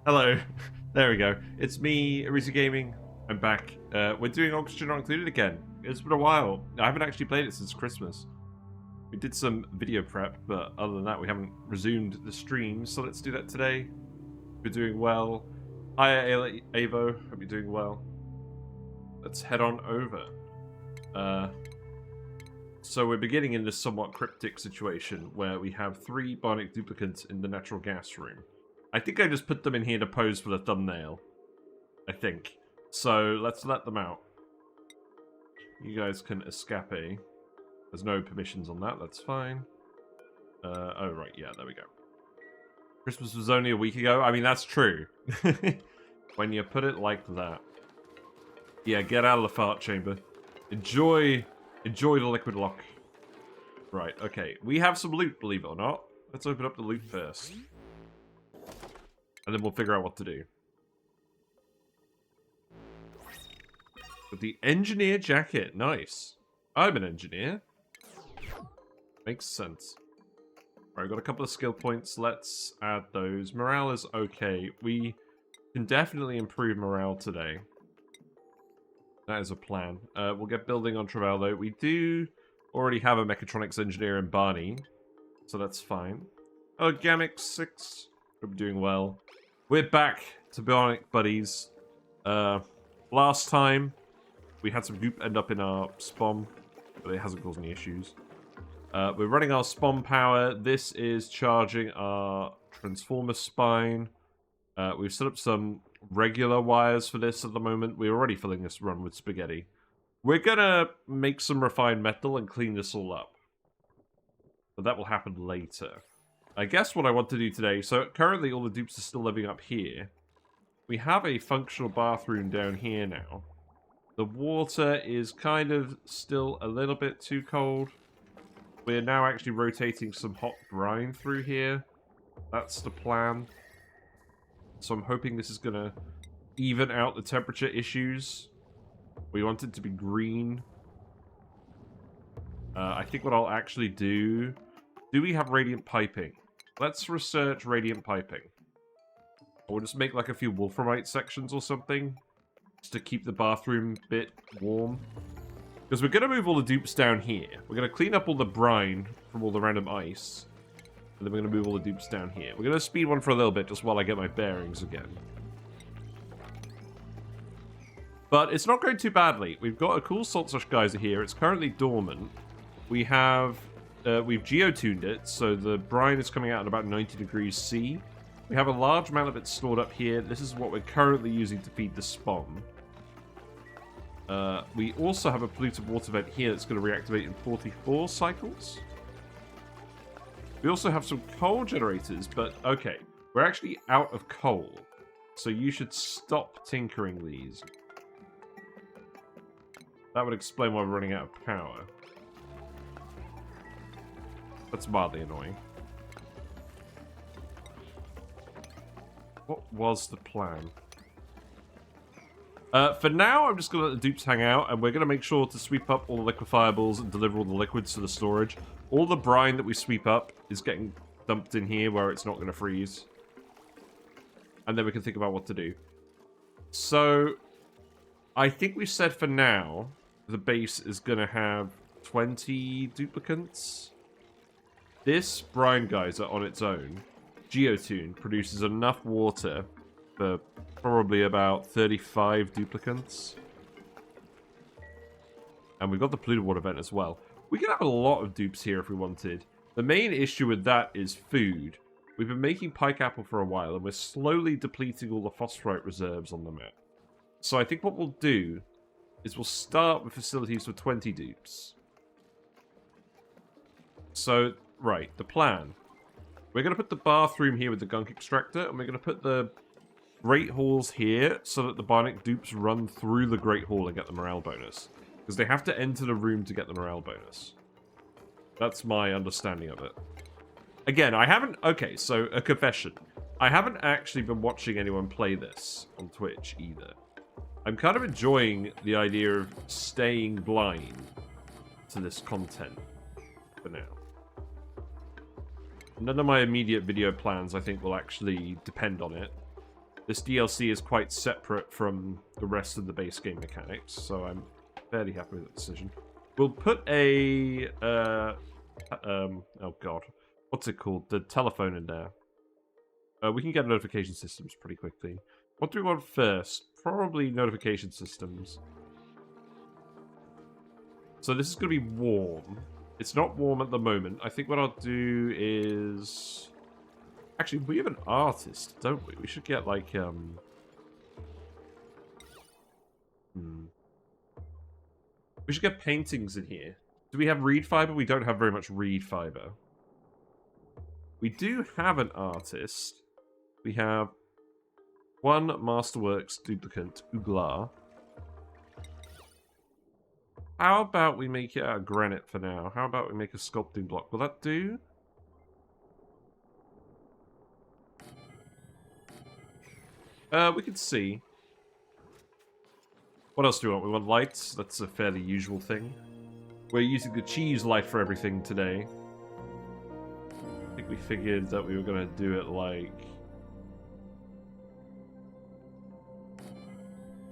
Hello. There we go. It's me, Arisa Gaming. I'm back. We're doing Oxygen Not Included again. It's been a while. I haven't actually played it since Christmas. We did some video prep, but other than that, we haven't resumed the stream. So let's do that today. We're doing well. Hi, Avo. Hope you're doing well. Let's head on over. So we're beginning in this somewhat cryptic situation where we have 3 Bionic duplicates in the natural gas room. I think I just put them in here to pose for the thumbnail. I think. So let's let them out. You guys can escape. There's no permissions on that, that's fine. Oh right, yeah, there we go. Christmas was only a week ago. I mean, that's true. When you put it like that. Yeah, get out of the fart chamber. Enjoy the liquid lock. Right, okay. We have some loot, believe it or not. Let's open up the loot first. And then we'll figure out what to do. With the engineer jacket, nice. I'm an engineer. Makes sense. Right, I've got a couple of skill points. Let's add those. Morale is okay. We can definitely improve morale today. That is a plan. We'll get building on Travail though. We do already have a mechatronics engineer in Barney, so that's fine. Oh, Gamix 6. Hope you're doing well. We're back to Bionic Buddies. Last time, we had some goop end up in our spawn, but it hasn't caused any issues. We're running our spawn power. This is charging our transformer spine. We've set up some regular wires for this at the moment. We're already filling this run with spaghetti. We're gonna make some refined metal and clean this all up. But that will happen later. I guess what I want to do today, so currently all the dupes are still living up here. We have a functional bathroom down here now. The water is kind of still a little bit too cold. We're now actually rotating some hot brine through here. That's the plan. So I'm hoping this is going to even out the temperature issues. We want it to be green. I think what I'll actually do... Do we have radiant piping? Let's research radiant piping. Or just make like a few wolframite sections or something. Just to keep the bathroom bit warm. Because we're going to move all the dupes down here. We're going to clean up all the brine from all the random ice. And then we're going to move all the dupes down here. We're going to speed one for a little bit just while I get my bearings again. But it's not going too badly. We've got a cool salt slush geyser here. It's currently dormant. We have... we've geotuned it, so the brine is coming out at about 90 degrees C. We have a large amount of it stored up here. This is what we're currently using to feed the spawn. We also have a polluted water vent here that's going to reactivate in 44 cycles. We also have some coal generators, but okay. We're actually out of coal, so you should stop tinkering these. That would explain why we're running out of power. That's mildly annoying. What was the plan? For now, I'm just going to let the dupes hang out, and we're going to make sure to sweep up all the liquifiables and deliver all the liquids to the storage. All the brine that we sweep up is getting dumped in here where it's not going to freeze. And then we can think about what to do. So, I think we said for now, the base is going to have 20 duplicates. This brine geyser on its own, geotune, produces enough water for probably about 35 duplicates. And we've got the polluted water vent as well. We could have a lot of dupes here if we wanted. The main issue with that is food. We've been making pike apple for a while, and we're slowly depleting all the phosphorite reserves on the map. So I think what we'll do is we'll start with facilities for 20 dupes. So... Right, the plan. We're going to put the bathroom here with the gunk extractor, and we're going to put the Great Halls here so that the Bionic dupes run through the Great Hall and get the morale bonus. Because they have to enter the room to get the morale bonus. That's my understanding of it. Again, I haven't... Okay, so a confession. I haven't actually been watching anyone play this on Twitch either. I'm kind of enjoying the idea of staying blind to this content for now. None of my immediate video plans, I think, will actually depend on it. This DLC is quite separate from the rest of the base game mechanics, so I'm fairly happy with that decision. We'll put a... oh god. What's it called? The telephone in there. We can get notification systems pretty quickly. What do we want first? Probably notification systems. So this is going to be warm. It's not warm at the moment. I think what I'll do is... Actually, we have an artist, don't we? We should get, like, We should get paintings in here. Do we have reed fiber? We don't have very much reed fiber. We do have an artist. We have one Masterworks duplicate, Uglar. How about we make it out of granite for now? How about we make a sculpting block? Will that do? We can see. What else do we want? We want lights. That's a fairly usual thing. We're using the cheese light for everything today. I think we figured that we were going to do it like...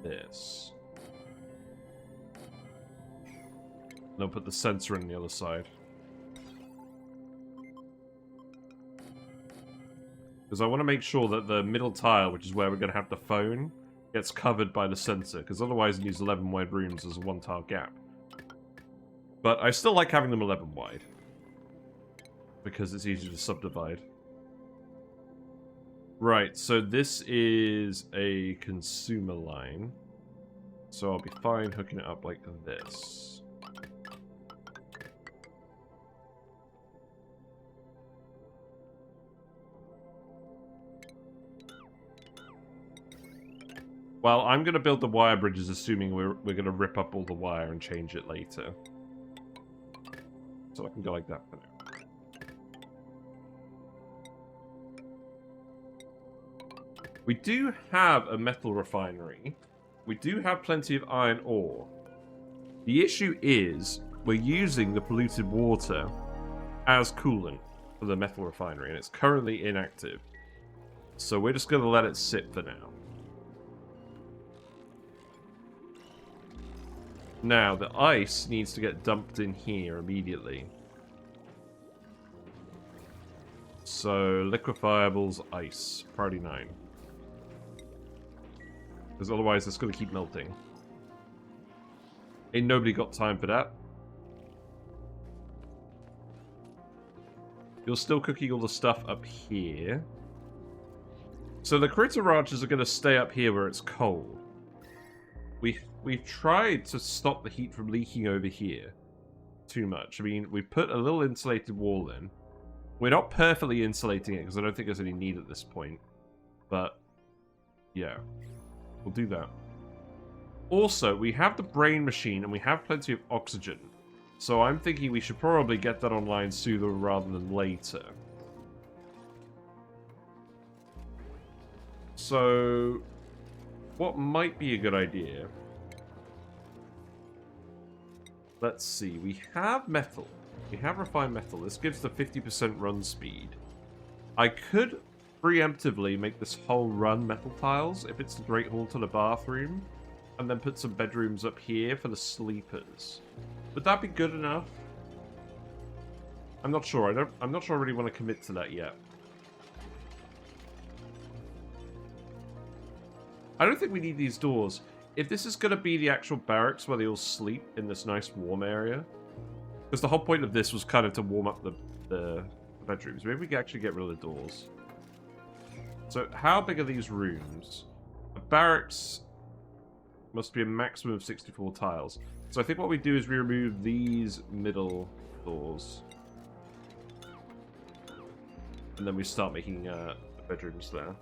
this. And I'll put the sensor on the other side. Because I want to make sure that the middle tile, which is where we're going to have the phone, gets covered by the sensor. Because otherwise it needs 11 wide rooms as a one tile gap. But I still like having them 11 wide. Because it's easy to subdivide. Right, so this is a consumer line. So I'll be fine hooking it up like this. Well, I'm going to build the wire bridges assuming we're going to rip up all the wire and change it later. So I can go like that for now. We do have a metal refinery. We do have plenty of iron ore. The issue is we're using the polluted water as coolant for the metal refinery, and it's currently inactive. So we're just going to let it sit for now. Now, the ice needs to get dumped in here immediately. So, liquifiables, ice. Priority 9. Because otherwise it's going to keep melting. Ain't nobody got time for that. You're still cooking all the stuff up here. So the critter ranches are going to stay up here where it's cold. We've tried to stop the heat from leaking over here too much. I mean, we put a little insulated wall in. We're not perfectly insulating it because I don't think there's any need at this point. But, yeah. We'll do that. Also, we have the brain machine and we have plenty of oxygen. So I'm thinking we should probably get that online sooner rather than later. So, what might be a good idea? Let's see, we have metal. We have refined metal. This gives the 50% run speed. I could preemptively make this whole run metal tiles if it's the Great Hall to the bathroom, and then put some bedrooms up here for the sleepers. Would that be good enough? I'm not sure. I'm not sure I really want to commit to that yet. I don't think we need these doors. If this is going to be the actual barracks where they all sleep in this nice warm area, because the whole point of this was kind of to warm up the bedrooms. Maybe we can actually get rid of the doors. So how big are these rooms? A barracks must be a maximum of 64 tiles. So I think what we do is we remove these middle doors. And then we start making bedrooms there.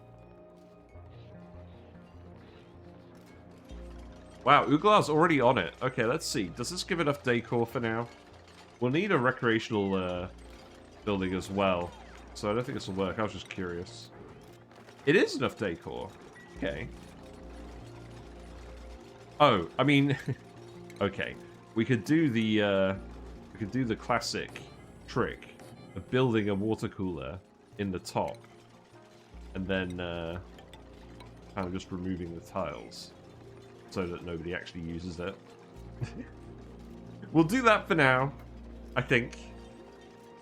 Wow, Uglar's already on it. Okay, let's see. Does this give enough decor for now? We'll need a recreational building as well. So I don't think this will work. I was just curious. It is enough decor. Okay. Oh, I mean... okay. We could do the classic trick of building a water cooler in the top. And then kind of just removing the tiles so that nobody actually uses it. We'll do that for now, I think.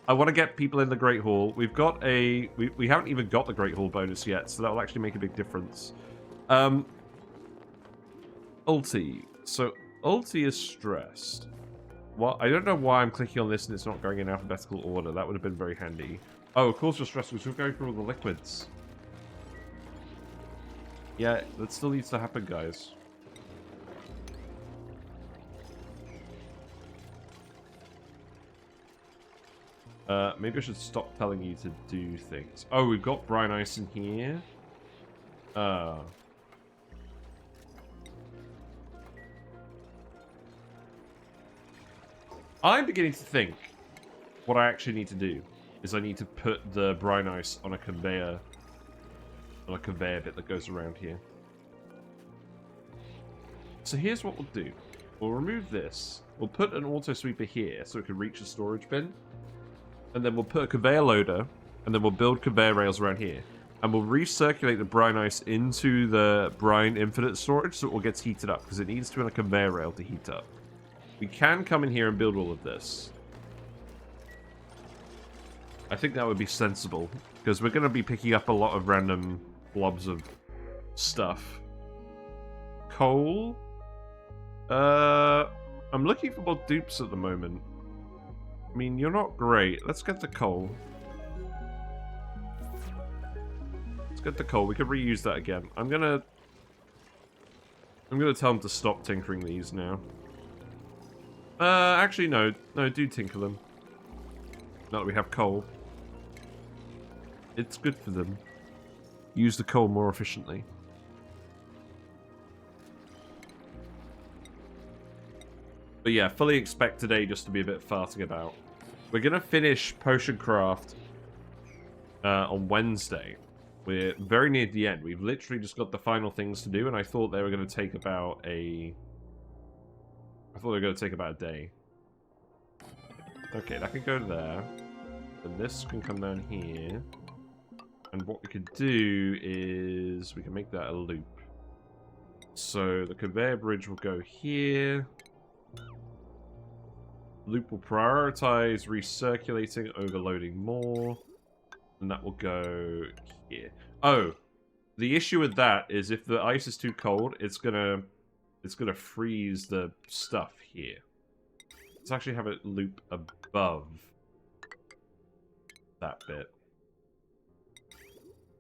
I want to get people in the Great Hall. We've got a... We haven't even got the Great Hall bonus yet, so that will actually make a big difference. Ulti. So, Ulti is stressed. Well, I don't know why I'm clicking on this and it's not going in alphabetical order. That would have been very handy. Oh, of course you're stressed because we're going through all the liquids. Yeah, that still needs to happen, guys. Maybe I should stop telling you to do things. Oh, we've got Brine Ice in here. I'm beginning to think what I actually need to do is I need to put the Brine Ice on a conveyor bit that goes around here. So here's what we'll do. We'll remove this. We'll put an auto sweeper here so it can reach the storage bin. And then we'll put a conveyor loader, and then we'll build conveyor rails around here. And we'll recirculate the Brine Ice into the Brine Infinite storage so it all gets heated up, because it needs to be on a conveyor rail to heat up. We can come in here and build all of this. I think that would be sensible, because we're going to be picking up a lot of random blobs of stuff. Coal? I'm looking for more dupes at the moment. I mean, you're not great. Let's get the coal. Let's get the coal. We could reuse that again. I'm gonna tell them to stop tinkering these now. Actually, no. No, do tinker them. Now that we have coal. It's good for them. Use the coal more efficiently. But yeah, fully expect today just to be a bit farting about. We're going to finish Potion Craft on Wednesday. We're very near the end. We've literally just got the final things to do, and I thought they were going to take about a... day. Okay, that can go there. And this can come down here. And what we could do is... we can make that a loop. So the conveyor bridge will go here. Loop will prioritize recirculating, overloading more. And that will go here. Oh, the issue with that is if the ice is too cold, it's gonna freeze the stuff here. Let's actually have it loop above that bit.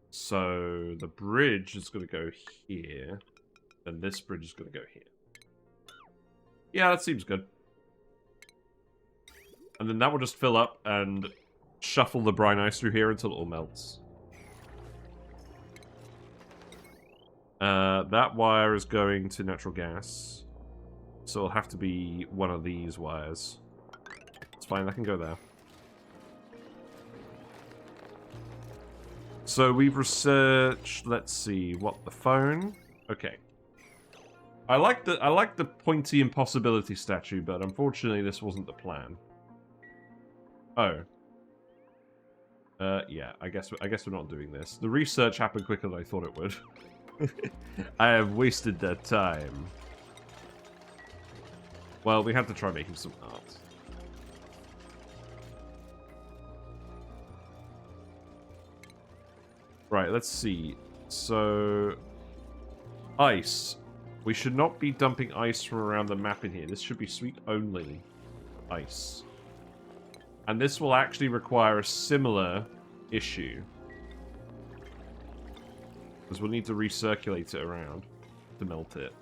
So the bridge is gonna go here, and this bridge is gonna go here. Yeah, that seems good. And then that will just fill up and shuffle the brine ice through here until it all melts. That wire is going to natural gas. So it'll have to be one of these wires. It's fine, that can go there. So we've researched, let's see, what, the phone? Okay. I like the pointy impossibility statue, but unfortunately this wasn't the plan. Oh. Yeah, I guess we're not doing this. The research happened quicker than I thought it would. I have wasted their time. Well, we have to try making some art. Right, let's see. So... ice. We should not be dumping ice from around the map in here. This should be sweet only ice. And this will actually require a similar issue. Because we'll need to recirculate it around to melt it.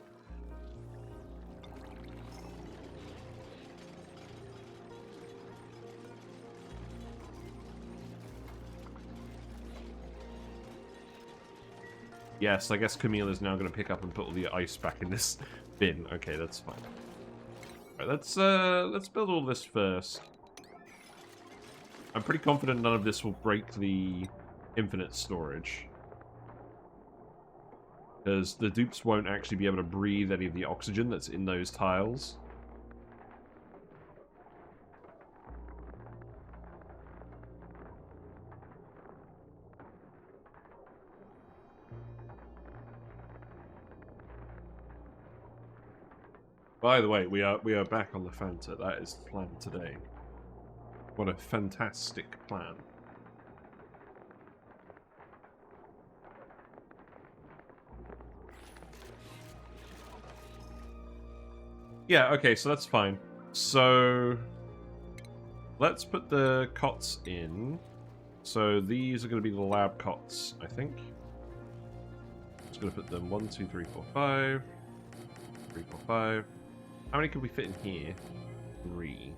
Yes, I guess Camille is now going to pick up and put all the ice back in this bin. Okay, that's fine. All right, let's build all this first. I'm pretty confident none of this will break the infinite storage. Because the dupes won't actually be able to breathe any of the oxygen that's in those tiles. By the way, we are back on the Fanta. That is the plan today. What a fantastic plan. Yeah, okay, so that's fine. So let's put the cots in. So these are going to be the lab cots, I think. Just going to put them 1, 2, 3, 4, 5. 3, 4, 5. How many can we fit in here? 3.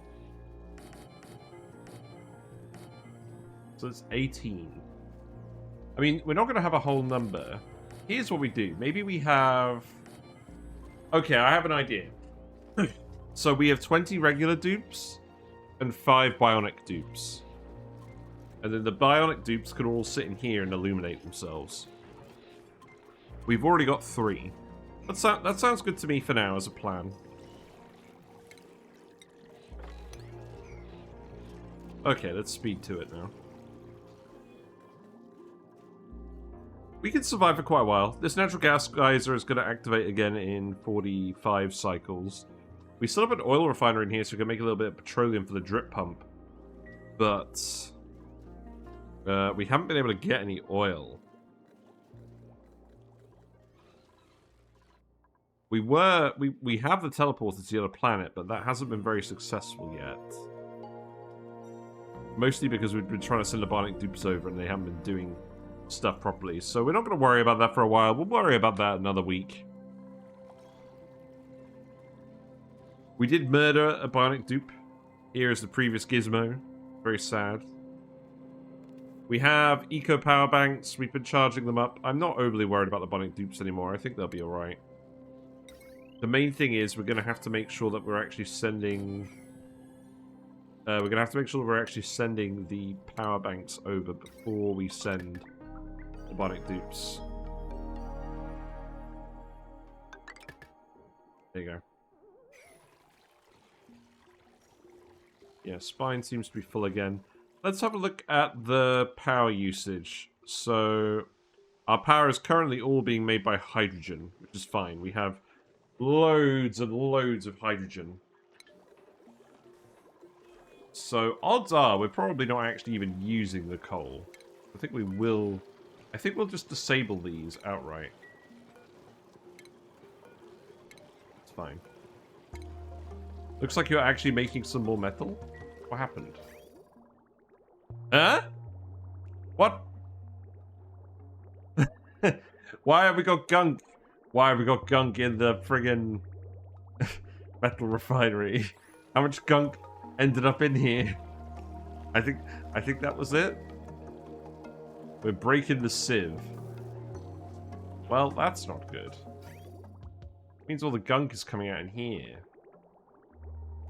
So it's 18. I mean, we're not going to have a whole number. Here's what we do. Maybe we have... Okay, I have an idea. So we have 20 regular dupes and 5 bionic dupes. And then the bionic dupes can all sit in here and illuminate themselves. We've already got 3. That sounds good to me for now as a plan. Okay, let's speed to it now. We can survive for quite a while. This natural gas geyser is going to activate again in 45 cycles. We still have an oil refinery in here, so we can make a little bit of petroleum for the drip pump. But we haven't been able to get any oil. We have the teleporter to the other planet, but that hasn't been very successful yet. Mostly because we've been trying to send the Bionic Dupes over and they haven't been doing stuff properly. So we're not going to worry about that for a while. We'll worry about that another week. We did murder a Bionic Dupe. Here is the previous gizmo. Very sad. We have eco power banks. We've been charging them up. I'm not overly worried about the Bionic Dupes anymore. I think they'll be alright. The main thing is we're going to have to make sure that we're actually sending... we're going to have to make sure that we're actually sending the power banks over before we send the Bionic Dupes. There you go. Yeah, spine seems to be full again. Let's have a look at the power usage. So, our power is currently all being made by hydrogen, which is fine. We have loads and loads of hydrogen. So, odds are we're probably not actually even using the coal. I think we will... I think we'll just disable these outright. It's fine. Looks like you're actually making some more metal. What happened? Huh? What? Why have we got gunk? Why have we got gunk in the friggin' metal refinery? How much gunk ended up in here? I think that was it. We're breaking the sieve. Well, that's not good. It means all the gunk is coming out in here.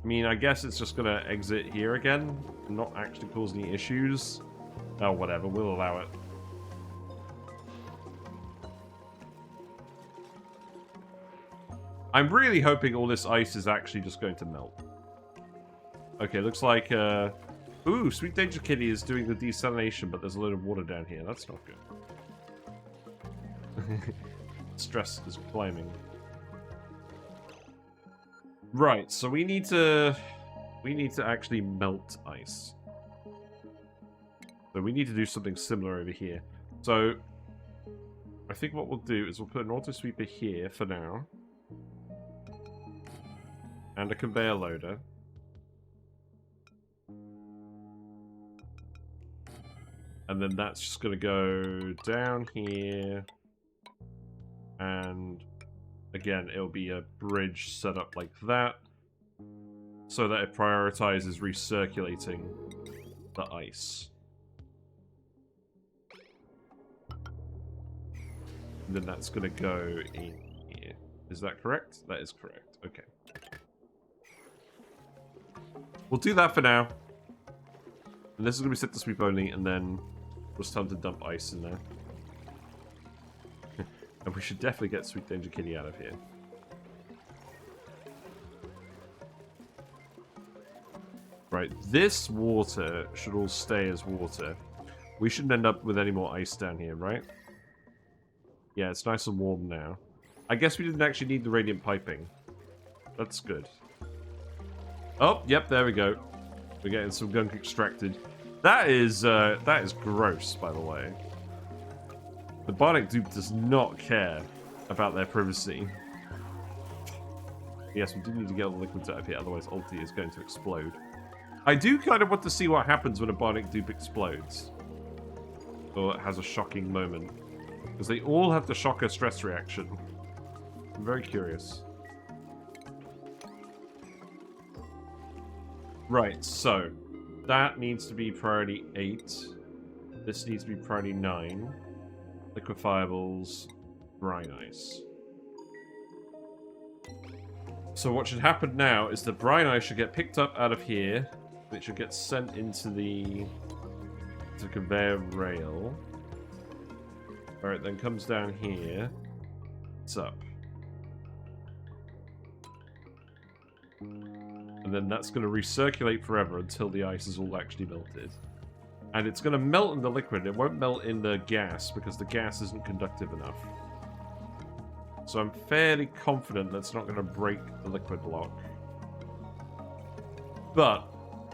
I mean, I guess it's just gonna exit here again and not actually cause any issues. Oh, whatever, we'll allow it. I'm really hoping all this ice is actually just going to melt. Okay, looks like, ooh, Sweet Danger Kitty is doing the desalination, but there's a load of water down here. That's not good. Stress is climbing. Right, so we need to actually melt ice. So we need to do something similar over here. So I think what we'll do is we'll put an auto sweeper here for now. And a conveyor loader. And then that's just going to go down here. And again, it'll be a bridge set up like that. So that it prioritizes recirculating the ice. And then that's going to go in here. Is that correct? That is correct. Okay. We'll do that for now. And this is going to be set to sweep only, and then it's time to dump ice in there. And we should definitely get Sweet Danger Kitty out of here. Right, this water should all stay as water. We shouldn't end up with any more ice down here, right? Yeah, it's nice and warm now. I guess we didn't actually need the radiant piping. That's good. Oh, yep, there we go. We're getting some gunk extracted. That is gross, by the way. The Bionic Dupe does not care about their privacy. Yes, we do need to get all the liquids out of here, otherwise Ulti is going to explode. I do kind of want to see what happens when a Bionic Dupe explodes. Or has a shocking moment. Because they all have the shocker stress reaction. I'm very curious. Right, so that needs to be priority 8. This needs to be priority 9. Liquifiables, Brine Ice. So what should happen now is the Brine Ice should get picked up out of here. It should get sent into the conveyor rail. Where it then comes down here. It's up. And then that's going to recirculate forever until the ice is all actually melted. And it's going to melt in the liquid. It won't melt in the gas because the gas isn't conductive enough. So I'm fairly confident that's not going to break the liquid block. But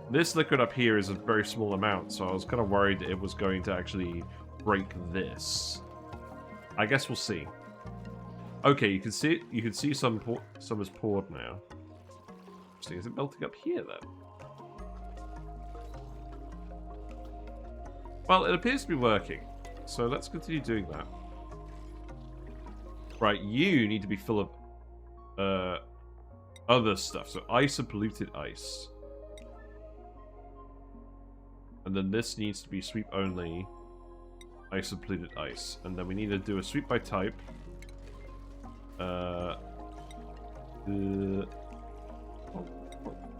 this liquid up here is a very small amount, so I was kind of worried it was going to actually break this. I guess we'll see. Okay, you can see it. You can see some is poured now. Is it melting up here then? Well, it appears to be working, so let's continue doing that. Right, you need to be full of other stuff. So ice and polluted ice. And then this needs to be sweep only. Ice and polluted ice. And then we need to do a sweep by type. Come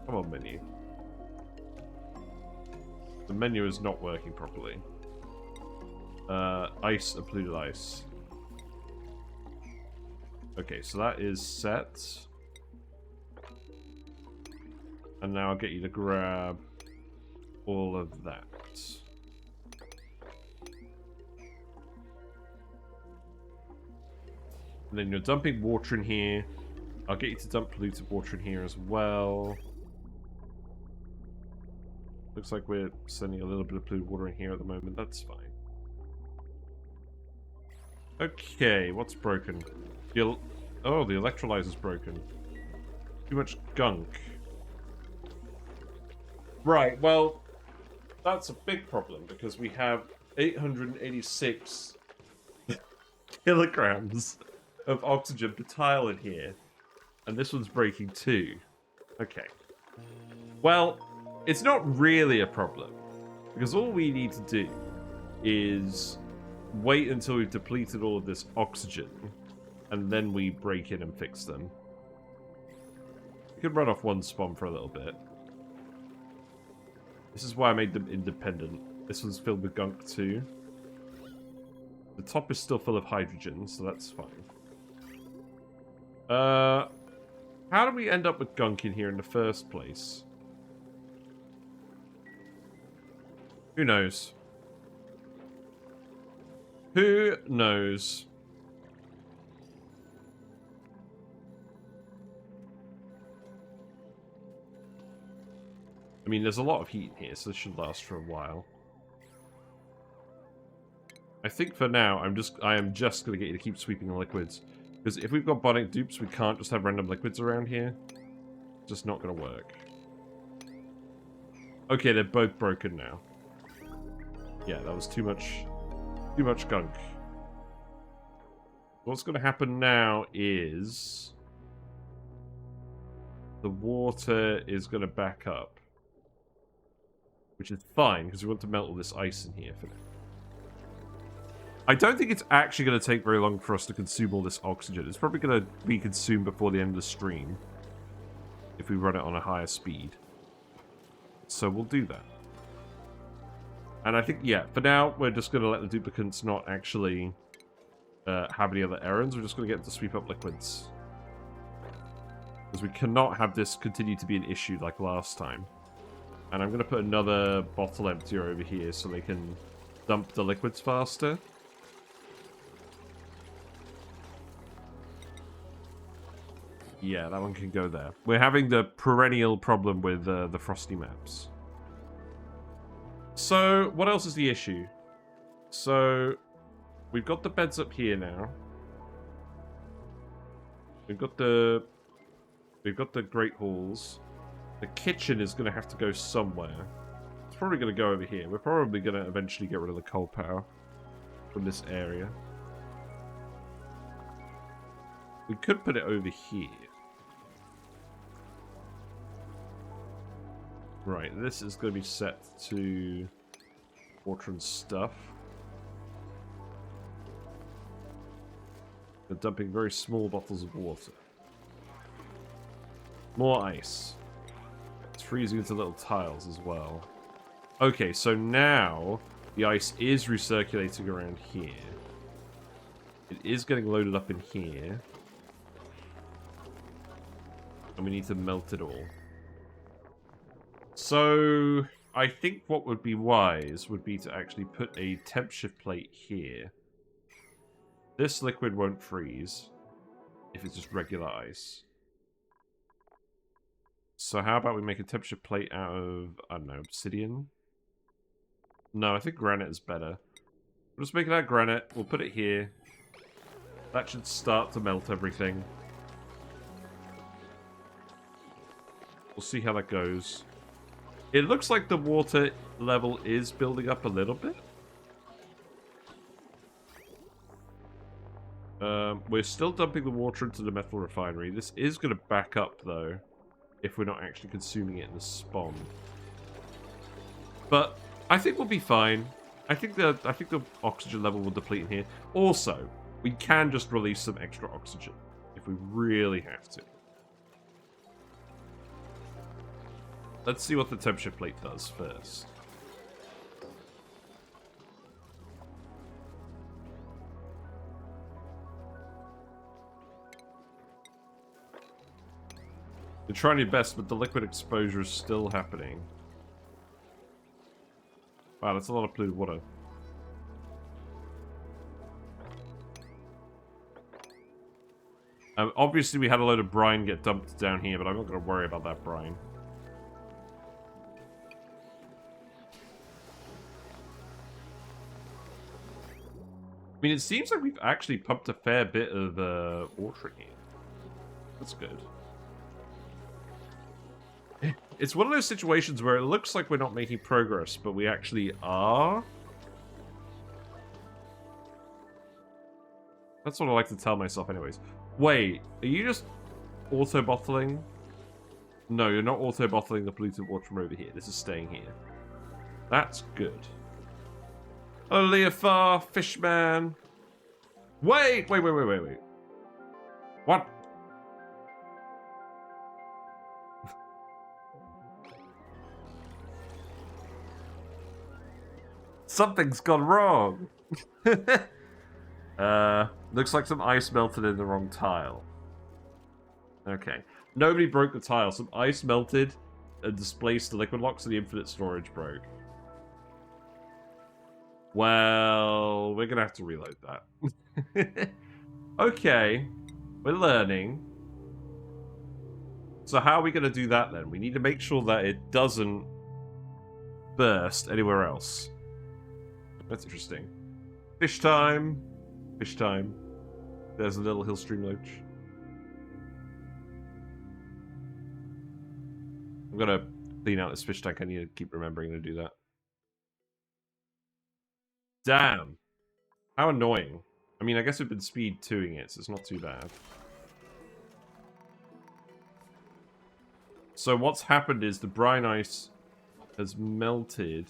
on, menu. The menu is not working properly. Ice and polluted ice. Okay, so that is set. And now I'll get you to grab all of that. And then you're dumping water in here. I'll get you to dump polluted water in here as well. Looks like we're sending a little bit of polluted water in here at the moment. That's fine. Okay, what's broken? Oh, the electrolyzer's broken. Too much gunk. Right, well, that's a big problem because we have 886 kilograms of oxygen per tile in here. And this one's breaking too. Okay. Well, it's not really a problem. Because all we need to do is wait until we've depleted all of this oxygen. And then we break in and fix them. We could run off one spawn for a little bit. This is why I made them independent. This one's filled with gunk too. The top is still full of hydrogen, so that's fine. How did we end up with gunk in here in the first place? Who knows? Who knows? I mean, there's a lot of heat in here, so this should last for a while. I think for now, I am just going to get you to keep sweeping the liquids. Because if we've got Bionic Dupes, we can't just have random liquids around here. It's just not going to work. Okay, they're both broken now. Yeah, that was too much gunk. What's going to happen now is the water is going to back up. Which is fine, because we want to melt all this ice in here for now. I don't think it's actually going to take very long for us to consume all this oxygen. It's probably going to be consumed before the end of the stream. If we run it on a higher speed. So we'll do that. And I think, yeah, for now, we're just going to let the duplicants not actually have any other errands. We're just going to get them to sweep up liquids. Because we cannot have this continue to be an issue like last time. And I'm going to put another bottle emptier over here so they can dump the liquids faster. Yeah, that one can go there. We're having the perennial problem with the Frosty maps. So, what else is the issue? So, we've got the beds up here now. We've got the Great Halls. The kitchen is going to have to go somewhere. It's probably going to go over here. We're probably going to eventually get rid of the coal power from this area. We could put it over here. Right, this is going to be set to water and stuff. They're dumping very small bottles of water. More ice. It's freezing into little tiles as well. Okay, so now the ice is recirculating around here. It is getting loaded up in here. And we need to melt it all. So, I think what would be wise would be to actually put a temp shift plate here. This liquid won't freeze if it's just regular ice. So how about we make a temp shift plate out of, I don't know, obsidian? No, I think granite is better. We'll just make it out of granite. We'll put it here. That should start to melt everything. We'll see how that goes. It looks like the water level is building up a little bit. We're still dumping the water into the metal refinery. This is going to back up, though, if we're not actually consuming it in the spawn. But I think we'll be fine. I think the oxygen level will deplete in here. Also, we can just release some extra oxygen if we really have to. Let's see what the temp shift plate does first. You're trying your best, but the liquid exposure is still happening. Wow, that's a lot of polluted water. Obviously, we had a load of brine get dumped down here, but I'm not going to worry about that brine. I mean, it seems like we've actually pumped a fair bit of water in here. That's good. It's one of those situations where it looks like we're not making progress, but we actually are. That's what I like to tell myself anyways. Wait, are you just auto-bottling? No, you're not auto-bottling the polluted water from over here. This is staying here. That's good. Oh, Leofar, Fishman. Wait. What? Something's gone wrong. Looks like some ice melted in the wrong tile. Okay. Nobody broke the tile. Some ice melted and displaced the liquid locks and the infinite storage broke. Well, we're going to have to reload that. Okay. We're learning. So how are we going to do that then? We need to make sure that it doesn't burst anywhere else. That's interesting. Fish time. Fish time. There's a little hill stream loach. I'm going to clean out this fish tank. I need to keep remembering to do that. Damn. How annoying. I mean, I guess we've been speed 2ing it, so it's not too bad. So what's happened is the brine ice has melted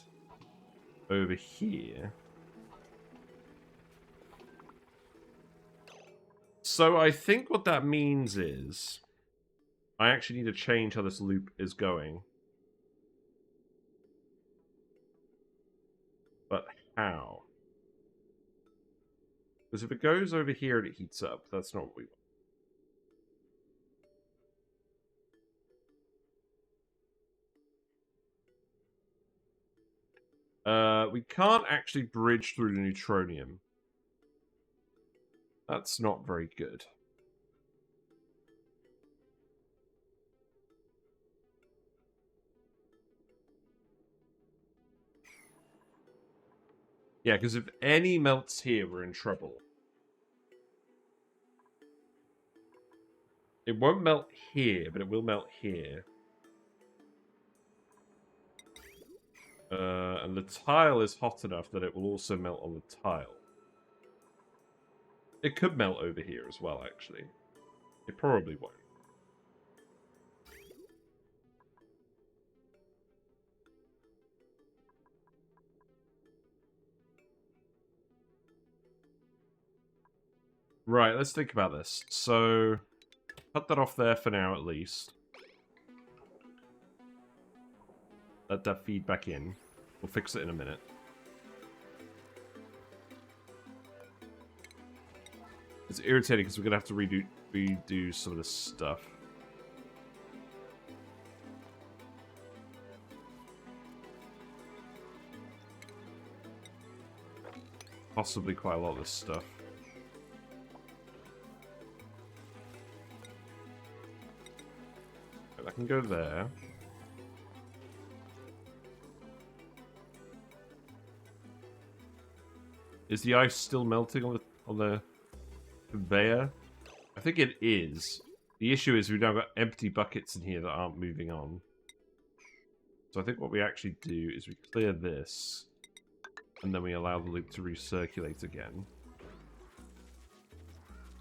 over here. So I think what that means is I actually need to change how this loop is going. But how? Because if it goes over here and it heats up, that's not what we want. We can't actually bridge through the neutronium. That's not very good. Yeah, because if any melts here, we're in trouble. It won't melt here, but it will melt here. And the tile is hot enough that it will also melt on the tile. It could melt over here as well, actually. It probably won't. Right, let's think about this. So, cut that off there for now, at least. Let that feed back in. We'll fix it in a minute. It's irritating because we're going to have to redo some of this stuff. Possibly quite a lot of this stuff. I can go there. Is the ice still melting on the conveyor? I think it is. The issue is we've now got empty buckets in here that aren't moving on. So I think what we actually do is we clear this, and then we allow the loop to recirculate again.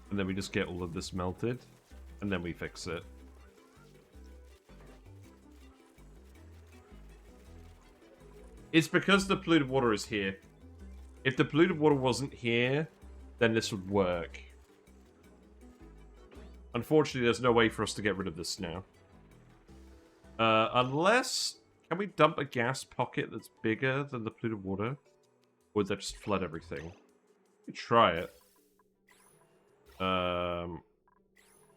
And then we just get all of this melted, and then we fix it. It's because the polluted water is here. If the polluted water wasn't here, then this would work. Unfortunately, there's no way for us to get rid of this now. Unless... Can we dump a gas pocket that's bigger than the polluted water? Or would that just flood everything? We try it. The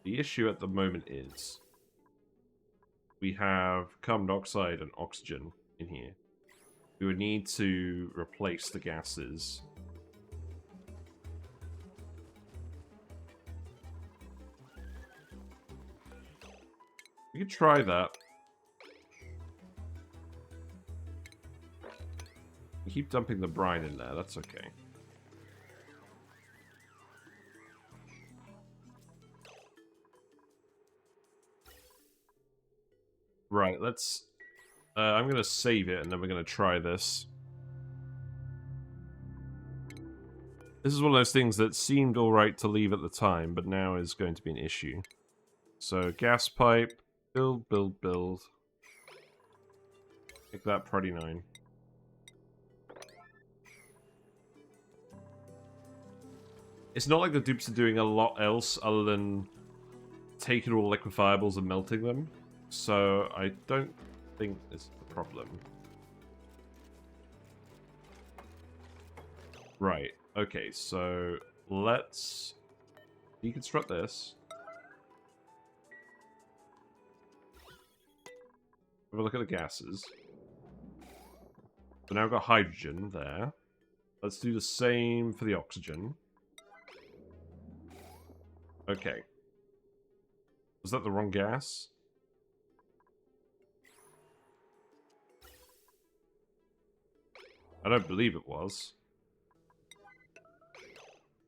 issue at the moment is... we have carbon dioxide and oxygen in here. We would need to replace the gases. We could try that. We keep dumping the brine in there, that's okay. Right, let's... I'm going to save it, and then we're going to try this. This is one of those things that seemed alright to leave at the time, but now is going to be an issue. So, gas pipe, build, build, build. Make that Priority 9. It's not like the dupes are doing a lot else other than taking all liquifiables and melting them. So, I don't think it's the problem. Right, okay, so let's deconstruct this. Have a look at the gases. So now we've got hydrogen there. Let's do the same for the oxygen. Okay. Was that the wrong gas? I don't believe it was.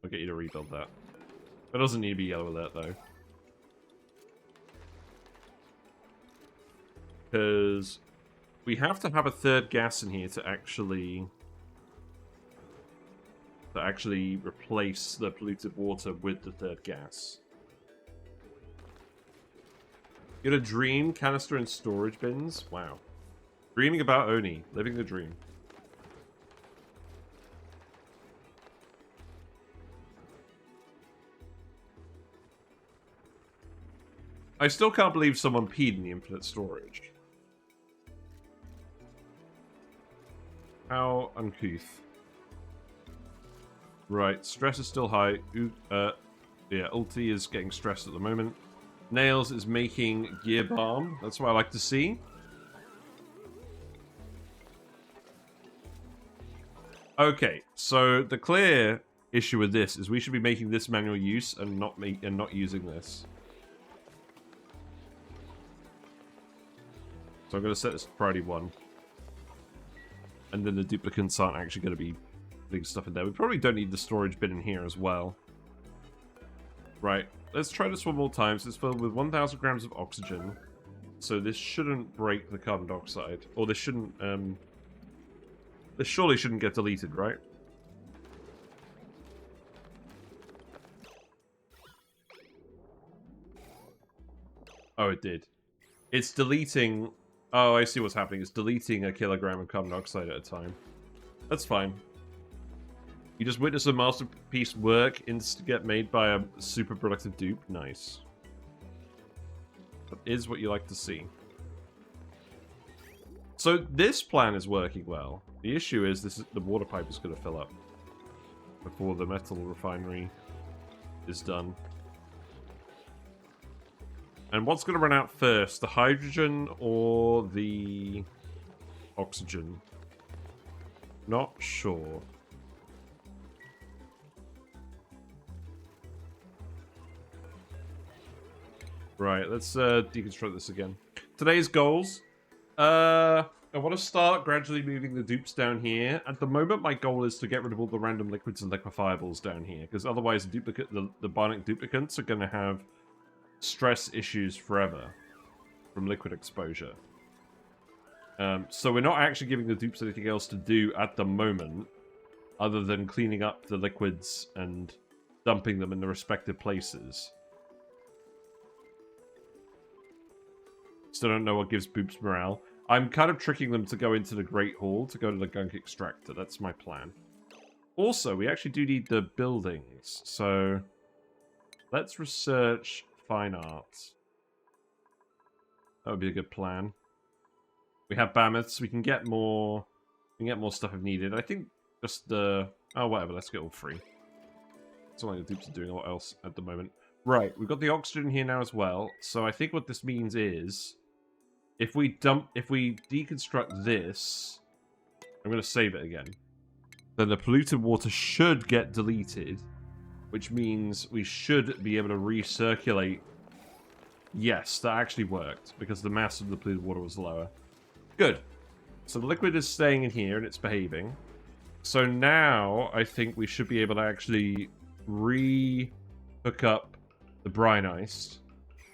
I'll get you to rebuild that. It doesn't need to be yellow alert, though. Because we have to have a third gas in here to actually replace the polluted water with the third gas. Get a dream, canister and storage bins. Wow. Dreaming about ONI, living the dream. I still can't believe someone peed in the infinite storage. How uncouth. Right, stress is still high. Yeah, Ulti is getting stressed at the moment. Nails is making gear balm. That's what I like to see. Okay, so the clear issue with this is we should be making this manual use and not using this. So I'm going to set this to priority 1. And then the duplicates aren't actually going to be putting stuff in there. We probably don't need the storage bin in here as well. Right, let's try this one more time. So it's filled with 1,000 grams of oxygen. So this shouldn't break the carbon dioxide. Or this shouldn't, this surely shouldn't get deleted, right? Oh, it did. It's deleting... Oh, I see what's happening. It's deleting a kilogram of carbon dioxide at a time. That's fine. You just witness a masterpiece work get made by a super productive dupe. Nice. That is what you like to see. So this plan is working well. The issue is the water pipe is going to fill up before the metal refinery is done. And what's going to run out first? The hydrogen or the oxygen? Not sure. Right, let's deconstruct this again. Today's goals. I want to start gradually moving the dupes down here. At the moment, my goal is to get rid of all the random liquids and liquifiables down here, because otherwise the bionic duplicates are going to have stress issues forever from liquid exposure. So we're not actually giving the dupes anything else to do at the moment, other than cleaning up the liquids and dumping them in the respective places. Still don't know what gives Boops morale. I'm kind of tricking them to go into the Great Hall to go to the Gunk extractor. That's my plan. Also, we actually do need the buildings, so let's research fine arts. That would be a good plan. We have Bammoths. We can get more. We can get more stuff if needed. I think just the whatever. Let's get all three. It's not like the dupes are doing a lot else at the moment. Right, we've got the oxygen here now as well. So I think what this means is, if we deconstruct this, I'm going to save it again. Then the polluted water should get deleted, which means we should be able to recirculate. Yes, that actually worked, because the mass of the polluted water was lower. Good. So the liquid is staying in here, and it's behaving. So now, I think we should be able to actually hook up the Brine Ice.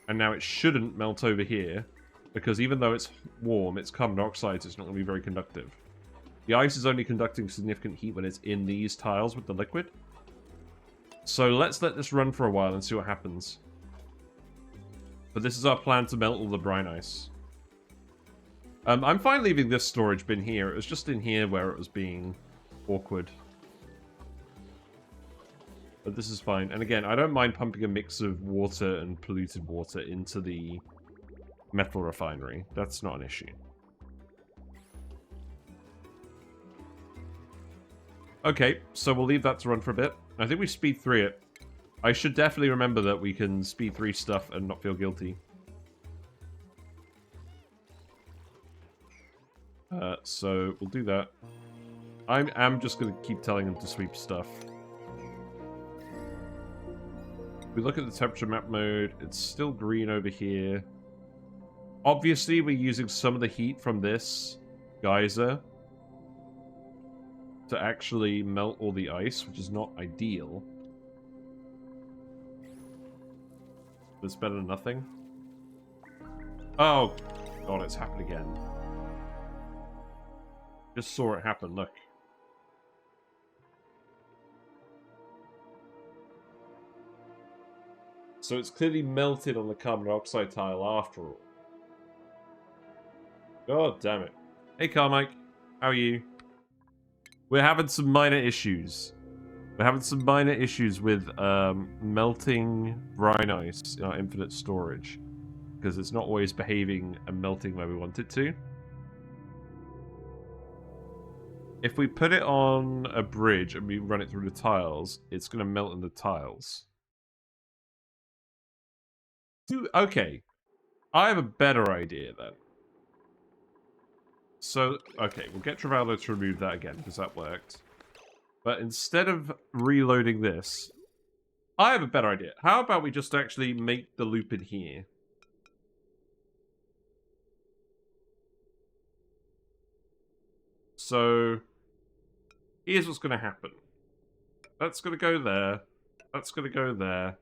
And now it shouldn't melt over here, because even though it's warm, its carbon dioxide is not going to be very conductive. The ice is only conducting significant heat when it's in these tiles with the liquid. So let's let this run for a while and see what happens. But this is our plan to melt all the Brine Ice. I'm fine leaving this storage bin here. It was just in here where it was being awkward. But this is fine. And again, I don't mind pumping a mix of water and polluted water into the metal refinery. That's not an issue. Okay, so we'll leave that to run for a bit. I think we speed 3 it. I should definitely remember that we can speed 3 stuff and not feel guilty. So we'll do that. I'm just going to keep telling them to sweep stuff. If we look at the temperature map mode, it's still green over here. Obviously, we're using some of the heat from this geyser to actually melt all the ice, which is not ideal. But it's better than nothing. Oh, God, it's happened again. Just saw it happen, look. So it's clearly melted on the carbon dioxide tile after all. God damn it. Hey, Carmike. How are you? We're having some minor issues. We're having some minor issues with melting brine ice in our infinite storage. Because it's not always behaving and melting where we want it to. If we put it on a bridge and we run it through the tiles, it's going to melt in the tiles. Okay. I have a better idea then. So, okay, we'll get Travallo to remove that again, because that worked. But instead of reloading this, I have a better idea. How about we just actually make the loop in here? So, here's what's going to happen. That's going to go there. That's going to go there.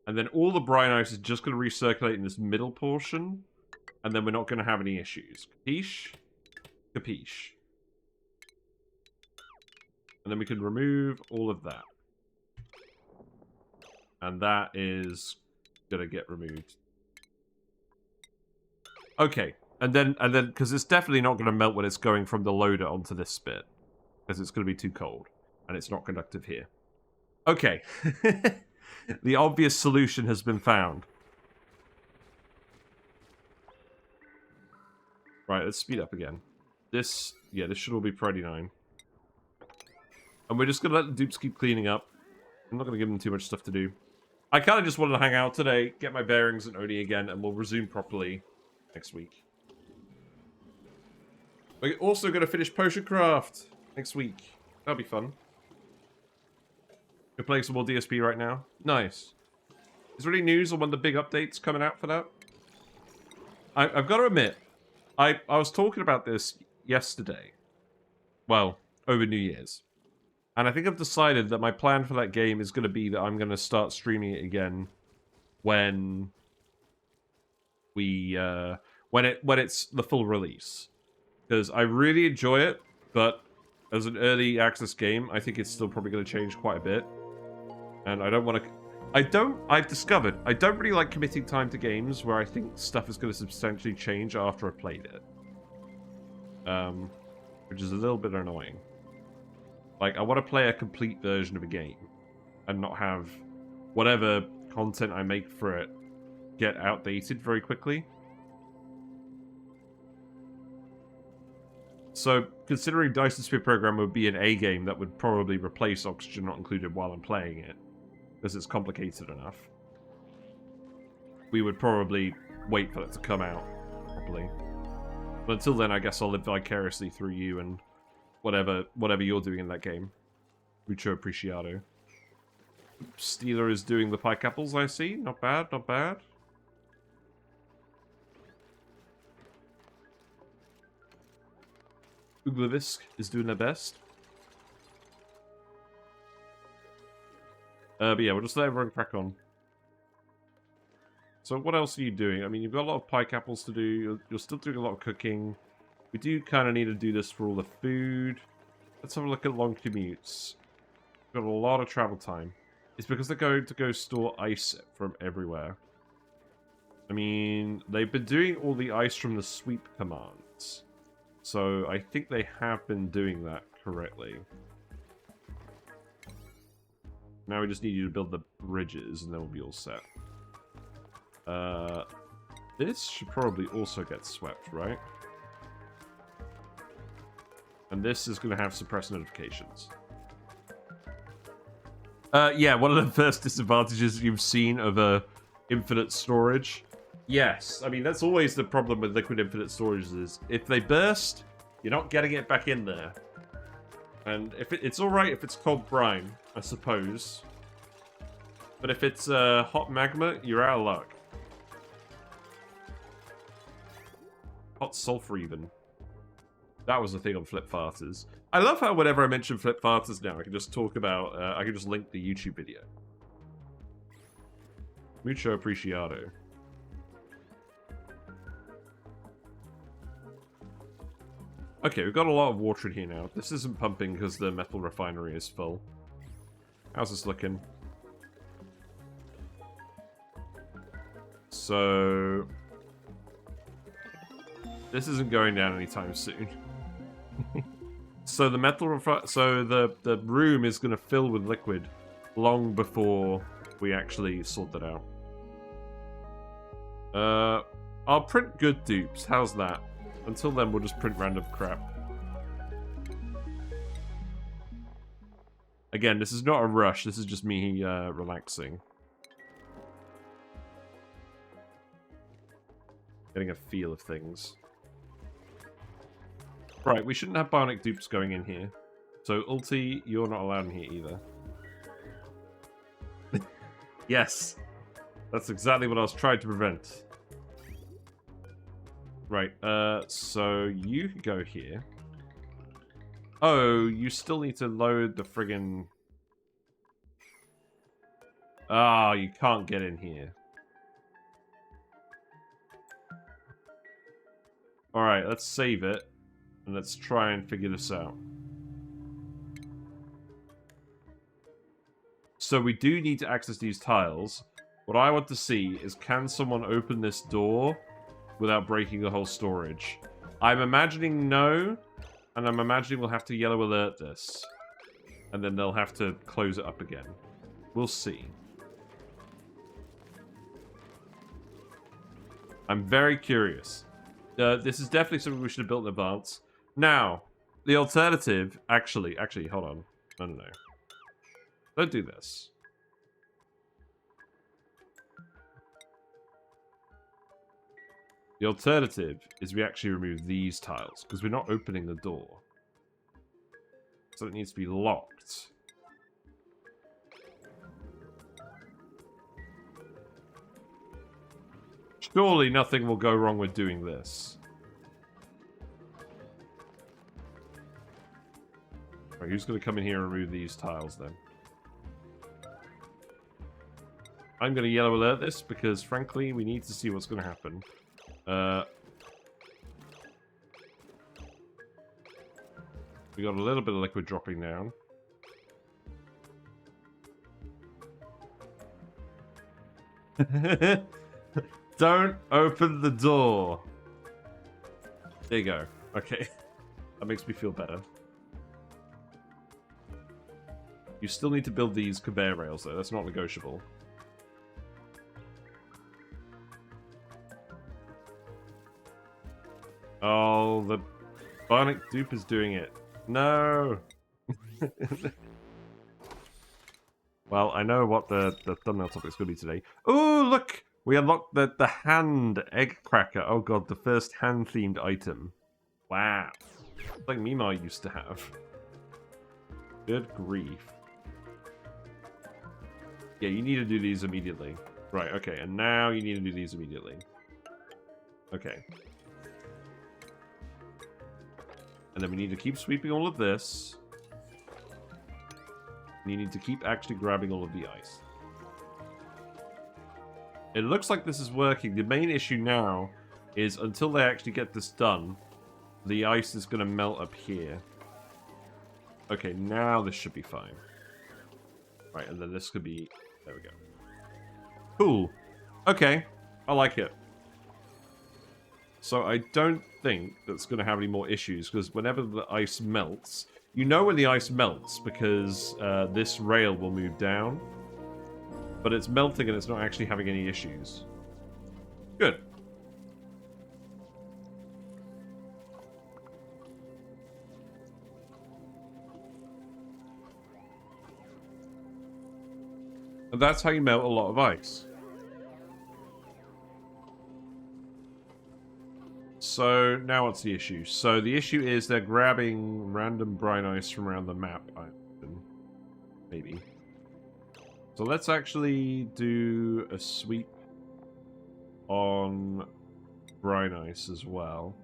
And then all the Brine Ice is just going to recirculate in this middle portion. And then we're not going to have any issues. Capiche? Capiche. And then we can remove all of that. And that is going to get removed. Okay. And then, because it's definitely not going to melt when it's going from the loader onto this bit. Because it's going to be too cold. And it's not conductive here. Okay. The obvious solution has been found. Right, let's speed up again. This should all be Priority 9. And we're just going to let the dupes keep cleaning up. I'm not going to give them too much stuff to do. I kind of just wanted to hang out today, get my bearings in ONI again, and we'll resume properly next week. We're also going to finish Potion Craft next week. That'll be fun. We're playing some more DSP right now. Nice. Is there any news on when the big update's coming out for that? I've got to admit, I was talking about this yesterday. Well, over New Year's. And I think I've decided that my plan for that game is going to be that I'm going to start streaming it again when we when it's the full release. Because I really enjoy it, but as an early access game, I think it's still probably going to change quite a bit. And I don't want to... I've discovered, I don't really like committing time to games where I think stuff is going to substantially change after I've played it. Which is a little bit annoying. Like, I want to play a complete version of a game. And not have whatever content I make for it get outdated very quickly. So, considering Dyson Sphere Program would be an A game that would probably replace Oxygen Not Included while I'm playing it, because it's complicated enough, we would probably wait for it to come out properly. But until then, I guess I'll live vicariously through you and whatever you're doing in that game. Mucho appreciado. Steeler is doing the pike apples, I see. Not bad, not bad. Uglavisk is doing their best. But yeah, we'll just let everyone crack on. So what else are you doing? I mean, you've got a lot of pike apples to do. You're still doing a lot of cooking. We do kind of need to do this for all the food. Let's have a look at long commutes. We've got a lot of travel time. It's because they're going to go store ice from everywhere. I mean, they've been doing all the ice from the sweep commands. So I think they have been doing that correctly. Now we just need you to build the bridges, and then we'll be all set. This should probably also get swept, right? And this is going to have suppressed notifications. Yeah, one of the first disadvantages you've seen of infinite storage. Yes, I mean, that's always the problem with liquid infinite storages is if they burst, you're not getting it back in there. And if it's alright if it's cold brine, I suppose. But if it's hot magma, you're out of luck. Hot sulfur even. That was the thing on Flip Farters. I love how whenever I mention Flip Farters now, I can just talk about, I can just link the YouTube video. Mucho appreciado. Okay, we've got a lot of water in here now. This isn't pumping because the metal refinery is full. How's this looking? So... this isn't going down anytime soon. So the the room is going to fill with liquid long before we actually sort that out. I'll print good dupes. How's that? Until then, we'll just print random crap. Again, this is not a rush. This is just me relaxing. Getting a feel of things. Right, we shouldn't have Bionic Dupes going in here. So, Ulti, you're not allowed in here either. Yes! That's exactly what I was trying to prevent. Right, so you can go here. Oh, you still need to load the friggin... Ah, you can't get in here. Alright, let's save it. And let's try and figure this out. So we do need to access these tiles. What I want to see is, can someone open this door without breaking the whole storage? I'm imagining no, and I'm imagining we'll have to yellow alert this. And then they'll have to close it up again. We'll see. I'm very curious. This is definitely something we should have built in advance. Now, the alternative... Actually, hold on. No. Don't do this. The alternative is we actually remove these tiles, because we're not opening the door. So it needs to be locked. Surely nothing will go wrong with doing this. Right, who's going to come in here and remove these tiles then? I'm going to yellow alert this because, frankly, we need to see what's going to happen. We got a little bit of liquid dropping down. Don't open the door. There you go. Okay. That makes me feel better. You still need to build these conveyor rails, though. That's not negotiable. Oh, the Bionic Dupe is doing it. No! Well, I know what the thumbnail topic's going to be today. Oh, look! We unlocked the hand egg cracker. Oh god, the first hand-themed item. Wow. It's like Mima used to have. Good grief. Yeah, you need to do these immediately. Right, okay, and now you need to do these immediately. Okay. And then we need to keep sweeping all of this. And you need to keep actually grabbing all of the ice. It looks like this is working. The main issue now is until they actually get this done, the ice is going to melt up here. Okay, now this should be fine. Right, and then this could be... There we go. Cool. Okay, I like it. So I don't think that's going to have any more issues, because whenever the ice melts... You know when the ice melts, because this rail will move down. But it's melting and it's not actually having any issues. Good. And that's how you melt a lot of ice. So, now what's the issue? So, the issue is they're grabbing random brine ice from around the map. Maybe. So let's actually do a sweep on Brine Ice as well.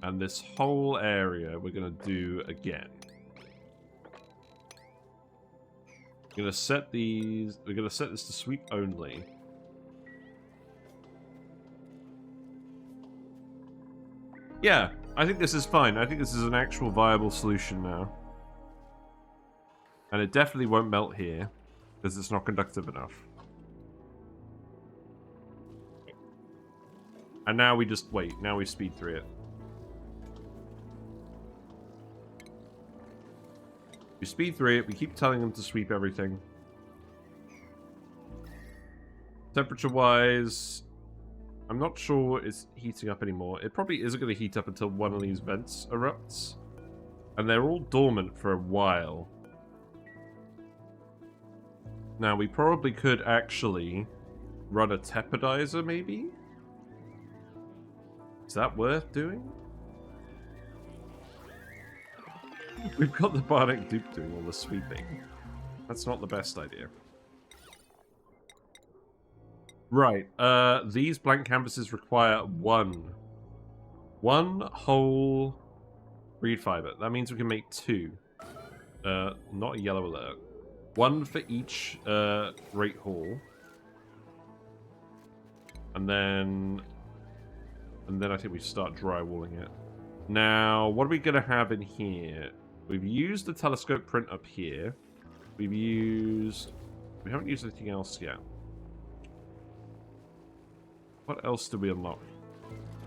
And this whole area we're going to do again. We're going to set these... We're going to set this to sweep only. Yeah, I think this is fine. I think this is an actual viable solution now. And it definitely won't melt here, because it's not conductive enough. And now we just wait. Now we speed through it. We speed through it. We keep telling them to sweep everything. Temperature-wise, I'm not sure it's heating up anymore. It probably isn't going to heat up until one of these vents erupts. And they're all dormant for a while. Now, we probably could actually run a tepidizer, maybe? Is that worth doing? We've got the Bionic Dupe doing all the sweeping. That's not the best idea. Right, these blank canvases require one whole Reed fiber. That means we can make 2. Not a yellow alert. 1 for each Great Hall. And then I think we start drywalling it. Now, what are we going to have in here? We've used the telescope print up here. We haven't used anything else yet. What else did we unlock?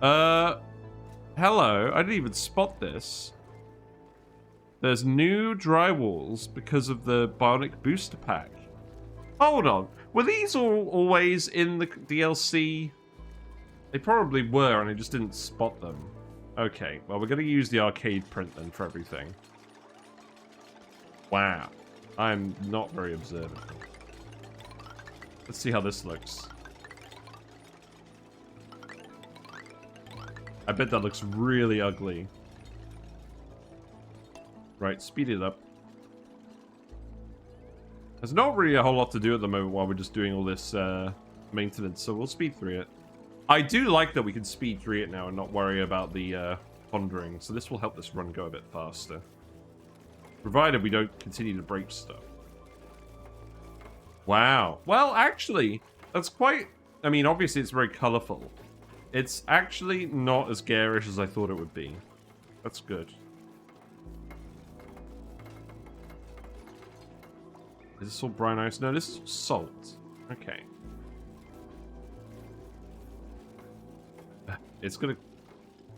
Hello. I didn't even spot this. There's new drywalls because of the Bionic Booster Pack. Hold on. Were these all always in the DLC? They probably were, and I just didn't spot them. Okay, well, we're going to use the arcade print then for everything. Wow. I'm not very observant. Let's see how this looks. I bet that looks really ugly. Right, speed it up. There's not really a whole lot to do at the moment while we're just doing all this maintenance, so we'll speed through it. I do like that we can speed through it now and not worry about the pondering, so this will help this run go a bit faster. Provided we don't continue to break stuff. Wow. Well, actually, that's quite... I mean, obviously it's very colourful. It's actually not as garish as I thought it would be. That's good. Is this all brine ice? No, this is salt. Okay. It's gonna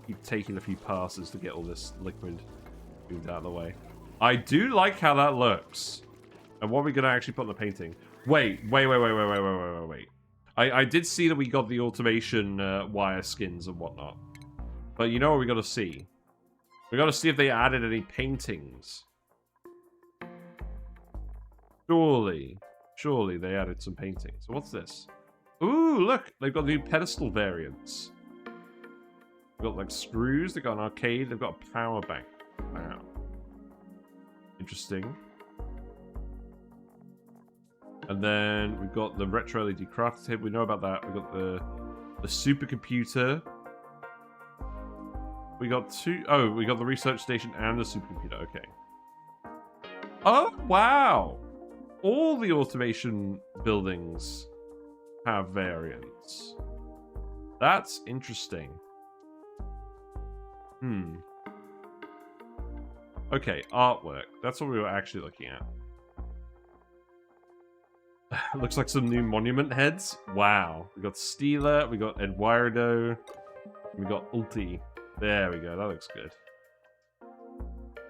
keep taking a few passes to get all this liquid moved out of the way. I do like how that looks. And what are we gonna actually put in the painting? Wait. I did see that we got the automation wire skins and whatnot. But you know what we gotta see? We gotta see if they added any paintings. Surely they added some paintings. So what's this? Ooh, look! They've got new pedestal variants. They've got like screws, they've got an arcade, they've got a power bank. Wow. Interesting. And then we've got the retro LED craft table. We know about that. We've got the supercomputer. We got we got the research station and the supercomputer. Okay. Oh, wow. All the automation buildings have variants. That's interesting. Okay, artwork. That's what we were actually looking at. Looks like some new monument heads. Wow. We got Steela, we got Eduardo, we got Ulti. There we go. That looks good.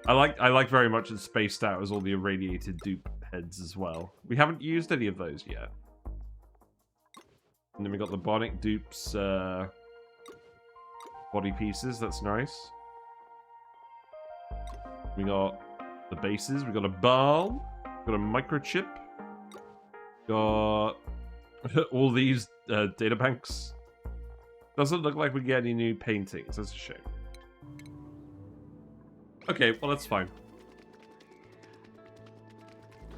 I like very much it's spaced out as all the irradiated dupe heads as well. We haven't used any of those yet. And then we got the Bionic Dupes body pieces. That's nice. We got the bases. We got a balm. We got a microchip. Got all these data banks. Doesn't look like we get any new paintings. That's a shame. Okay, well, that's fine.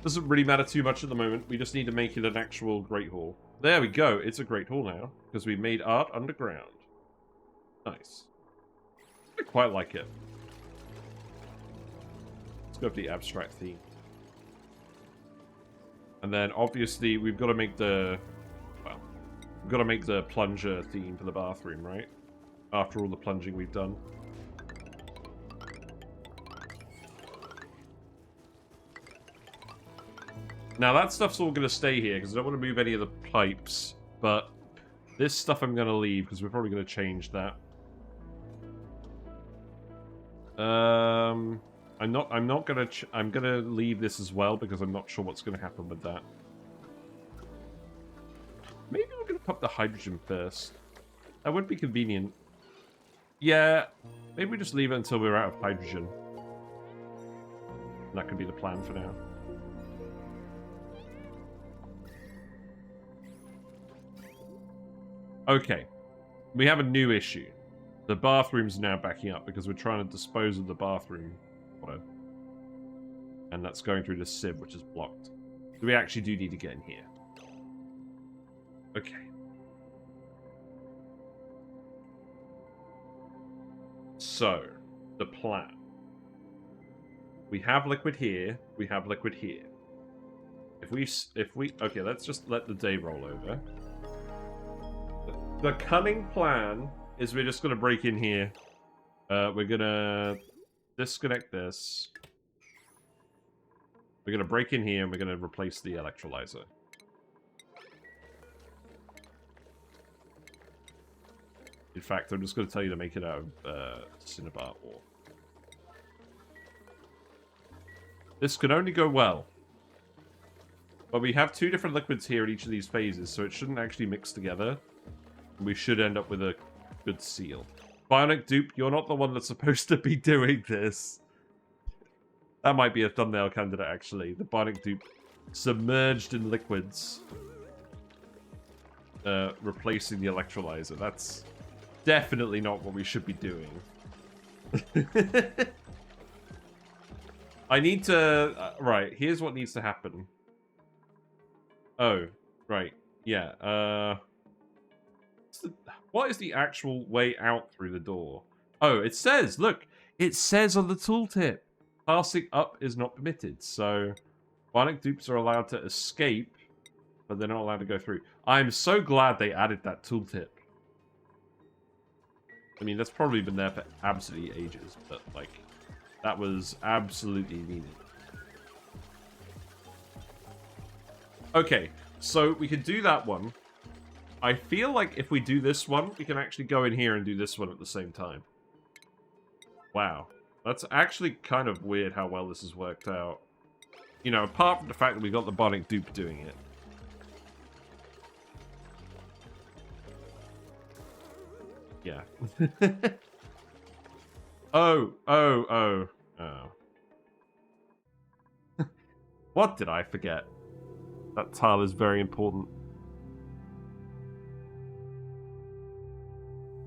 Doesn't really matter too much at the moment. We just need to make it an actual Great Hall. There we go. It's a Great Hall now. Because we made art underground. Nice. I quite like it. Let's go for the abstract theme. And then, obviously, we've got to make the... Well, we've got to make the plunger theme for the bathroom, right? After all the plunging we've done. Now, that stuff's all going to stay here, because I don't want to move any of the pipes. But this stuff I'm going to leave, because we're probably going to change that. I'm gonna leave this as well because I'm not sure what's gonna happen with that. Maybe we're gonna pop the hydrogen first. That would be convenient. Yeah, maybe we just leave it until we're out of hydrogen. That could be the plan for now. Okay, we have a new issue. The bathroom's now backing up because we're trying to dispose of the bathroom water. And that's going through the sieve, which is blocked. So we actually do need to get in here. Okay. So, the plan. We have liquid here. We have liquid here. If we okay, let's just let the day roll over. The cunning plan is we're just gonna break in here. We're gonna disconnect this. We're gonna break in here and we're gonna replace the electrolyzer. In fact, I'm just gonna tell you to make it out of cinnabar ore. This could only go well. But we have two different liquids here at each of these phases, so it shouldn't actually mix together. We should end up with a good seal. Bionic Dupe, you're not the one that's supposed to be doing this. That might be a thumbnail candidate, actually. The Bionic Dupe submerged in liquids. Replacing the electrolyzer. That's definitely not what we should be doing. I need to... right, here's what needs to happen. Oh, right. Yeah, what is the actual way out through the door? Oh, it says, look, it says on the tooltip, passing up is not permitted. So, Bionic Dupes are allowed to escape, but they're not allowed to go through. I'm so glad they added that tooltip. I mean, that's probably been there for absolutely ages, but, like, that was absolutely needed. Okay, so we can do that one. I feel like if we do this one, we can actually go in here and do this one at the same time. Wow. That's actually kind of weird how well this has worked out. You know, apart from the fact that we got the Bionic Dupe doing it. Yeah. Oh. What did I forget? That tile is very important.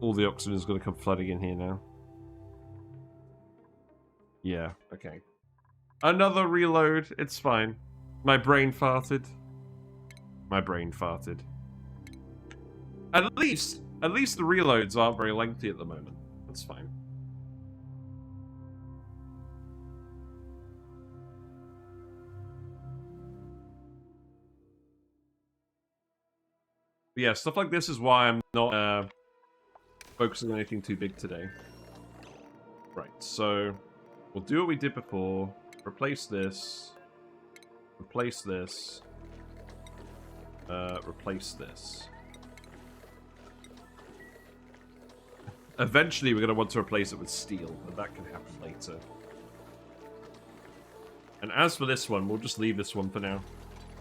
All the oxygen is going to come flooding in here now. Yeah, okay. Another reload. It's fine. My brain farted. My brain farted. At least the reloads aren't very lengthy at the moment. That's fine. But yeah, stuff like this is why I'm not focusing on anything too big today. Right, so we'll do what we did before. Replace this. Replace this. Replace this. Eventually, we're going to want to replace it with steel, but that can happen later. And as for this one, we'll just leave this one for now.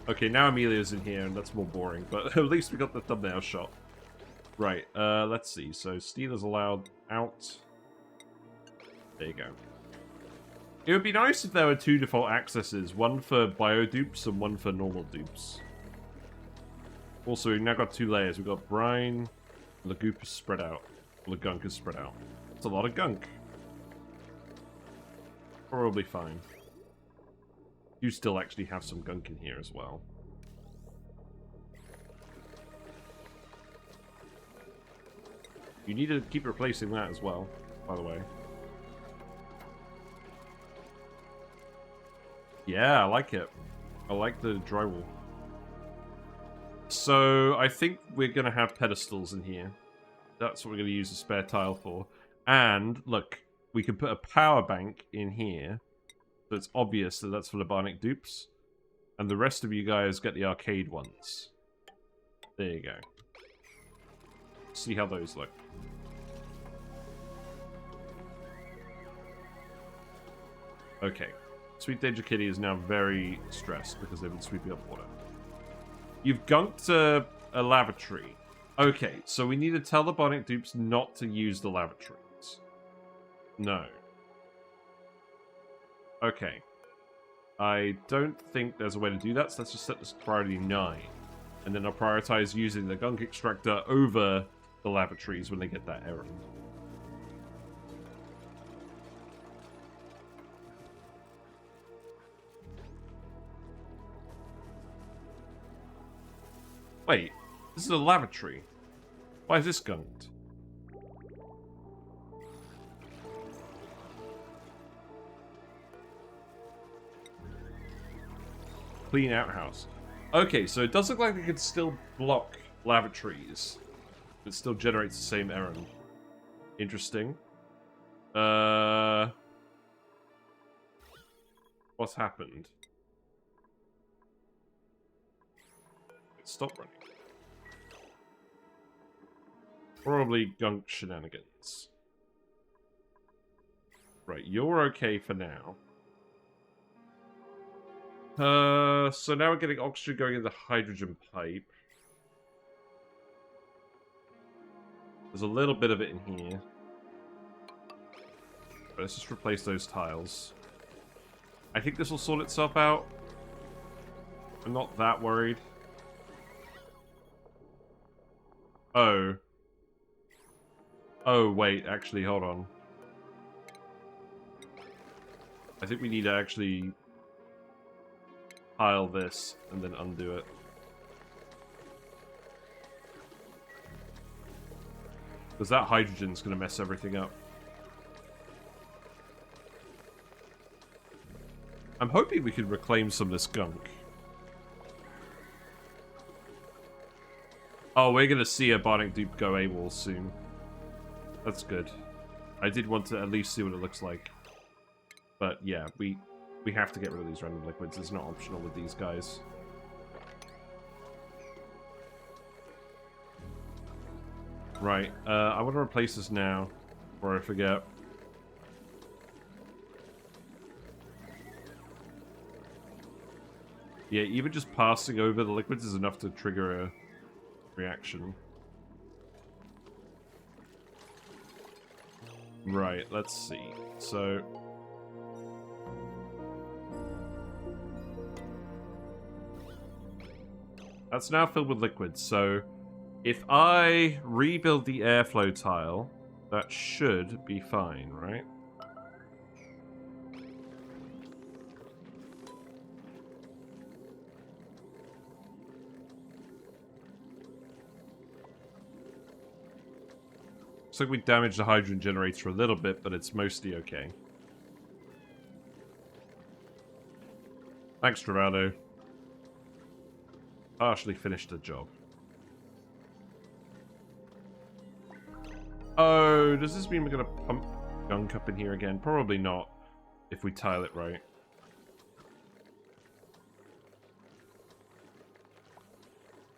Okay, now Amelia's in here, and that's more boring, but at least we got the thumbnail shot. Right, let's see. So, steel is allowed out. There you go. It would be nice if there were two default accesses, one for bio-dupes and one for normal dupes. Also, we've now got two layers. We've got brine, and the goop is spread out. Well, the gunk is spread out. It's a lot of gunk. Probably fine. You still actually have some gunk in here as well. You need to keep replacing that as well, by the way. Yeah, I like it. I like the drywall. So, I think we're going to have pedestals in here. That's what we're going to use the spare tile for. And, look, we can put a power bank in here. So it's obvious that that's for the Bionic Dupes. And the rest of you guys get the arcade ones. There you go. See how those look. Okay. Sweet Danger Kitty is now very stressed because they've been sweeping up water. You've gunked a lavatory. Okay, so we need to tell the Bionic Dupes not to use the lavatories. No. Okay. I don't think there's a way to do that, so let's just set this to priority 9. And then I'll prioritize using the gunk extractor over the lavatories when they get that error. Wait, this is a lavatory. Why is this gunked? clean outhouse. Okay, so it does look like it could still block lavatories. It still generates the same errand. Interesting. What's happened? Stop running. Probably Gunk shenanigans. Right, you're okay for now. So now we're getting oxygen going in the hydrogen pipe. There's a little bit of it in here. But let's just replace those tiles. I think this will sort itself out. I'm not that worried. Oh. Oh, wait, actually, hold on. I think we need to actually pile this and then undo it. Because that hydrogen's going to mess everything up. I'm hoping we can reclaim some of this gunk. Oh, we're going to see a Bionic Dupe go AWOL soon. That's good. I did want to at least see what it looks like. But yeah, we have to get rid of these random liquids. It's not optional with these guys. Right, I want to replace this now, before I forget. Yeah, even just passing over the liquids is enough to trigger a reaction. Right, let's see. So... that's now filled with liquids, so... if I rebuild the airflow tile, that should be fine, right? Looks like we damaged the hydrogen generator a little bit, but it's mostly okay. Thanks, Travado. Partially finished the job. Oh, does this mean we're going to pump gunk up in here again? Probably not, if we tile it right.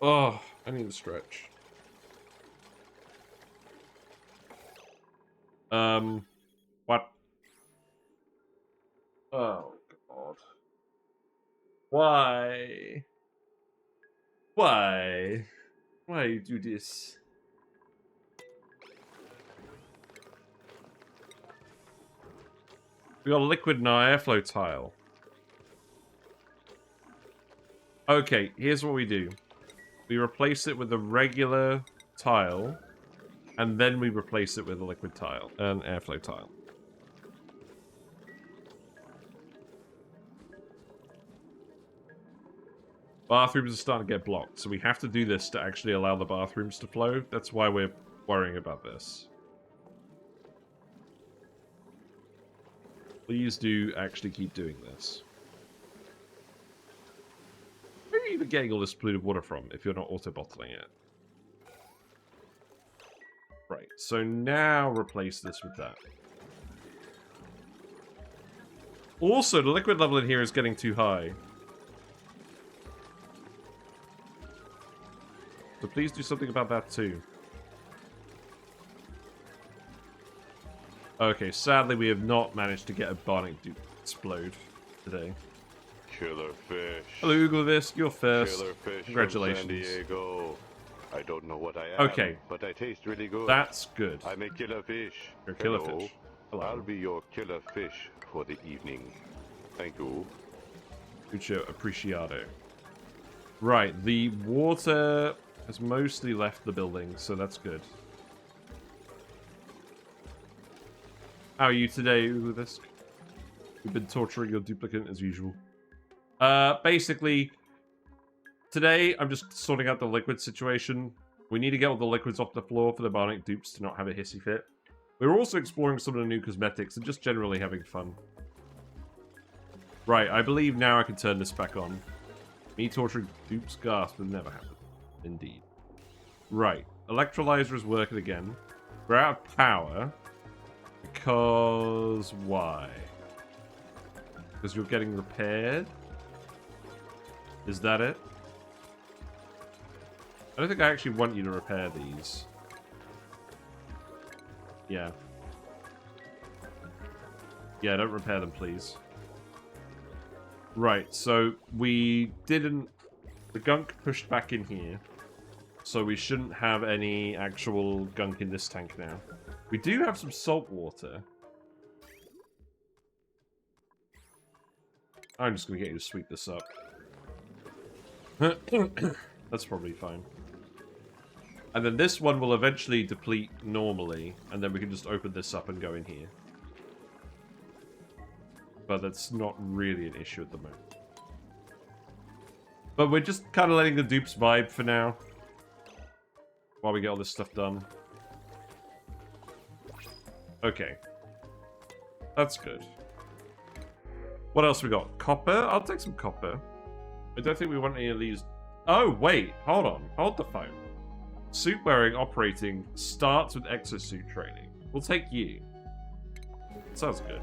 Oh, I need to stretch. What? Oh, God. Why? Why? Why you do this? We got a liquid in our airflow tile. Okay, here's what we do. We replace it with a regular tile, and then we replace it with a liquid tile, an airflow tile. Bathrooms are starting to get blocked, so we have to do this to actually allow the bathrooms to flow. That's why we're worrying about this. Please do actually keep doing this. Where are you even getting all this polluted water from if you're not auto-bottling it? Right, so now replace this with that. Also, the liquid level in here is getting too high. So please do something about that too. Okay, sadly we have not managed to get a Bionic Dupe explode today. Killer fish. Hello, Uglivisk, you're first. Killer fish. Congratulations. From San Diego. I don't know what I am. Okay. But I taste really good. That's good. I'm a killer fish. You're a killer Hello. fish. Hello. I'll be your killer fish for the evening. Thank you. Mucho appreciado. Right, the water has mostly left the building, so that's good. How are you today, Uglivisk? You've been torturing your duplicate as usual. Basically, today I'm just sorting out the liquid situation. We need to get all the liquids off the floor for the Bionic Dupes to not have a hissy fit. We're also exploring some of the new cosmetics and just generally having fun. Right, I believe now I can turn this back on. Me torturing Dupes gasp would never happen. Indeed. Right. Electrolyzer is working again. We're out of power. Because... why? Because you're getting repaired? Is that it? I don't think I actually want you to repair these. Yeah. Yeah, don't repair them, please. Right, so we didn't... The gunk pushed back in here. So we shouldn't have any actual gunk in this tank now. We do have some salt water. I'm just going to get you to sweep this up. That's probably fine. And then this one will eventually deplete normally, and then we can just open this up and go in here. But that's not really an issue at the moment. But we're just kind of letting the dupes vibe for now. While we get all this stuff done. Okay. That's good. What else we got? Copper? I'll take some copper. I don't think we want any of these. Oh, wait. Hold on. Hold the phone. Suit wearing operating starts with exosuit training. We'll take you. Sounds good.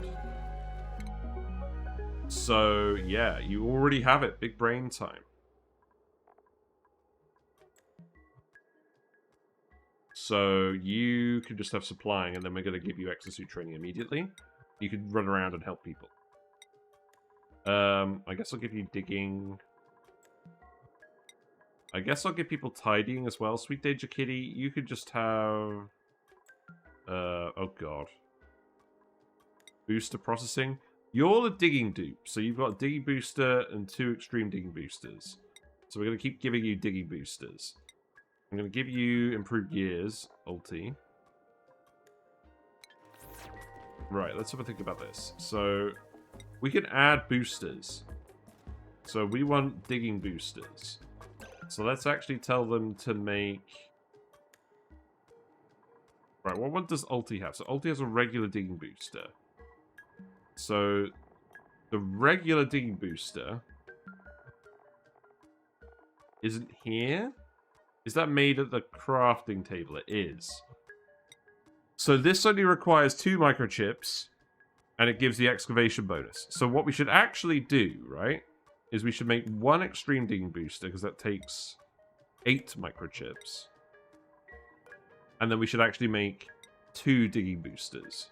So, yeah. You already have it. Big brain time. So, you can just have supplying, and then we're going to give you exosuit training immediately. You can run around and help people. I guess I'll give you digging. I guess I'll give people tidying as well. Sweet Danger Kitty, you could just have... oh god. Booster processing. You're the digging dupe, so you've got a digging booster and 2 extreme digging boosters. So we're going to keep giving you digging boosters. I'm going to give you improved gears, ulti. Right, let's have a think about this. So, we can add boosters. So we want digging boosters. So let's actually tell them to make... Right, what one does ulti have? So ulti has a regular digging booster. So the regular digging booster isn't here? Is that made at the crafting table? It is. So this only requires 2 microchips, and it gives the excavation bonus. So what we should actually do, right, is we should make 1 extreme digging booster, because that takes 8 microchips. And then we should actually make 2 digging boosters.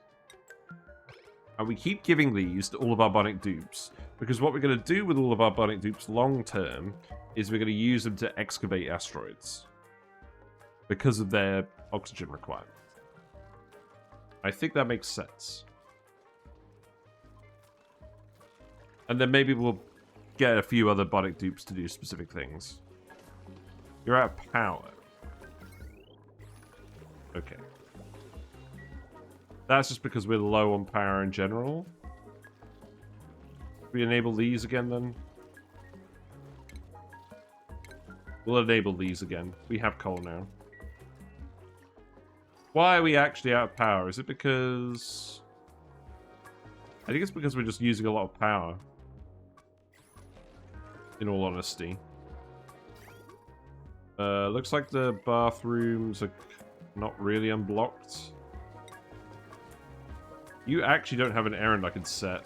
And we keep giving these to all of our Bionic Dupes, because what we're going to do with all of our Bionic Dupes long term is we're going to use them to excavate asteroids. Because of their oxygen requirement. I think that makes sense. And then maybe we'll get a few other Bionic Dupes to do specific things. You're out of power. Okay. That's just because we're low on power in general. We enable these again then? We'll enable these again. We have coal now. Why are we actually out of power? Is it because... I think it's because we're just using a lot of power. In all honesty. Looks like the bathrooms are not really unblocked. You actually don't have an errand I can set.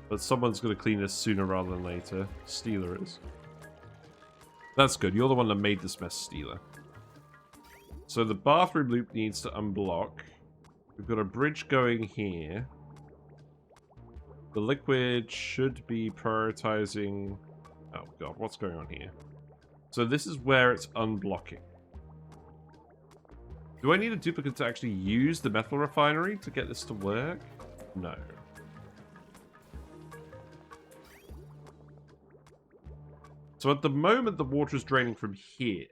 But someone's going to clean this sooner rather than later. Steeler is. That's good. You're the one that made this mess, Steeler. So the bathroom loop needs to unblock. We've got a bridge going here. The liquid should be prioritizing... Oh god, what's going on here? So this is where it's unblocking. Do I need a duplicate to actually use the metal refinery to get this to work? No. So at the moment, the water is draining from here.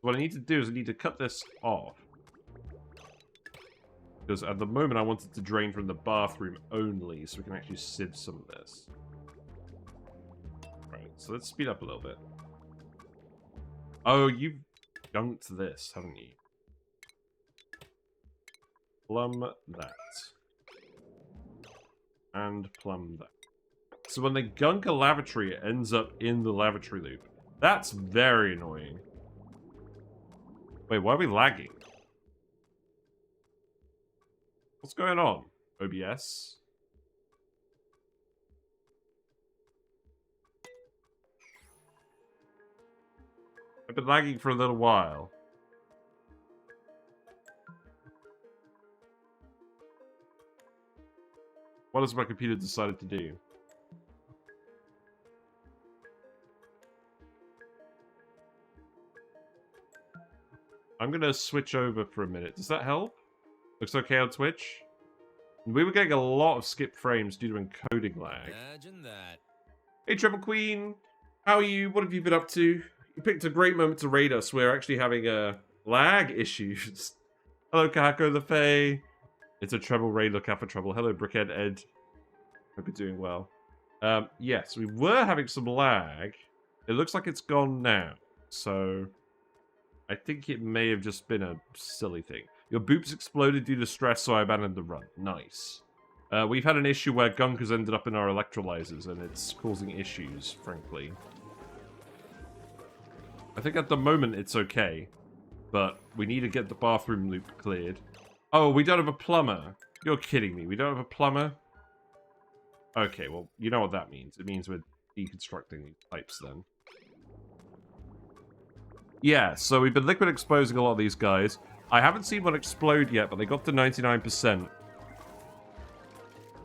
What I need to do is I need to cut this off. Because at the moment, I want it to drain from the bathroom only, so we can actually sieve some of this. Right, so let's speed up a little bit. Oh, you've gunked this, haven't you? Plumb that. And plumb that. so when they gunk a lavatory, it ends up in the lavatory loop. That's very annoying. Wait, why are we lagging? What's going on? OBS? I've been lagging for a little while. What has my computer decided to do? I'm gonna switch over for a minute. Does that help? Looks okay on Twitch? We were getting a lot of skip frames due to encoding lag. Imagine that. Hey, Treble Queen! How are you? What have you been up to? You picked a great moment to raid us. We're actually having lag issues. Hello, Kahako the Fae. It's a treble raid. Look out for trouble. Hello, Brickhead Ed. Hope you're doing well. Yes, we were having some lag. It looks like it's gone now. So, I think it may have just been a silly thing. Your boops exploded due to stress, so I abandoned the run. Nice. We've had an issue where gunk has ended up in our electrolyzers, and it's causing issues, frankly. I think at the moment it's okay, but we need to get the bathroom loop cleared. Oh, we don't have a plumber. You're kidding me. We don't have a plumber? Okay, well, you know what that means. It means we're deconstructing these pipes then. Yeah, so we've been liquid exposing a lot of these guys. I haven't seen one explode yet, but they got to 99%.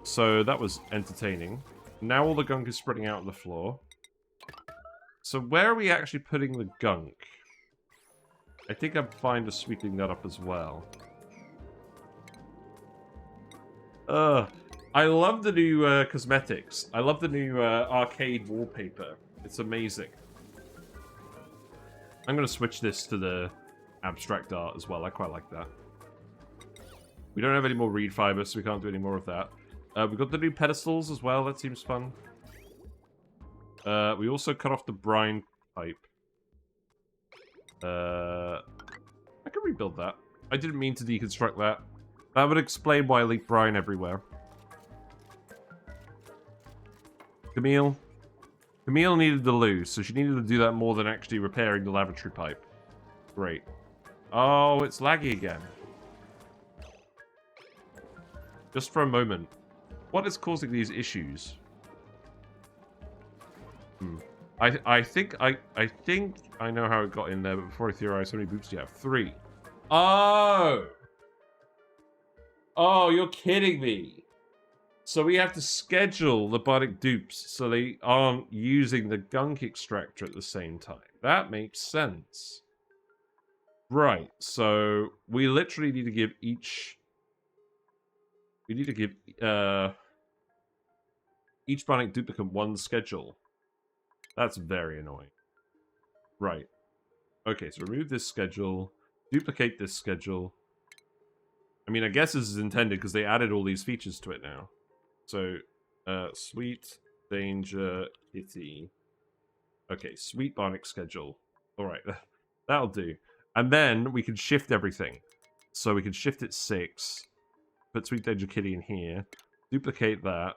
So that was entertaining. Now all the gunk is spreading out on the floor. So where are we actually putting the gunk? I think I'm fine to sweeping that up as well. I love the new cosmetics. I love the new arcade wallpaper. It's amazing. I'm going to switch this to the abstract art as well. I quite like that. We don't have any more reed fiber, so we can't do any more of that. We've got the new pedestals as well. That seems fun. We also cut off the brine pipe. I can rebuild that. I didn't mean to deconstruct that. That would explain why I leak brine everywhere. Camille needed the loo, so she needed to do that more than actually repairing the lavatory pipe. Great. Oh, it's laggy again. Just for a moment. What is causing these issues? I think I know how it got in there, but before I theorize, how many boops do you have? 3. Oh! Oh, you're kidding me. So we have to schedule the Bionic Dupes so they aren't using the gunk extractor at the same time. That makes sense. Right, so we literally need to give each... We need to give each Bionic duplicate one schedule. That's very annoying. Right. Okay, so remove this schedule. Duplicate this schedule. I mean, I guess this is intended because they added all these features to it now. So, sweet, danger, kitty. Okay, sweet Bionic schedule. Alright, that'll do. And then we can shift everything. So we can shift it 6. Put sweet danger kitty in here. Duplicate that.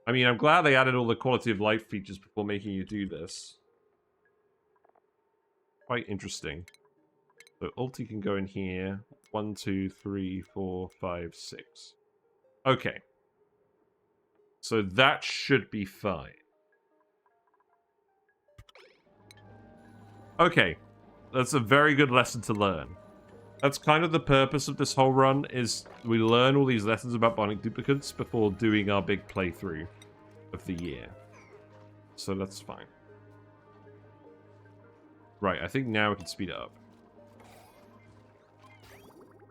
I mean, I'm glad they added all the quality of life features before making you do this. Quite interesting. So ulti can go in here. 1, 2, 3, 4, 5, 6. Okay. So that should be fine. Okay. That's a very good lesson to learn. That's kind of the purpose of this whole run, is we learn all these lessons about Bionic duplicates before doing our big playthrough of the year. So that's fine. Right, I think now we can speed it up.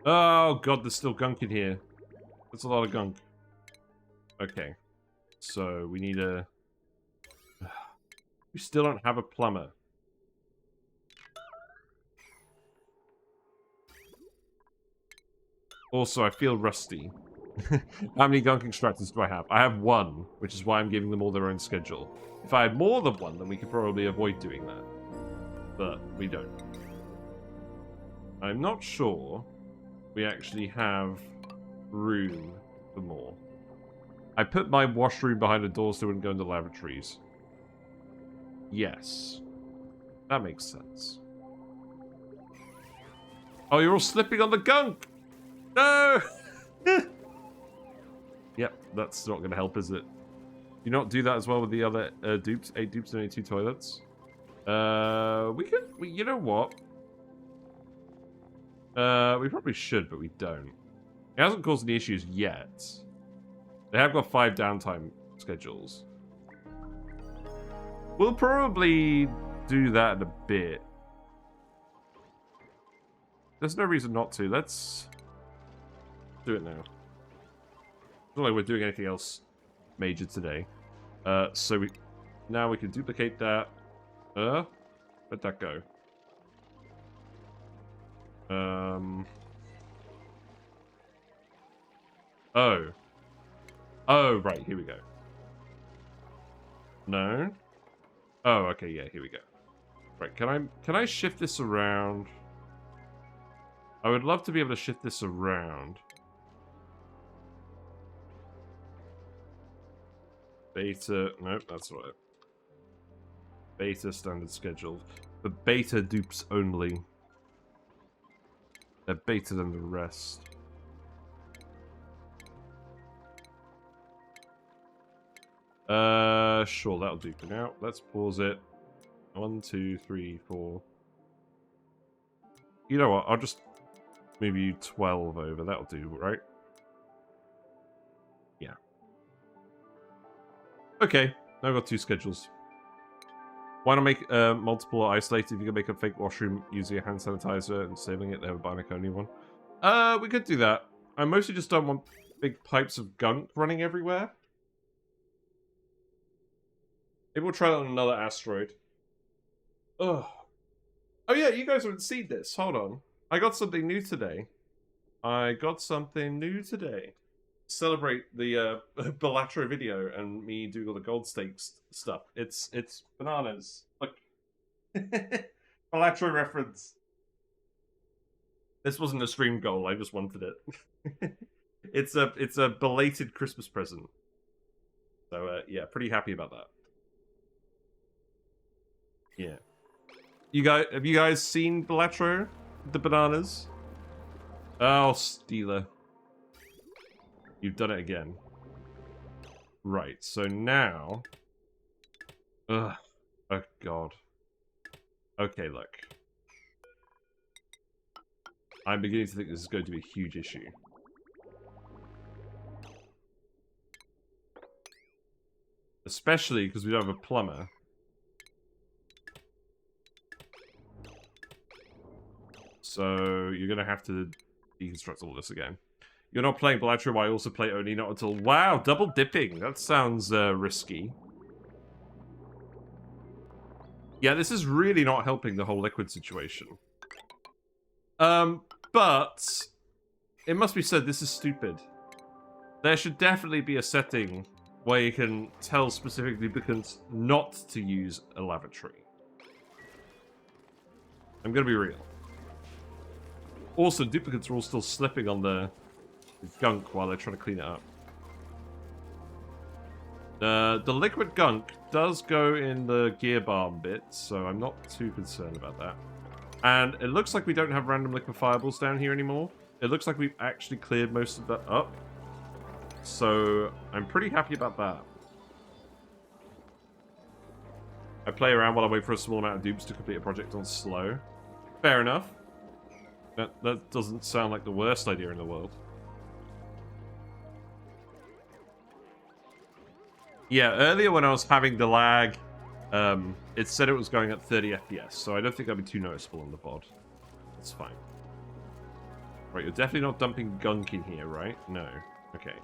Oh god, there's still gunk in here. That's a lot of gunk. Okay. So we need a... We still don't have a plumber. Also, I feel rusty. How many gunk extractors do I have? I have 1, which is why I'm giving them all their own schedule. If I had more than 1, then we could probably avoid doing that. But we don't. I'm not sure we actually have room for more. I put my washroom behind the door so they wouldn't go into lavatories. Yes. That makes sense. Oh, you're all slipping on the gunk! No! Yep, that's not going to help, is it? You not do that as well with the other dupes? 8 dupes and only 2 toilets? You know what? We probably should, but we don't. It hasn't caused any issues yet. They have got 5 downtime schedules. We'll probably do that in a bit. There's no reason not to. Let's do it now. It's not like we're doing anything else major today. So now we can duplicate that. Where'd that go? Oh, right, here we go. No? Oh, okay, yeah, here we go. Right, can I shift this around? I would love to be able to shift this around. Beta, nope, that's right. Beta standard scheduled. But beta dupes only. They're beta than the rest. Sure, that'll do for now. Let's pause it. 1, 2, 3, 4. You know what? I'll just move you 12 over. That'll do, right? Yeah. Okay, now I've got 2 schedules. Why not make multiple isolated if you can make a fake washroom using a hand sanitizer and saving it to have a bionic only one? We could do that. I mostly just don't want big pipes of gunk running everywhere. Maybe we'll try that on another asteroid. Ugh. Oh yeah, you guys haven't seen this. Hold on. I got something new today. Celebrate the Lavatory video and me doing all the gold stakes stuff. It's bananas. Look. Lavatory reference. This wasn't a stream goal, I just wanted it. It's a belated Christmas present. So yeah, pretty happy about that. Yeah. Have you guys seen Lavatory? The bananas? Oh, Steeler. You've done it again. Right, so now... Ugh. Oh, God. Okay, look. I'm beginning to think this is going to be a huge issue. Especially because we don't have a plumber. So, you're going to have to deconstruct all this again. You're not playing Lavatory while I also play ONI, not until... Wow, double dipping. That sounds risky. Yeah, this is really not helping the whole liquid situation. But... It must be said, this is stupid. There should definitely be a setting where you can tell specific duplicants not to use a lavatory. I'm gonna be real. Also, duplicates are all still slipping on the gunk while they're trying to clean it up. The liquid gunk does go in the gear barn bit, so I'm not too concerned about that. And it looks like we don't have random liquifiables down here anymore. It looks like we've actually cleared most of that up. So I'm pretty happy about that. I play around while I wait for a small amount of dupes to complete a project on slow. Fair enough. That doesn't sound like the worst idea in the world. Yeah, earlier when I was having the lag, it said it was going at 30 FPS, so I don't think that'd be too noticeable on the VOD. That's fine. Right, you're definitely not dumping gunk in here, right? No. Okay.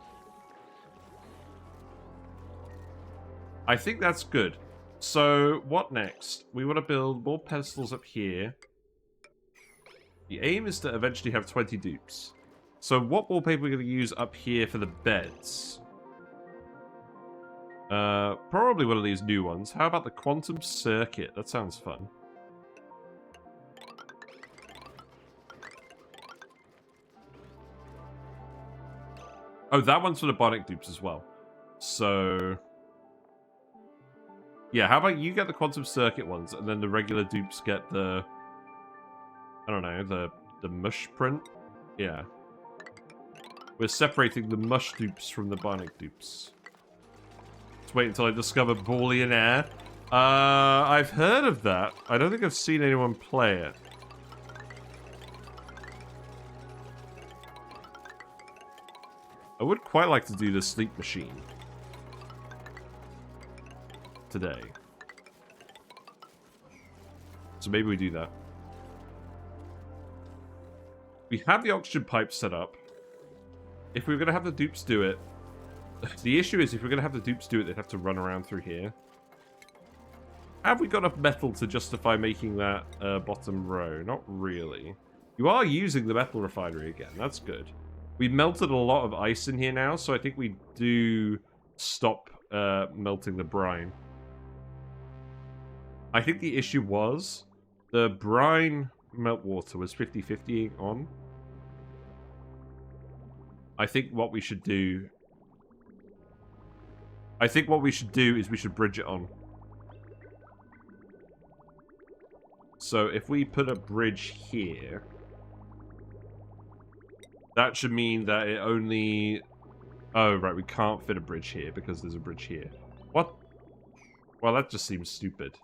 I think that's good. So, what next? We want to build more pedestals up here. The aim is to eventually have 20 dupes. So what wallpaper are we going to use up here for the beds? Probably one of these new ones. How about the quantum circuit? That sounds fun. Oh, that one's for the Bionic Dupes as well. So... yeah, how about you get the quantum circuit ones, and then the regular dupes get the... I don't know, the mush print? Yeah. We're separating the mush dupes from the Bionic dupes. Let's wait until I discover Boolean air. I've heard of that. I don't think I've seen anyone play it. I would quite like to do the sleep machine today. So maybe we do that. We have the oxygen pipe set up. If we were going to have the dupes do it... the issue is, if we're going to have the dupes do it, they'd have to run around through here. Have we got enough metal to justify making that bottom row? Not really. You are using the metal refinery again. That's good. We've melted a lot of ice in here now, so I think we do stop melting the brine. I think the issue was the brine meltwater was 50-50 on. I think what we should do... is we should bridge it on. So if we put a bridge here... that should mean that it only... oh, right, we can't fit a bridge here because there's a bridge here. What? Well, that just seems stupid.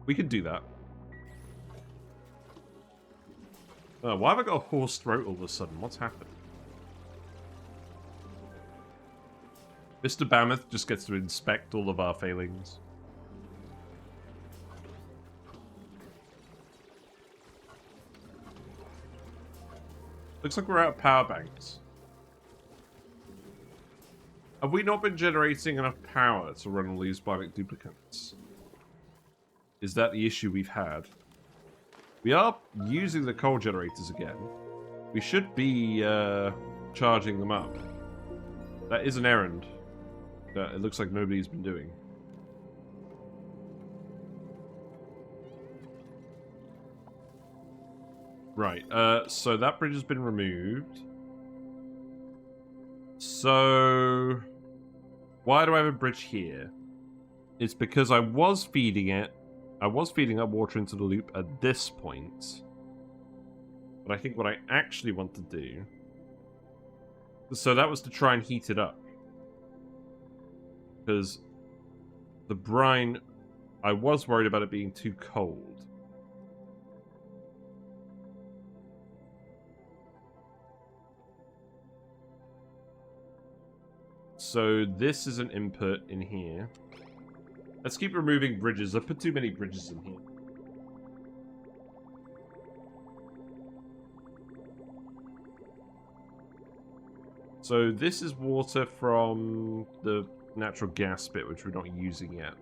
We could do that. Oh, why have I got a hoarse throat all of a sudden? What's happened? Mr. Bammoth just gets to inspect all of our failings. Looks like we're out of power banks. Have we not been generating enough power to run all these bionic duplicates? Is that the issue we've had? We are using the coal generators again. We should be charging them up. That is an errand that it looks like nobody's been doing. Right, so that bridge has been removed. So... why do I have a bridge here? It's because I was feeding it. I was feeding up water into the loop at this point. But I think what I actually want to do... so that was to try and heat it up. Because the brine... I was worried about it being too cold. So this is an input in here. Let's keep removing bridges. I put too many bridges in here. So this is water from the natural gas bit, which we're not using yet.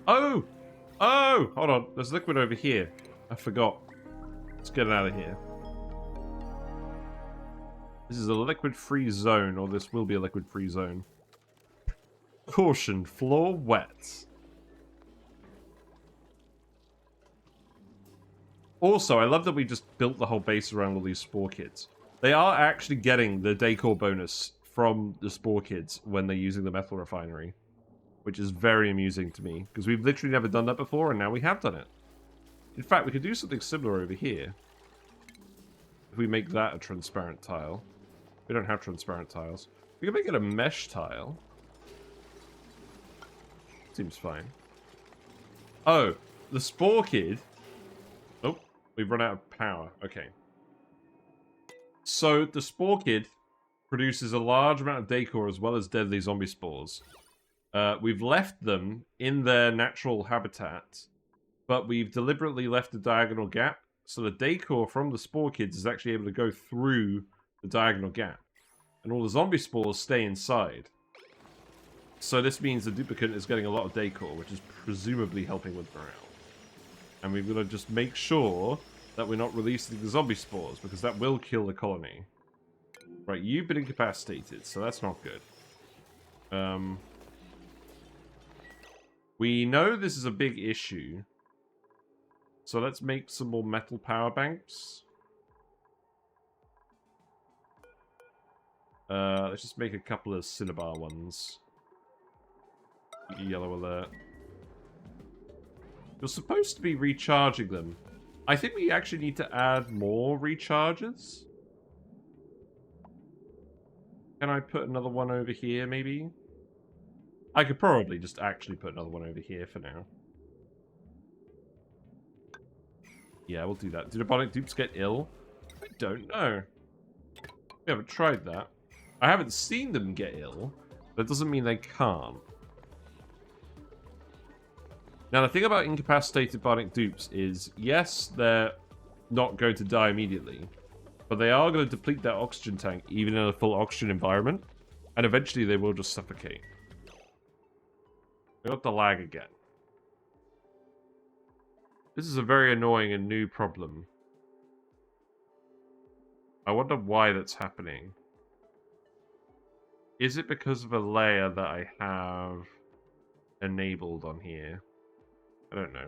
Oh! Oh! Hold on. There's liquid over here. I forgot. Let's get it out of here. This is a liquid-free zone, or this will be a liquid-free zone. Caution, floor wet. Also, I love that we just built the whole base around all these spore kids. They are actually getting the decor bonus from the spore kids when they're using the metal refinery. Which is very amusing to me, because we've literally never done that before, and now we have done it. In fact, we could do something similar over here. If we make that a transparent tile. We don't have transparent tiles. We can make it a mesh tile. Seems fine. Oh, the spore kid. Oh, we've run out of power. Okay. So the spore kid produces a large amount of decor as well as deadly zombie spores. We've left them in their natural habitat, but we've deliberately left a diagonal gap, so the decor from the spore kids is actually able to go through the diagonal gap, and all the zombie spores stay inside. So this means the duplicate is getting a lot of decor, which is presumably helping with morale. And we've got to just make sure that we're not releasing the zombie spores, because that will kill the colony. Right, you've been incapacitated, so that's not good. We know this is a big issue. So let's make some more metal power banks. Let's just make a couple of Cinnabar ones. Yellow alert. You're supposed to be recharging them. I think we actually need to add more recharges. Can I put another one over here, maybe? I could probably just actually put another one over here for now. Yeah, we'll do that. Do the Bionic Dupes get ill? I don't know. We haven't tried that. I haven't seen them get ill. That doesn't mean they can't. Now, the thing about incapacitated Bionic Dupes is, yes, they're not going to die immediately, but they are going to deplete their oxygen tank, even in a full oxygen environment, and eventually they will just suffocate. We got the lag again. This is a very annoying and new problem. I wonder why that's happening. Is it because of a layer that I have enabled on here? I don't know.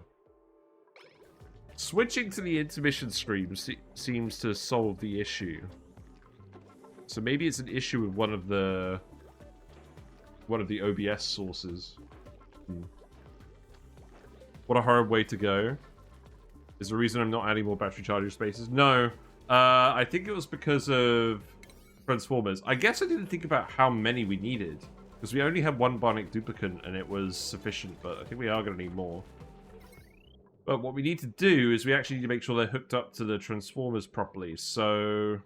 Switching to the intermission screen seems to solve the issue. So maybe it's an issue with one of the OBS sources. What a horrid way to go. Is the reason I'm not adding more battery charger spaces? No. I think it was because of Transformers. I guess I didn't think about how many we needed. Because we only had one Bionic Duplicant and it was sufficient, but I think we are going to need more. But what we need to do is we actually need to make sure they're hooked up to the Transformers properly. So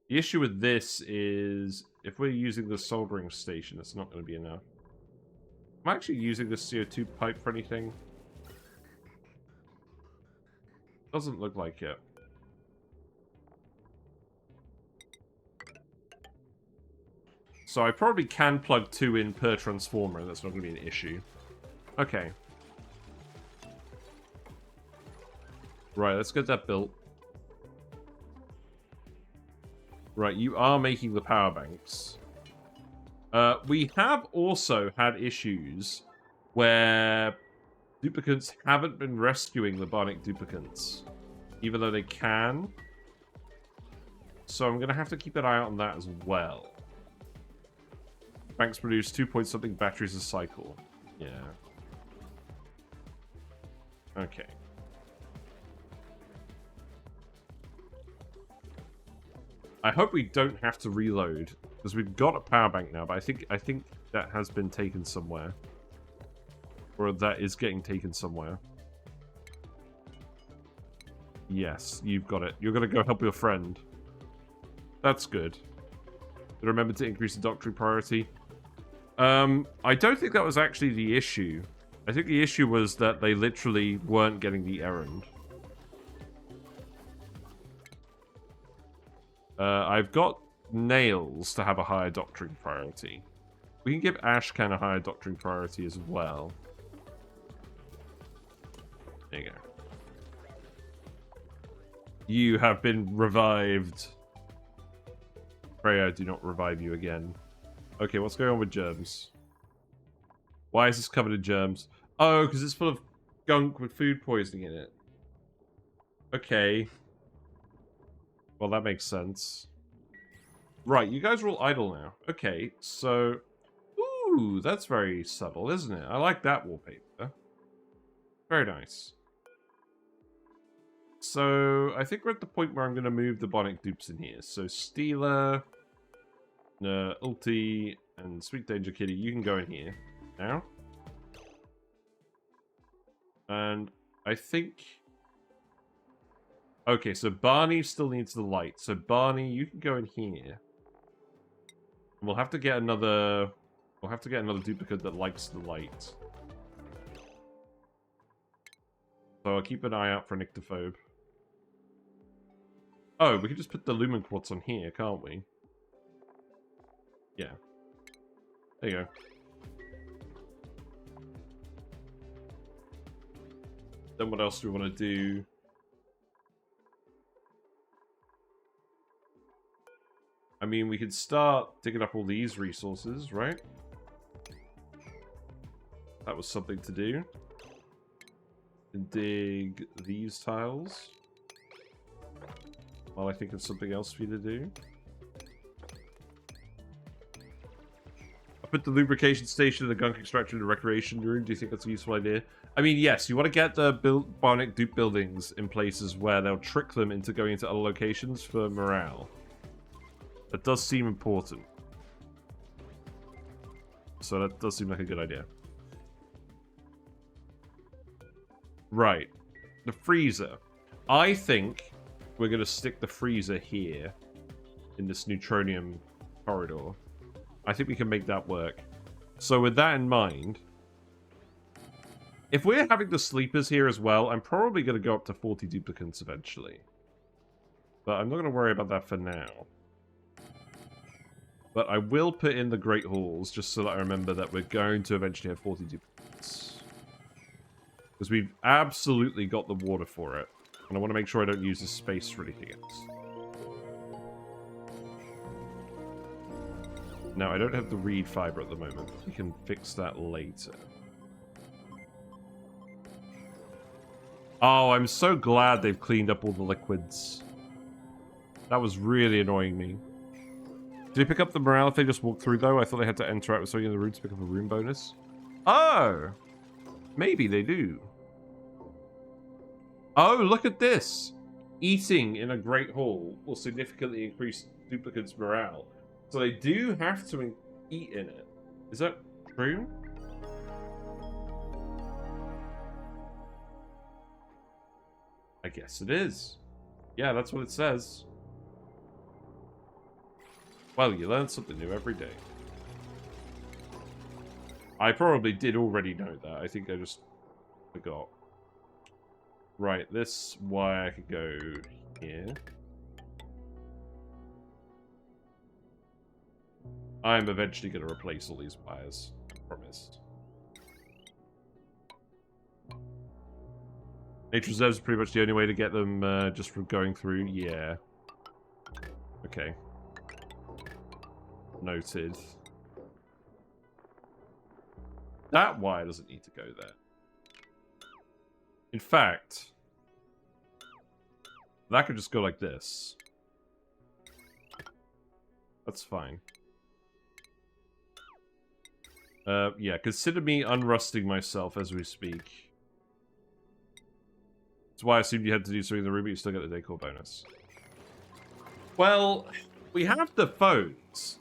the issue with this is if we're using the soldering station, it's not going to be enough. Am I actually using the CO2 pipe for anything? Doesn't look like it. So I probably can plug 2 in per transformer, and that's not going to be an issue. Okay. Right, let's get that built. Right, you are making the power banks. We have also had issues where duplicants haven't been rescuing the Bionic Duplicants, even though they can. So I'm going to have to keep an eye out on that as well. Banks produce 2-point-something batteries a cycle. Yeah. Okay. I hope we don't have to reload, because we've got a power bank now, but I think that has been taken somewhere. Or that is getting taken somewhere. Yes, you've got it. You're going to go help your friend. That's good. Remember to increase the doctrine priority. I don't think that was actually the issue. I think the issue was that they literally weren't getting the errand. I've got Nails to have a higher doctrine priority. We can give Ashcan a higher doctrine priority as well. There you go. You have been revived. Pray I do not revive you again. Okay, what's going on with germs? Why is this covered in germs? Oh, because it's full of gunk with food poisoning in it. Okay. Well, that makes sense. Right, you guys are all idle now. Okay, so... Ooh, that's very subtle, isn't it? I like that wallpaper. Very nice. So, I think we're at the point where I'm going to move the Bionic Dupes in here. So, Steeler, Ulti, and Sweet Danger Kitty, you can go in here now. And I think... Okay, so Barney still needs the light. So, Barney, you can go in here. We'll have to get another... We'll have to get another duplicate that likes the light. So I'll keep an eye out for an Nyctophobe. Oh, we can just put the Lumen Quartz on here, can't we? Yeah. There you go. Then what else do we want to do? I mean, we could start digging up all these resources, right? That was something to do. And dig these tiles. While I think of something else for you to do. I put the lubrication station and the gunk extractor in the recreation room. Do you think that's a useful idea? I mean, yes, you want to get the Bionic Dupe buildings in places where they'll trick them into going into other locations for morale. That does seem important. So that does seem like a good idea. Right. The freezer. I think we're going to stick the freezer here in this neutronium corridor. I think we can make that work. So with that in mind, if we're having the sleepers here as well, I'm probably going to go up to 40 duplicants eventually. But I'm not going to worry about that for now. But I will put in the Great Halls, just so that I remember that we're going to eventually have 40 duplicates. Because we've absolutely got the water for it. And I want to make sure I don't use the space for anything else. Now, I don't have the reed fiber at the moment. We can fix that later. Oh, I'm so glad they've cleaned up all the liquids. That was really annoying me. Did they pick up the morale if they just walked through, though? I thought they had to enter out with something in the room to pick up a room bonus. Oh! Maybe they do. Oh, look at this! Eating in a Great Hall will significantly increase duplicates' morale. So they do have to eat in it. Is that true? I guess it is. Yeah, that's what it says. Well, you learn something new every day. I probably did already know that. I think I just forgot. Right, this wire could go here. I'm eventually going to replace all these wires. I promised. Nature reserves are pretty much the only way to get them just from going through. Yeah. Okay. Noted. That wire doesn't need to go there. In fact, that could just go like this. That's fine. Yeah, consider me unrusting myself as we speak. That's why I assumed you had to do something in the room, but you still get the decor bonus. Well, we have the phones.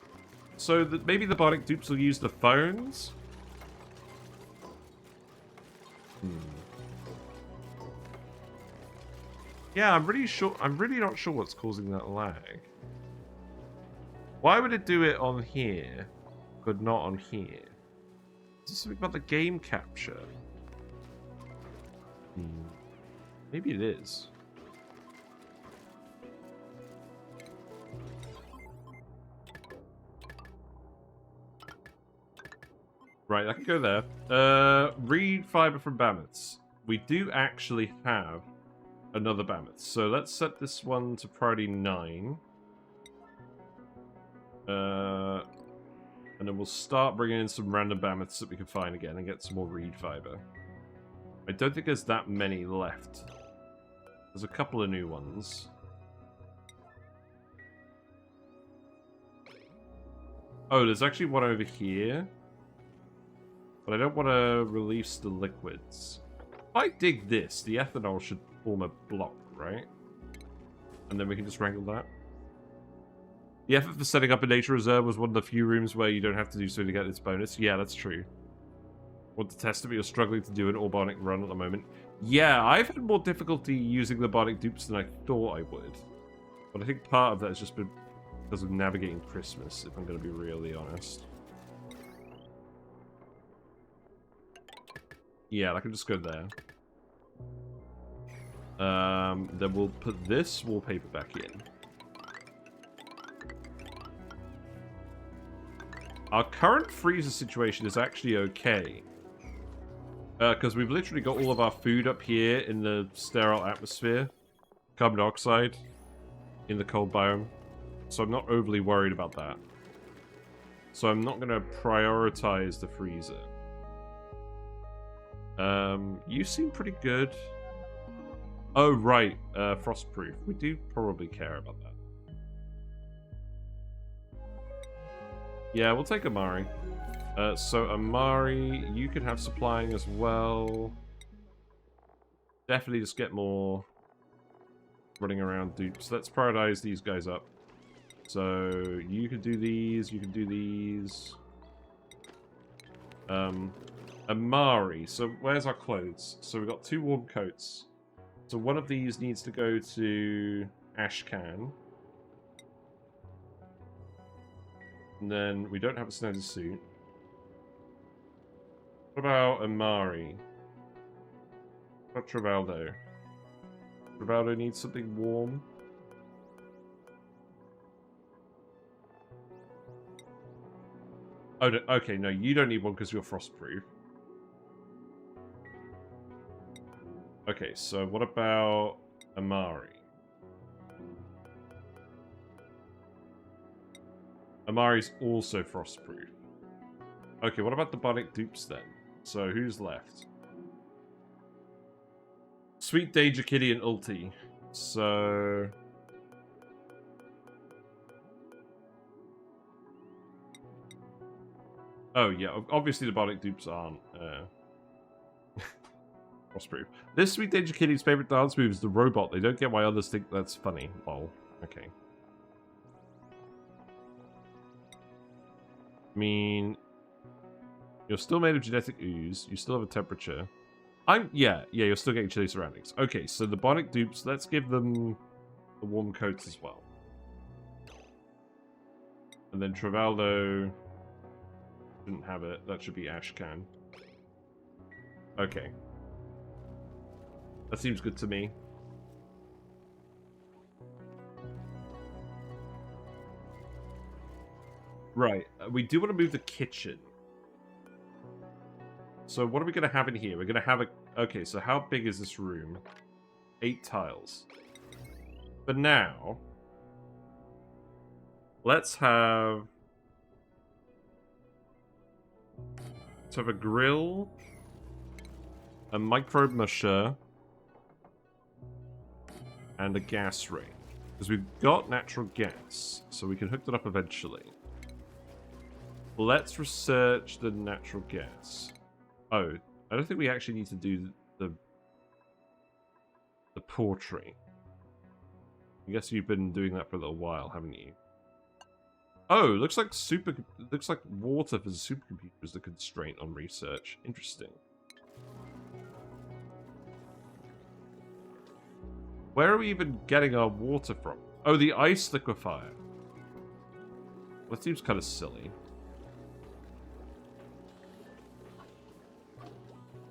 So that maybe the Bionic Dupes will use the phones? Yeah, I'm really not sure what's causing that lag. Why would it do it on here, but not on here? Is this something about the game capture? Maybe it is. Right, I can go there. Reed fiber from Bammoths. We do actually have another Bammoth. So let's set this one to priority 9. And then we'll start bringing in some random Bammoths that we can find again and get some more reed fiber. I don't think there's that many left. There's a couple of new ones. Oh, there's actually one over here. But I don't want to release the liquids. If I dig this, the ethanol should form a block, right? And then we can just wrangle that. The effort for setting up a nature reserve was one of the few rooms where you don't have to do so to get this bonus. Yeah, that's true. Want to test it, but you're struggling to do an all Bionic run at the moment. Yeah, I've had more difficulty using the Bionic Dupes than I thought I would. But I think part of that has just been because of navigating Christmas, if I'm going to be really honest. Yeah, I can just go there. Then we'll put this wallpaper back in. Our current freezer situation is actually okay. Because we've literally got all of our food up here in the sterile atmosphere. Carbon dioxide in the cold biome. So I'm not overly worried about that. So I'm not going to prioritize the freezer. You seem pretty good. Oh, right. Frostproof. We do probably care about that. Yeah, we'll take Amari. So Amari, you can have supplying as well. Definitely just get more running around dupes. Let's prioritize these guys up. So you can do these, you can do these. Amari. So where's our clothes? So we've got 2 warm coats. So one of these needs to go to Ashcan. And then we don't have a snowy suit. What about Amari? What about Travaldo? Travaldo needs something warm. Oh, no, okay, no, you don't need one because you're frostproof. Okay, so what about Amari? Amari's also frostproof. Okay, what about the Bionic Dupes then? So who's left? Sweet Danger Kitty and Ulti. So... Oh yeah, obviously the Bionic Dupes aren't frostproof. This Sweet Danger Kitty's favorite dance move is the robot. They don't get why others think that's funny. Lol. Okay. I mean, you're still made of genetic ooze. You still have a temperature. Yeah, you're still getting chilly surroundings. Okay, so the Bionic Dupes, let's give them the warm coats as well. And then Travaldo didn't have it. That should be Ashcan. Okay. That seems good to me. Right. We do want to move the kitchen. So what are we going to have in here? We're going to have a... Okay, so how big is this room? 8 tiles. But now... Let's have... Let's have a grill. A microbe musher. And a gas ring. Because we've got natural gas. So we can hook that up eventually. Let's research the natural gas. Oh, I don't think we actually need to do the portrait. I guess you've been doing that for a little while, haven't you? Oh, looks like water for the supercomputer is the constraint on research. Interesting. Where are we even getting our water from? Oh, the ice liquefier. That seems kind of silly.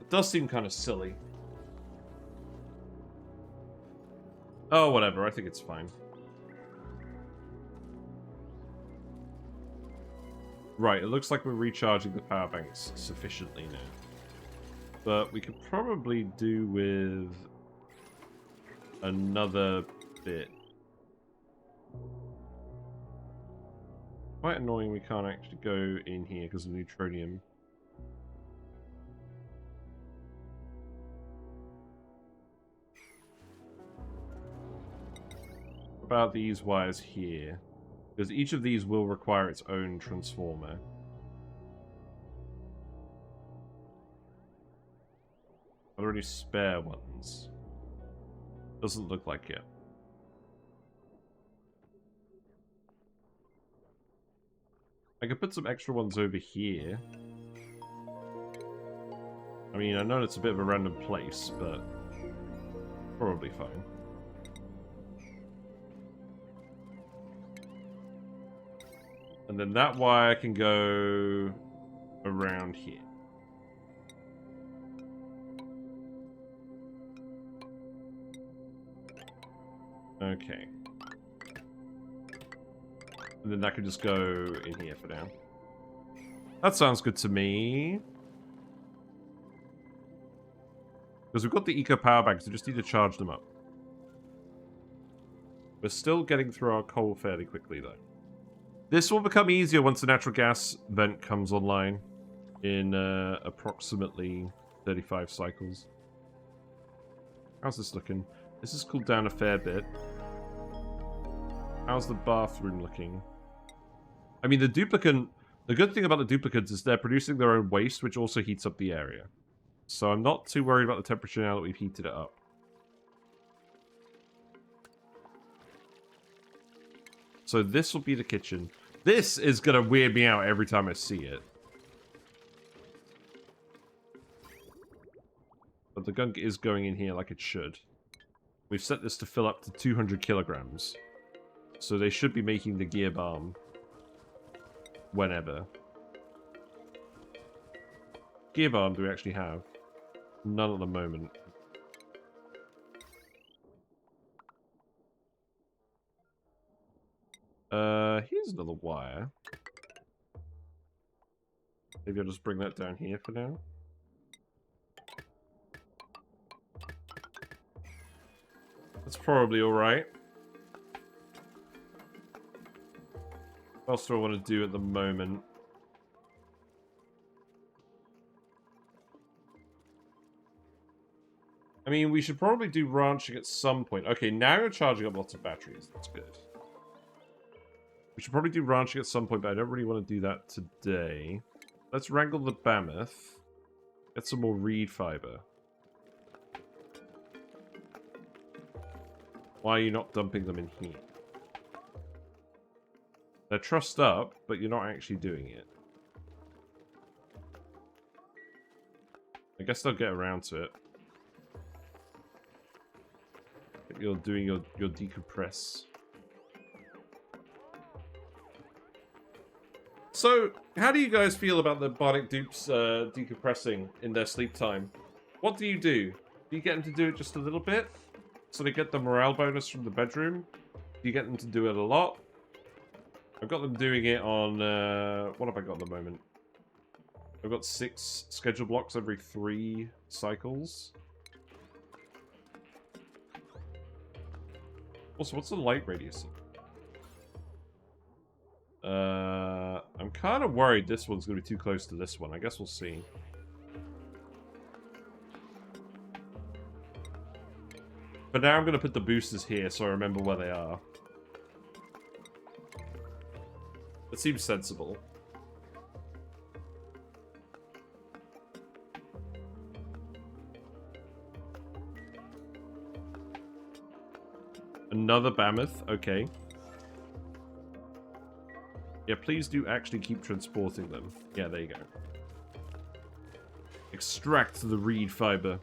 It does seem kind of silly. Oh, whatever. I think it's fine. Right, it looks like we're recharging the power banks sufficiently now. But we could probably do with another bit. Quite annoying we can't actually go in here because of neutronium. What about these wires here? Because each of these will require its own transformer. Are there any spare ones? Doesn't look like it. I could put some extra ones over here. I mean, I know it's a bit of a random place, but probably fine. And then that wire can go around here. Okay. And then that could just go in here for now. That sounds good to me. Because we've got the eco power banks, we just need to charge them up. We're still getting through our coal fairly quickly, though. This will become easier once the natural gas vent comes online in approximately 35 cycles. How's this looking? This has cooled down a fair bit. How's the bathroom looking? I mean, the duplicant... The good thing about the duplicates is they're producing their own waste, which also heats up the area. So I'm not too worried about the temperature now that we've heated it up. So this will be the kitchen. This is going to weird me out every time I see it. But the gunk is going in here like it should. We've set this to fill up to 200 kilograms. So they should be making the gear balm whenever. Gear balm do we actually have? None at the moment. Here's another wire. Maybe I'll just bring that down here for now. That's probably alright. What else do I want to do at the moment? I mean, we should probably do ranching at some point. Okay, now you're charging up lots of batteries. That's good. We should probably do ranching at some point, but I don't really want to do that today. Let's wrangle the Bammoth. Get some more reed fiber. Why are you not dumping them in here? They're trussed up, but you're not actually doing it. I guess they'll get around to it. You're doing your decompress. So, how do you guys feel about the Bionic Dupes decompressing in their sleep time? What do you do? Do you get them to do it just a little bit? So they get the morale bonus from the bedroom? Do you get them to do it a lot? I've got them doing it on... what have I got at the moment? I've got 6 schedule blocks every 3 cycles. Also, what's the light radius? I'm kind of worried this one's going to be too close to this one. I guess we'll see. But now I'm going to put the boosters here so I remember where they are. It seems sensible. Another Bammoth, okay. Yeah, please do actually keep transporting them. Yeah, there you go. Extract the reed fiber.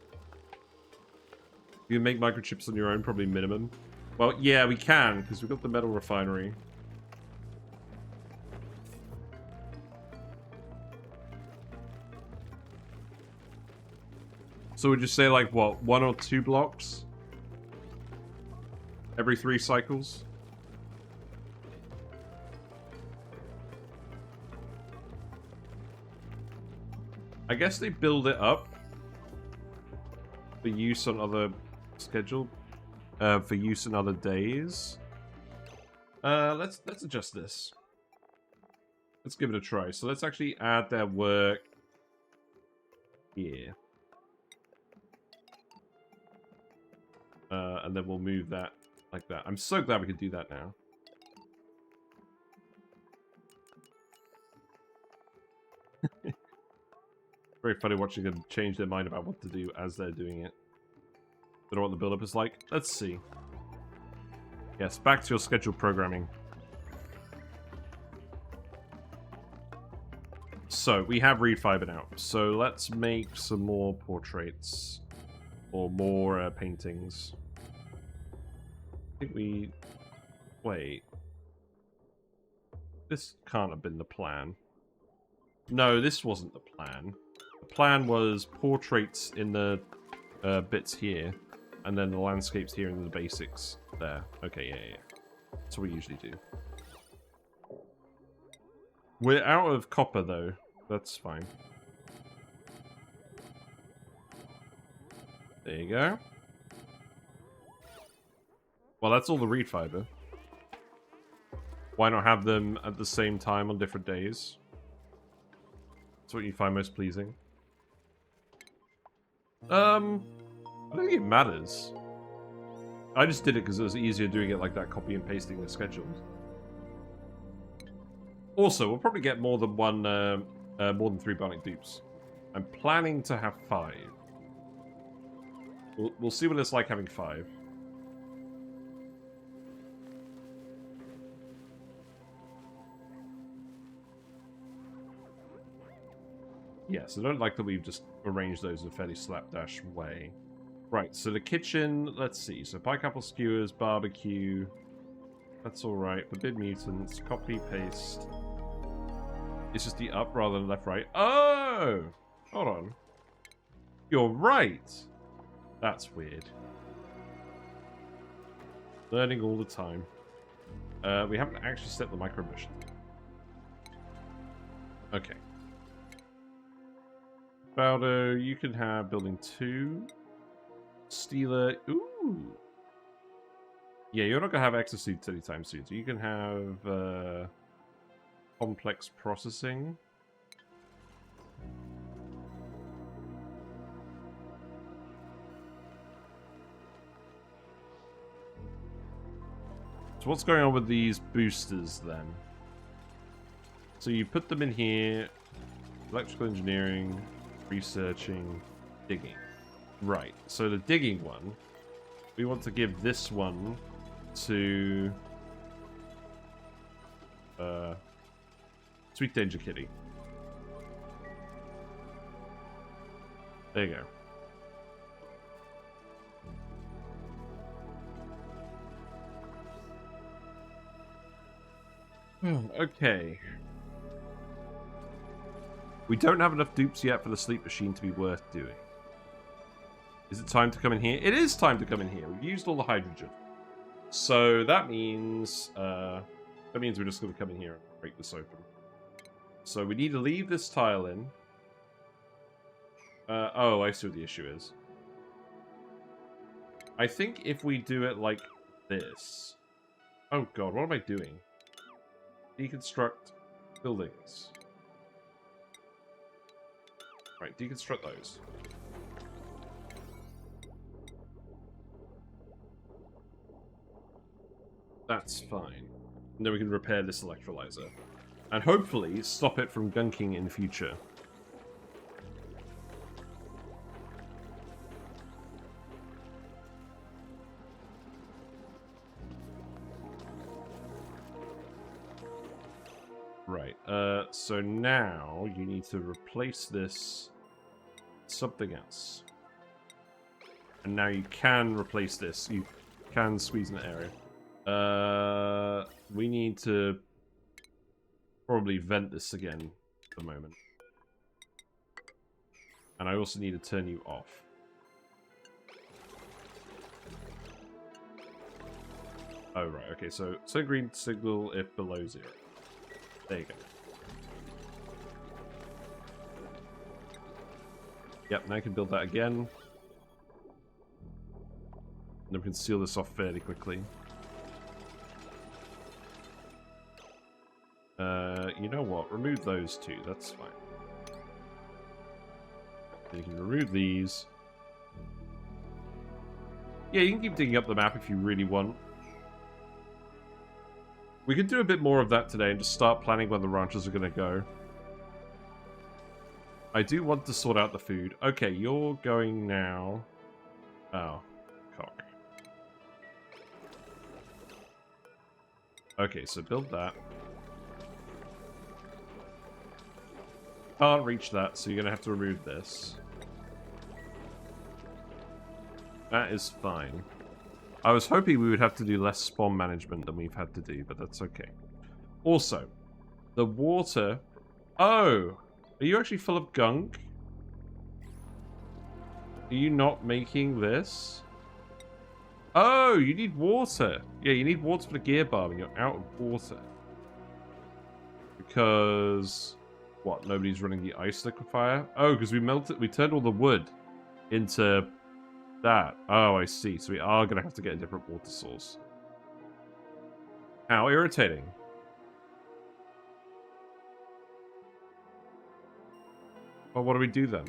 You can make microchips on your own, probably minimum. Well, yeah, we can, because we've got the metal refinery. So would you say, like, what, 1 or 2 blocks? Every 3 cycles? I guess they build it up for use on other schedule, for use in other days. Let's adjust this. Let's give it a try. So let's actually add their work here. And then we'll move that like that. I'm so glad we could do that now. Very funny watching them change their mind about what to do as they're doing it. Don't know what the build-up is like. Let's see. Yes, back to your scheduled programming. So, we have reed fiber now. So, let's make some more portraits. Or more paintings. I think we... Wait. This can't have been the plan. No, this wasn't the plan. The plan was portraits in the bits here, and then the landscapes here and the basics there. Okay, yeah. That's what we usually do. We're out of copper, though. That's fine. There you go. Well, that's all the reed fiber. Why not have them at the same time on different days? That's what you find most pleasing. I don't think it matters. I just did it because it was easier doing it like that, copy and pasting the schedules. Also, we'll probably get more than more than 3 Bionic Dupes. I'm planning to have 5. We'll see what it's like having 5. Yes, I don't like that we've just arranged those in a fairly slapdash way. Right, so the kitchen, let's see. So pineapple skewers, barbecue. That's alright. Forbid mutants, copy, paste. It's just the up rather than left, right. Oh! Hold on. You're right! That's weird. Learning all the time. We haven't actually set the micro mission. Okay. Baldo, you can have building 2. Stealer, ooh. Yeah, you're not going to have exosuits anytime soon, so you can have complex processing. So what's going on with these boosters then? So you put them in here, electrical engineering, researching, digging. Right, so the digging one, we want to give this one to Sweet Danger Kitty. There you go. Okay. We don't have enough dupes yet for the sleep machine to be worth doing. Is it time to come in here? It is time to come in here. We've used all the hydrogen. So that means we're just going to come in here and break this open. So we need to leave this tile in. Oh, I see what the issue is. I think if we do it like this... Oh god, what am I doing? Deconstruct buildings. Right, deconstruct those. That's fine. And then we can repair this electrolyzer. And hopefully stop it from gunking in the future. Right, so now you need to replace this with something else. And now you can replace this. You can squeeze in the area. We need to probably vent this again at the moment. And I also need to turn you off. Oh, right, okay, so green signal if below 0. There you go. Yep, now I can build that again. And then we can seal this off fairly quickly. You know what? Remove those two. That's fine. You can remove these. Yeah, you can keep digging up the map if you really want. We could do a bit more of that today and just start planning where the ranches are going to go. I do want to sort out the food. Okay, you're going now. Oh, cock. Okay, so build that. Can't reach that, so you're going to have to remove this. That is fine. I was hoping we would have to do less spawn management than we've had to do, but that's okay. Also, the water... Oh! Are you actually full of gunk? Are you not making this? Oh, you need water. Yeah, you need water for the gear bar when you're out of water. Because... What, nobody's running the ice liquefier? Oh, because we turned all the wood into that. Oh, I see. So we are going to have to get a different water source. How irritating. Well, what do we do then?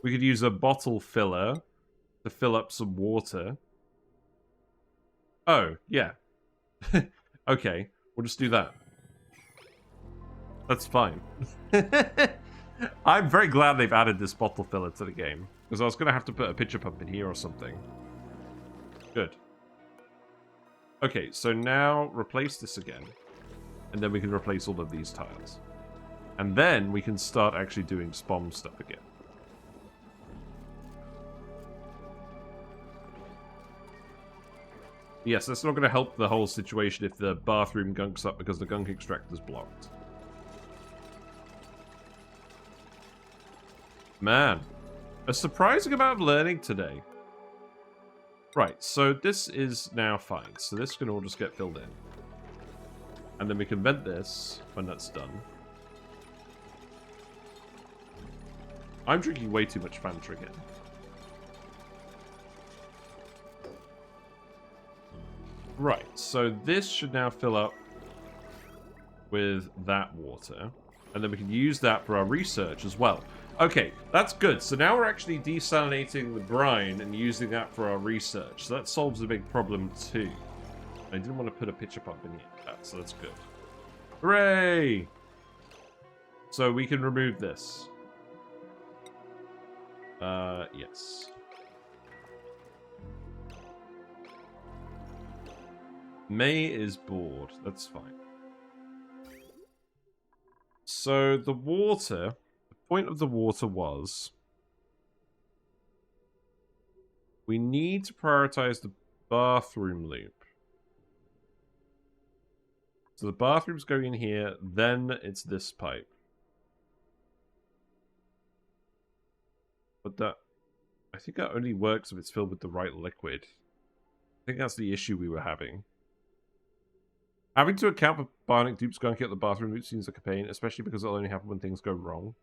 We could use a bottle filler to fill up some water. Oh, yeah. Okay, we'll just do that. That's fine. I'm very glad they've added this bottle filler to the game, because I was going to have to put a pitcher pump in here or something. Good. Okay, so now replace this again, and then we can replace all of these tiles. And then we can start actually doing SPOM stuff again. Yes, that's not going to help the whole situation if the bathroom gunks up because the gunk extractor's blocked. Man, a surprising amount of learning today. Right, so this is now fine. So this can all just get filled in. And then we can vent this when that's done. I'm drinking way too much Fanta again. Right, so this should now fill up with that water. And then we can use that for our research as well. Okay, that's good. So now we're actually desalinating the brine and using that for our research. So that solves a big problem too. I didn't want to put a pitcher pump in here, so that's good. Hooray! So we can remove this. Yes. May is bored. That's fine. So the water, the point of the water was we need to prioritize the bathroom loop. So the bathroom's going in here, then it's this pipe. But that, I think that only works if it's filled with the right liquid. I think that's the issue we were having. Having to account for Bionic Dupes gunking at the bathroom loop seems like a pain, especially because it'll only happen when things go wrong.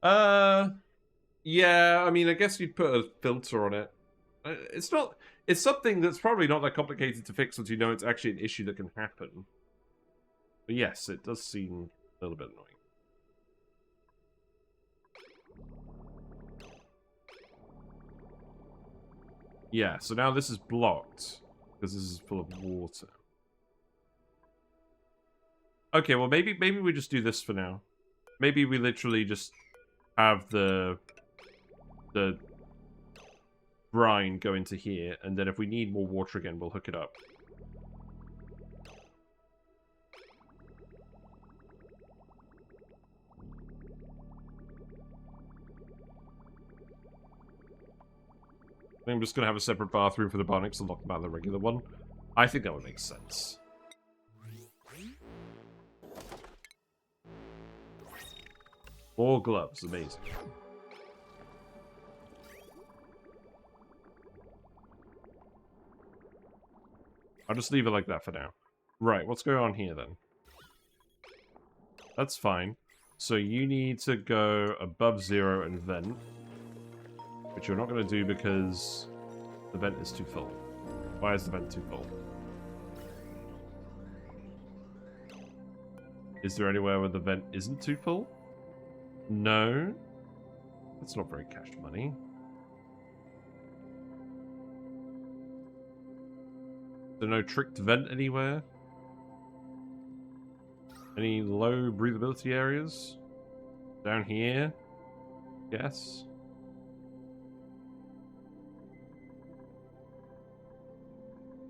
Yeah, I mean, I guess you'd put a filter on it. It's not, it's something that's probably not that complicated to fix once you know it's actually an issue that can happen. But yes, it does seem a little bit annoying. Yeah, so now this is blocked because this is full of water. Okay, well maybe we just do this for now. Maybe we literally just have the brine go into here, and then if we need more water again, we'll hook it up. I'm just going to have a separate bathroom for the Bionics and lock them out of the regular one. I think that would make sense. More gloves, amazing. I'll just leave it like that for now. Right, what's going on here then? That's fine. So you need to go above 0 and vent. Which you're not going to do because the vent is too full. Why is the vent too full? Is there anywhere where the vent isn't too full? No. That's not very cash money. Is there no tricked vent anywhere? Any low breathability areas? Down here? Yes.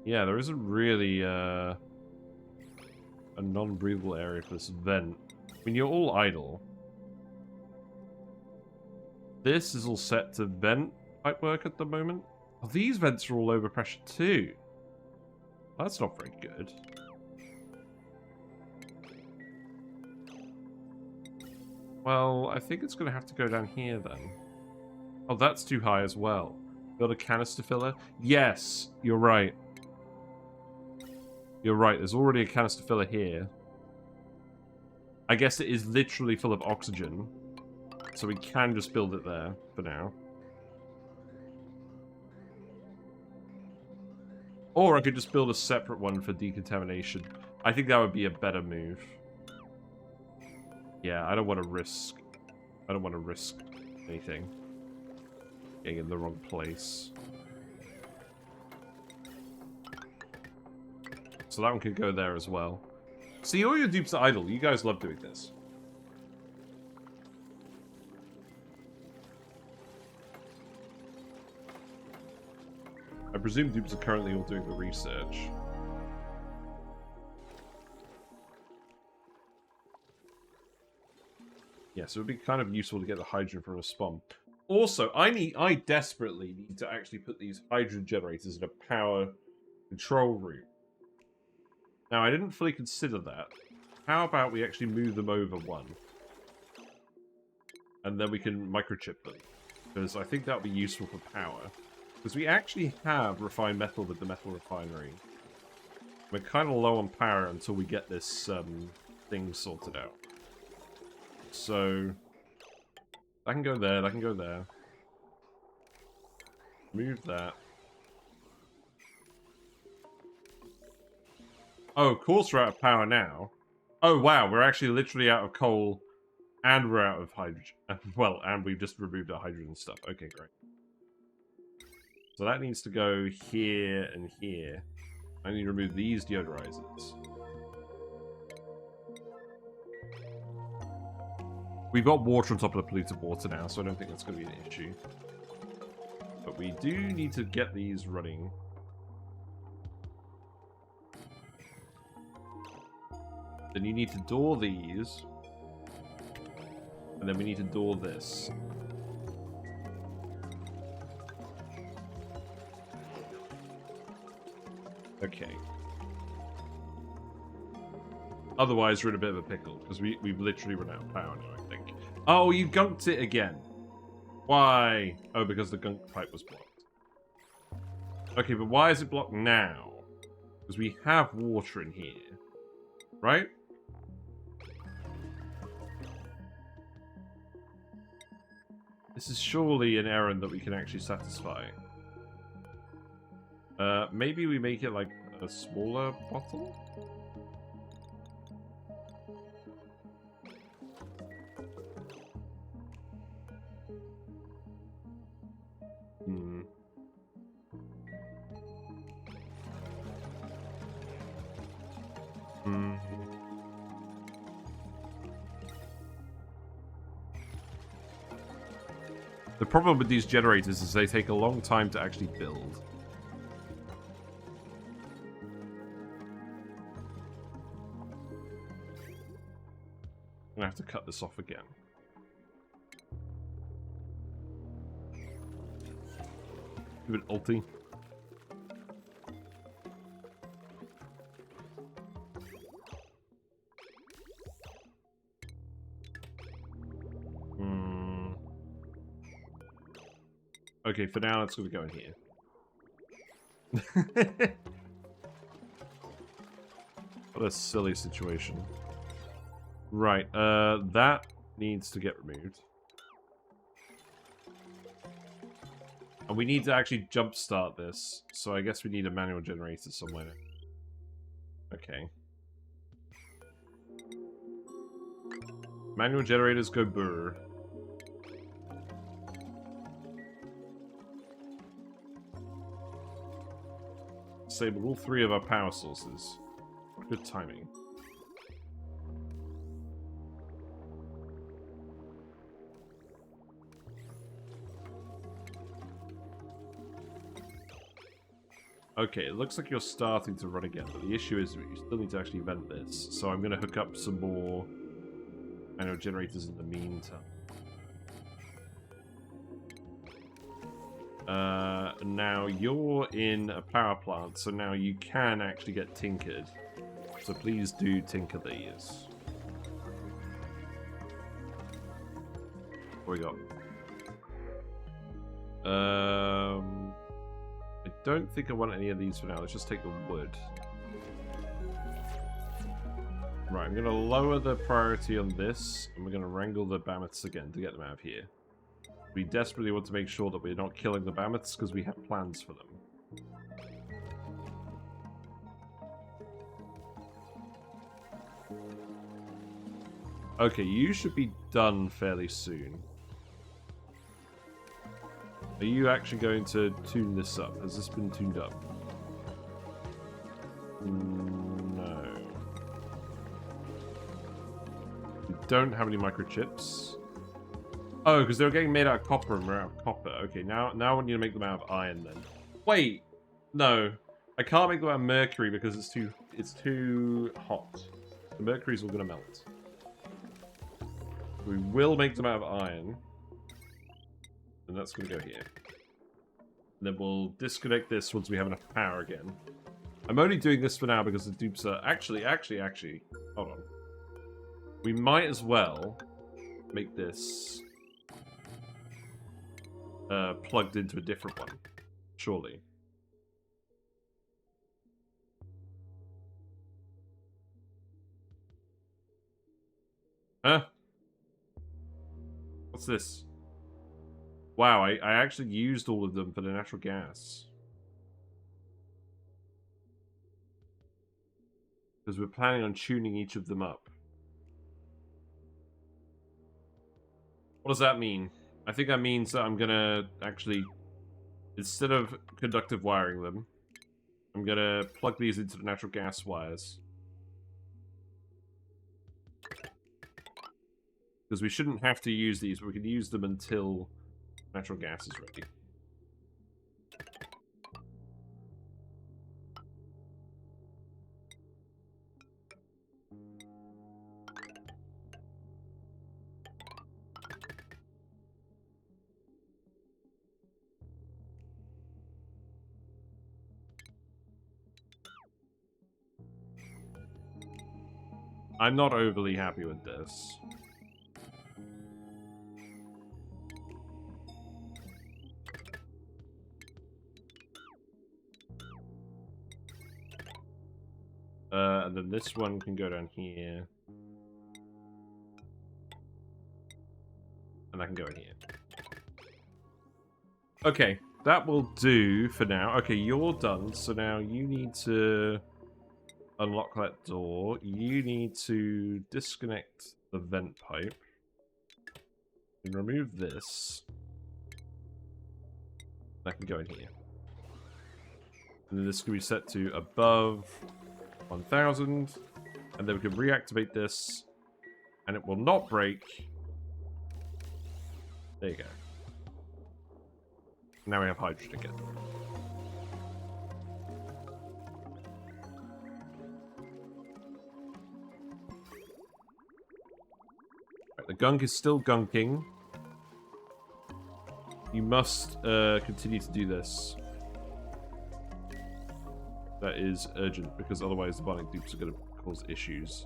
Yeah, there isn't really a non-breathable area for this vent. I mean, you're all idle. This is all set to vent pipework at the moment. Oh, these vents are all overpressure too. That's not very good. Well, I think it's going to have to go down here then. Oh, that's too high as well. Build a canister filler? Yes, you're right. You're right, there's already a canister filler here. I guess it is literally full of oxygen. So we can just build it there for now. Or I could just build a separate one for decontamination. I think that would be a better move. Yeah, I don't want to risk... I don't want to risk anything. Getting in the wrong place. so that one could go there as well. See, all your dupes are idle. You guys love doing this. I presume dupes are currently all doing the research. Yeah, so it would be kind of useful to get the hydrogen from a spawn. Also, I desperately need to actually put these hydrogen generators in a power control room. Now, I didn't fully consider that. How about we actually move them over one? And then we can microchip them. Because I think that would be useful for power. Because we actually have refined metal with the metal refinery. We're kind of low on power until we get this thing sorted out. So, that can go there, that can go there. Move that. Oh, of course we're out of power now. Oh, wow, we're actually literally out of coal, and we're out of hydrogen. Well, and we've just removed our hydrogen stuff. Okay, great. So that needs to go here and here. I need to remove these deodorizers. We've got water on top of the polluted water now, so I don't think that's going to be an issue. But we do need to get these running. Then you need to door these. And then we need to door this. Okay. Otherwise, we're in a bit of a pickle, because we've literally run out of power now, I think. Oh, you gunked it again. Why? Oh, because the gunk pipe was blocked. Okay, but why is it blocked now? Because we have water in here. Right? This is surely an errand that we can actually satisfy. Maybe we make it like a smaller bottle? Hmm. Hmm. The problem with these generators is they take a long time to actually build. I'm gonna have to cut this off again. Give it ulti. Okay, for now, it's going to go in here. What a silly situation. Right, that needs to get removed. And we need to actually jumpstart this, so I guess we need a manual generator somewhere. Okay. Manual generators go brr. Disable all three of our power sources. Good timing. Okay, it looks like you're starting to run again, but the issue is you still need to actually vent this. So I'm going to hook up some more manual generators in the meantime. Now you're in a power plant, so now you can actually get tinkered. So please do tinker these. What we got? I don't think I want any of these for now. Let's just take the wood. Right, I'm going to lower the priority on this, and we're going to wrangle the Bammoths again to get them out of here. We desperately want to make sure that we're not killing the Bammoths because we have plans for them. Okay, you should be done fairly soon. Are you actually going to tune this up? Has this been tuned up? No. We don't have any microchips. Oh, because they were getting made out of copper and we're out of copper. Okay, now I need to make them out of iron then. Wait, no. I can't make them out of mercury because it's too hot. The mercury's all gonna melt. We will make them out of iron. And that's gonna go here. And then we'll disconnect this once we have enough power again. I'm only doing this for now because the dupes are... Actually, hold on. We might as well make this plugged into a different one. Surely. Huh? What's this? Wow, I actually used all of them for the natural gas. Because we're planning on tuning each of them up. What does that mean? I think that means that I'm gonna actually, instead of conductive wiring them, I'm gonna plug these into the natural gas wires. Because we shouldn't have to use these, but we can use them until natural gas is ready. I'm not overly happy with this. And then this one can go down here. And that can go in here. Okay, that will do for now. Okay, you're done. So now you need to unlock that door. You need to disconnect the vent pipe. And remove this. That can go in here. And then this can be set to above 1000. And then we can reactivate this. And it will not break. There you go. Now we have hydrogen again. Right, the gunk is still gunking. You must continue to do this. That is urgent, because otherwise the Bionic Dupes are going to cause issues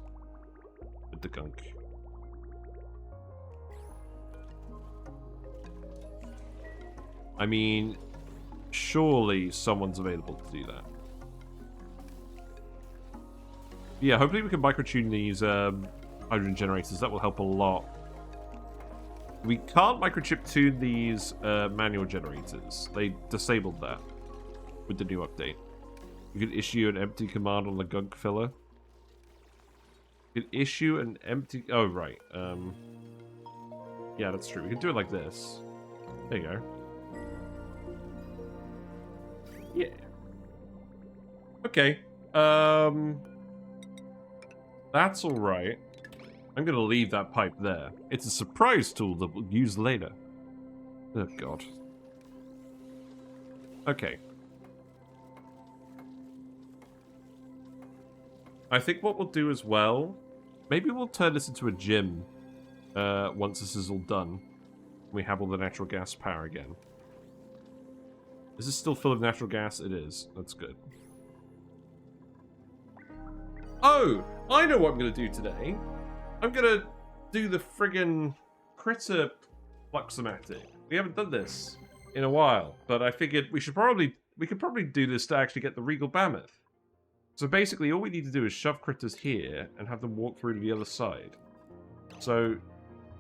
with the gunk. I mean, surely someone's available to do that. Yeah, hopefully we can microtune these hydrogen generators. That will help a lot. We can't microchip tune these manual generators. They disabled that with the new update. You can issue an empty command on the gunk filler. You can issue an empty... Oh, right. Yeah, that's true. We can do it like this. There you go. Yeah. Okay. That's alright. I'm gonna leave that pipe there. It's a surprise tool that we'll use later. Oh, God. Okay. I think what we'll do as well, maybe we'll turn this into a gym once this is all done. We have all the natural gas power again. Is this still full of natural gas? It is. That's good. Oh! I know what I'm going to do today. I'm going to do the friggin' Critter Flux-O-Matic. We haven't done this in a while, but I figured we could probably do this to actually get the Regal Bammoth. So basically, all we need to do is shove critters here and have them walk through to the other side. So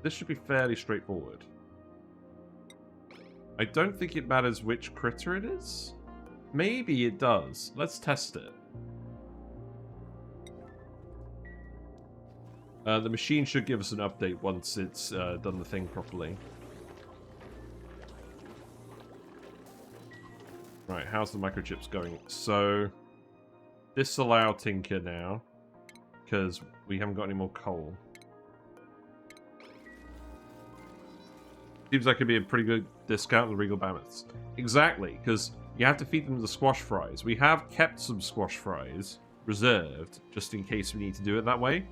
this should be fairly straightforward. I don't think it matters which critter it is. Maybe it does. Let's test it. The machine should give us an update once it's done the thing properly. Right, how's the microchips going? So... disallow Tinker now, because we haven't got any more coal. Seems like it'd be a pretty good discount on the Regal Bammoths. Exactly, because you have to feed them the squash fries. We have kept some squash fries reserved, just in case we need to do it that way.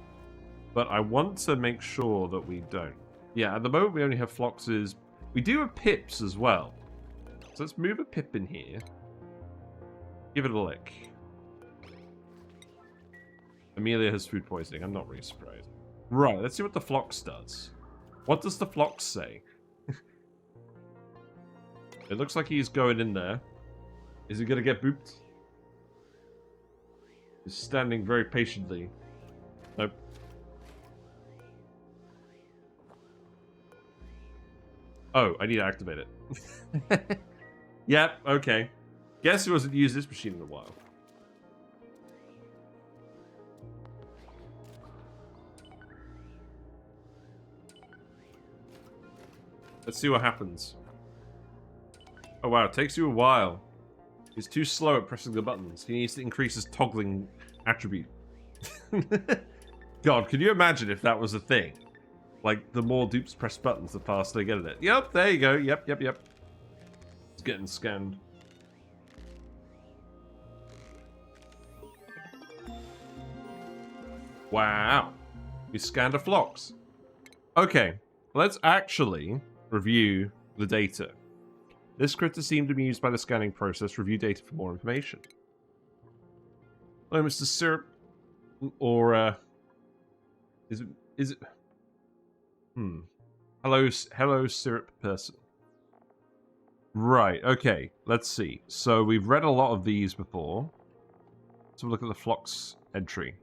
But I want to make sure that we don't. Yeah, at the moment we only have Floxes. We do have Pips as well. So let's move a Pip in here. Give it a lick. Amelia has food poisoning. I'm not really surprised. Right, let's see what the Flox does. What does the Flox say? It looks like he's going in there. Is he going to get booped? He's standing very patiently. Nope. Oh, I need to activate it. Yep, okay. Guess who hasn't used this machine in a while. Let's see what happens. Oh wow, it takes you a while. He's too slow at pressing the buttons. He needs to increase his toggling attribute. God, can you imagine if that was a thing? Like, the more dupes press buttons, the faster they get at it. Yep, there you go. Yep. It's getting scanned. Wow. We scanned a Flox. Okay, let's actually review the data. This critter seemed amused by the scanning process. Review data for more information. Hello, Mr. Syrup. Or, is it... Hello, Syrup person. Right, okay. Let's see. So, we've read a lot of these before. Let's have a look at the Flox entry.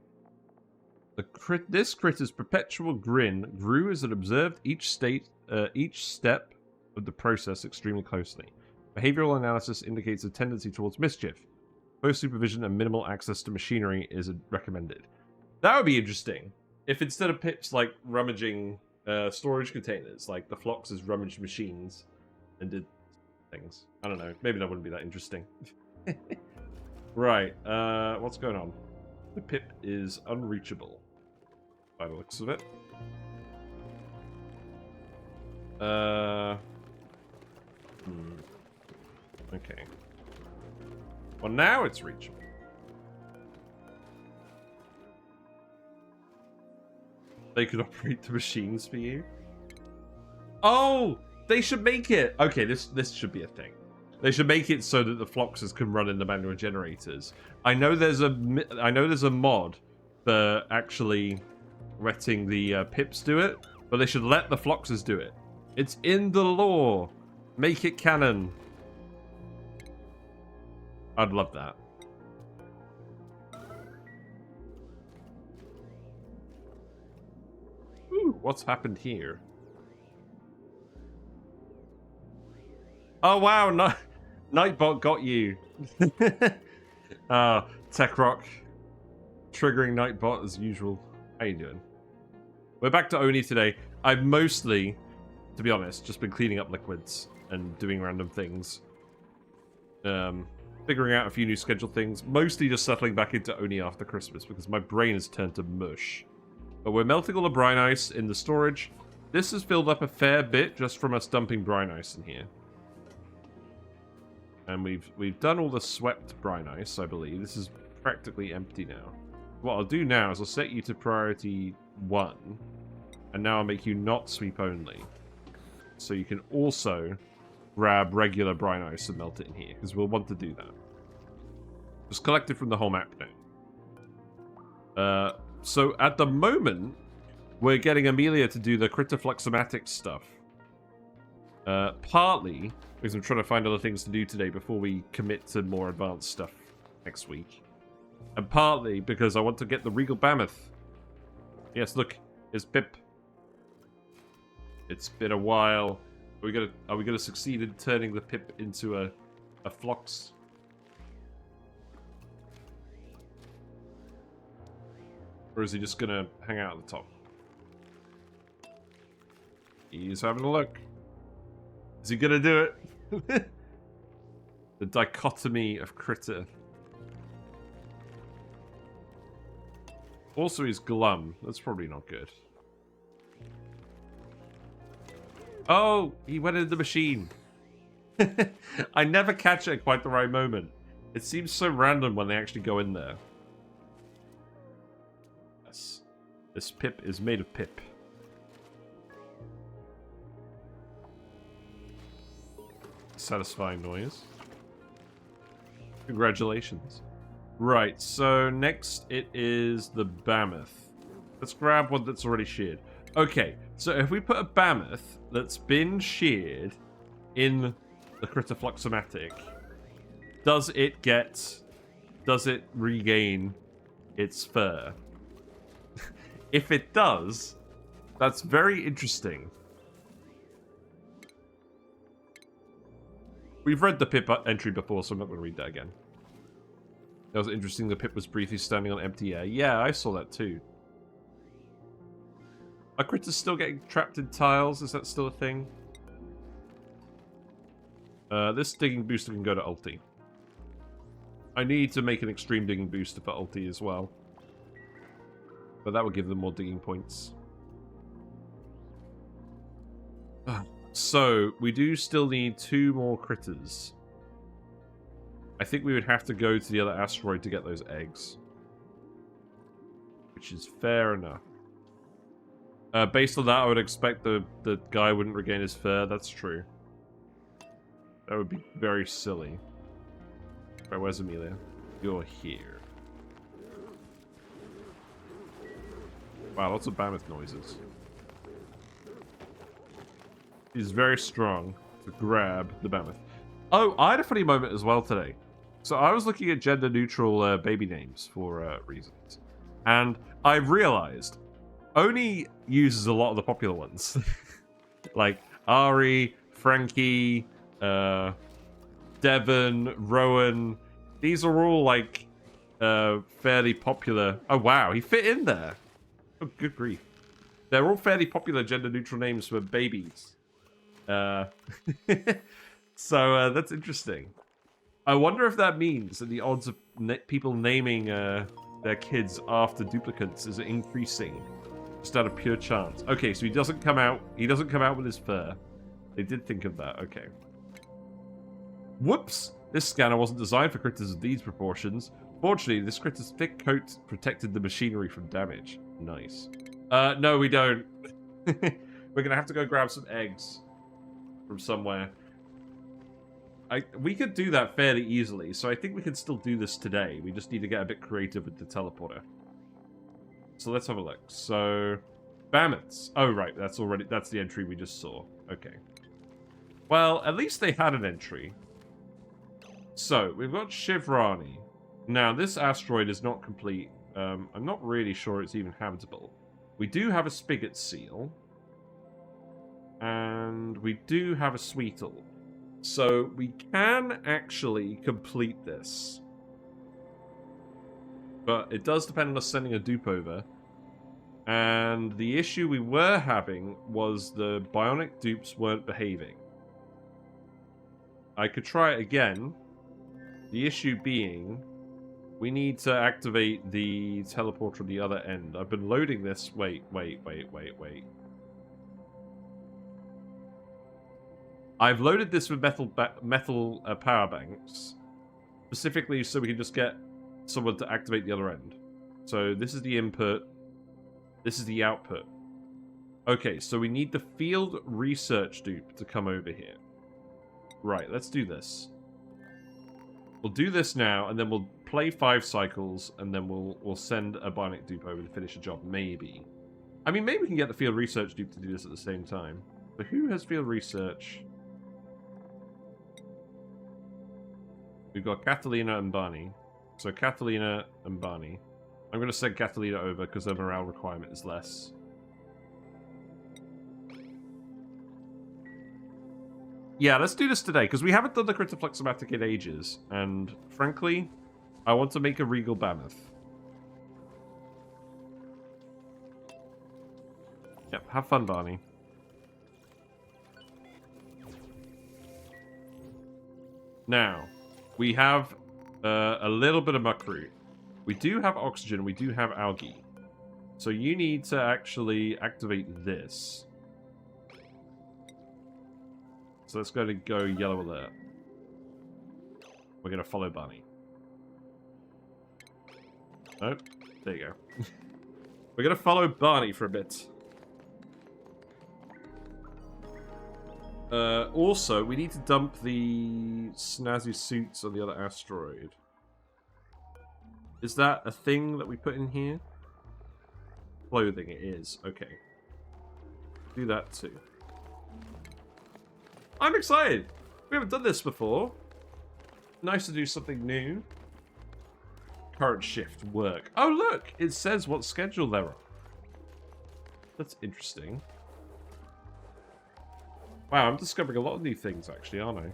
This critter's perpetual grin grew as it observed each step of the process extremely closely. Behavioral analysis indicates a tendency towards mischief. Close supervision and minimal access to machinery is recommended. That would be interesting. If instead of Pips like rummaging storage containers, like the Floxes rummaged machines and did things. I don't know. Maybe that wouldn't be that interesting. Right. What's going on? The Pip is unreachable, by the looks of it. Okay. Well, now it's reachable. They could operate the machines for you. Oh, they should make it. Okay, this should be a thing. They should make it so that the Floxes can run in the manual generators. I know there's a mod for actually letting the Pips do it, but they should let the Floxes do it. It's in the lore. Make it canon. I'd love that. Ooh, what's happened here? Oh wow, Nightbot got you. Tech Rock triggering Nightbot as usual. How you doing? We're back to ONI today. I've mostly, to be honest, just been cleaning up liquids and doing random things. Figuring out a few new scheduled things. Mostly just settling back into ONI after Christmas because my brain has turned to mush. But we're melting all the brine ice in the storage. This has filled up a fair bit just from us dumping brine ice in here. And we've done all the swept brine ice, I believe. This is practically empty now. What I'll do now is I'll set you to priority 1. And now I'll make you not sweep only. So you can also grab regular brine ice and melt it in here, because we'll want to do that. Just collect it from the whole map now. So at the moment, we're getting Amelia to do the Critter Flux-O-Matic stuff. Partly because I'm trying to find other things to do today before we commit to more advanced stuff next week. And partly because I want to get the Regal Bammoth. Yes, look, here's Pip. It's been a while. Are we gonna succeed in turning the Pip into a Flox? Or is he just gonna hang out at the top? He's having a look. Is he gonna do it? The dichotomy of Critter. Also, he's glum. That's probably not good. Oh, he went into the machine. I never catch it at quite the right moment. It seems so random when they actually go in there. Yes. This pip is made of pip. Satisfying noise. Congratulations. Right, so next it is the Bammoth. Let's grab one that's already sheared. Okay, so if we put a Bammoth that's been sheared in the Critter Flux-O-Matic, does it regain its fur? If it does, that's very interesting. We've read the pip entry before, so I'm not going to read that again. That was interesting. The pip was briefly standing on empty air. Yeah, I saw that too. Are critters still getting trapped in tiles? Is that still a thing? This digging booster can go to ulti. I need to make an extreme digging booster for ulti as well. But that would give them more digging points. So, we do still need 2 more critters. I think we would have to go to the other asteroid to get those eggs. Which is fair enough. Based on that, I would expect the guy wouldn't regain his fur. That's true. That would be very silly. Right, where's Amelia? You're here. Wow, lots of Bammoth noises. He's very strong to grab the Bammoth. Oh, I had a funny moment as well today. So I was looking at gender-neutral baby names for reasons. And I realized ONI uses a lot of the popular ones. Like Ari, Frankie, Devon, Rowan. These are all like fairly popular. Oh wow, he fit in there. Oh good grief. They're all fairly popular gender-neutral names for babies. So that's interesting. I wonder if that means that the odds of people naming their kids after duplicates is increasing, just out of pure chance. Okay, so he doesn't come out. He doesn't come out with his fur. They did think of that. Okay. Whoops! This scanner wasn't designed for critters of these proportions. Fortunately, this critter's thick coat protected the machinery from damage. Nice. No, we don't. We're gonna have to go grab some eggs from somewhere. We could do that fairly easily, so I think we can still do this today. We just need to get a bit creative with the teleporter. So let's have a look. So, Bammoths. Oh, right, that's the entry we just saw. Okay. Well, at least they had an entry. So, we've got Shivrani. Now, this asteroid is not complete. I'm not really sure it's even habitable. We do have a Spigot Seal. And we do have a Sweetle. So, we can actually complete this. But it does depend on us sending a dupe over. And the issue we were having was the Bionic Dupes weren't behaving. I could try it again. The issue being, we need to activate the teleporter at the other end. I've been loading this. Wait. I've loaded this with metal power banks, specifically so we can just get someone to activate the other end. So this is the input. This is the output. Okay, so we need the field research dupe to come over here. Right, let's do this. We'll do this now, and then we'll play 5 cycles, and then we'll send a Bionic Dupe over to finish the job, maybe. I mean, maybe we can get the field research dupe to do this at the same time. But who has field research? We've got Catalina and Barney. So Catalina and Barney. I'm going to send Catalina over because their morale requirement is less. Yeah, let's do this today, because we haven't done the Critter Flux-O-Matic in ages. And, frankly, I want to make a Regal Bammoth. Yep, have fun, Barney. Now, we have a little bit of muckroot. We do have oxygen, we do have algae. So you need to actually activate this. So let's go yellow alert. We're going to follow Bunny. Nope. There you go. We're going to follow Barney for a bit. Also, we need to dump the snazzy suits on the other asteroid. Is that a thing that we put in here? Clothing, it is. Okay. Do that too. I'm excited! We haven't done this before. Nice to do something new. Current shift work. Oh look! It says what schedule they're on. That's interesting. Wow, I'm discovering a lot of new things actually, aren't I?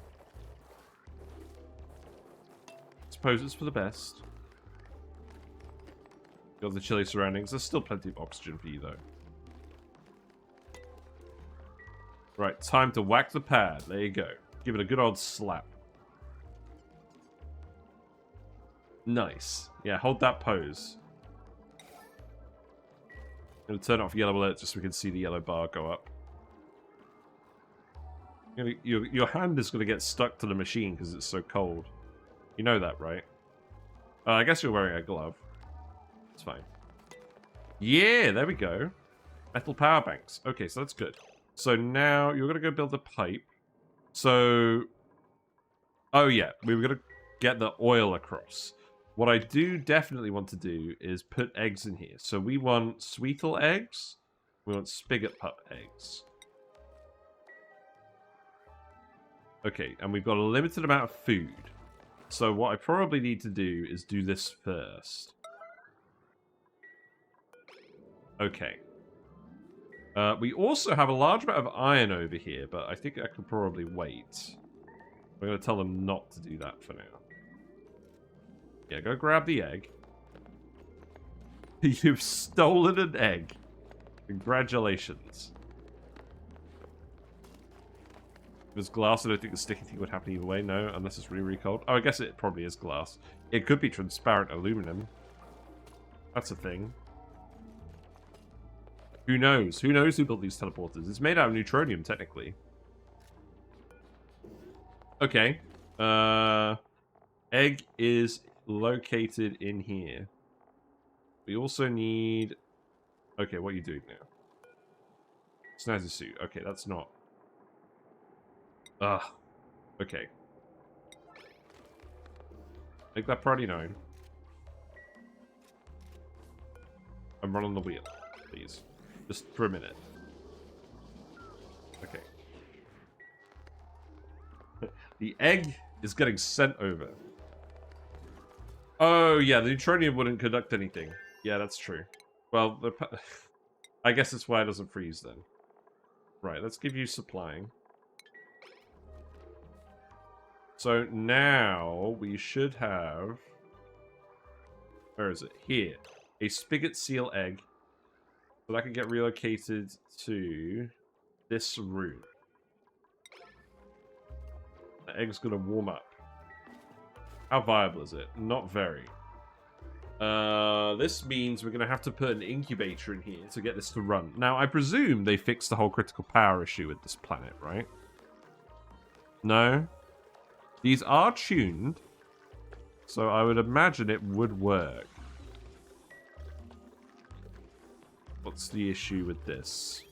Suppose it's for the best. Got the chilly surroundings. There's still plenty of oxygen for you though. Right, time to whack the pad. There you go. Give it a good old slap. Nice. Yeah, hold that pose. I'm going to turn off yellow alert just so we can see the yellow bar go up. Your hand is going to get stuck to the machine because it's so cold. You know that, right? I guess you're wearing a glove. It's fine. Yeah, there we go. Metal power banks. Okay, so that's good. So now you're going to go build a pipe. So... Oh yeah, we were going to get the oil across. What I do definitely want to do is put eggs in here. So we want Sweetle eggs. We want Spigot Pup eggs. Okay, and we've got a limited amount of food. So what I probably need to do is do this first. Okay. We also have a large amount of iron over here, but I think I could probably wait. I'm going to tell them not to do that for now. Yeah, go grab the egg. You've stolen an egg. Congratulations. If it's glass, I don't think the sticky thing would happen either way. No, unless it's really, really cold. Oh, I guess it probably is glass. It could be transparent aluminum. That's a thing. Who knows? Who knows who built these teleporters? It's made out of neutronium, technically. Okay. Egg is located in here. We also need... Okay, what are you doing now? Snazzy suit. Okay, that's not... Ugh. Okay. Make that priority 9. And run on the wheel, please. Just for a minute. Okay. The egg is getting sent over. Oh, yeah, the neutronium wouldn't conduct anything. Yeah, that's true. Well, I guess that's why it doesn't freeze then. Right, let's give you supplying. So now we should have... Where is it? Here. A spigot seal egg. So that can get relocated to this room. The egg's going to warm up. How viable is it? Not very. This means we're going to have to put an incubator in here to get this to run. Now, I presume they fixed the whole critical power issue with this planet, right? No? These are tuned, so I would imagine it would work. What's the issue with this?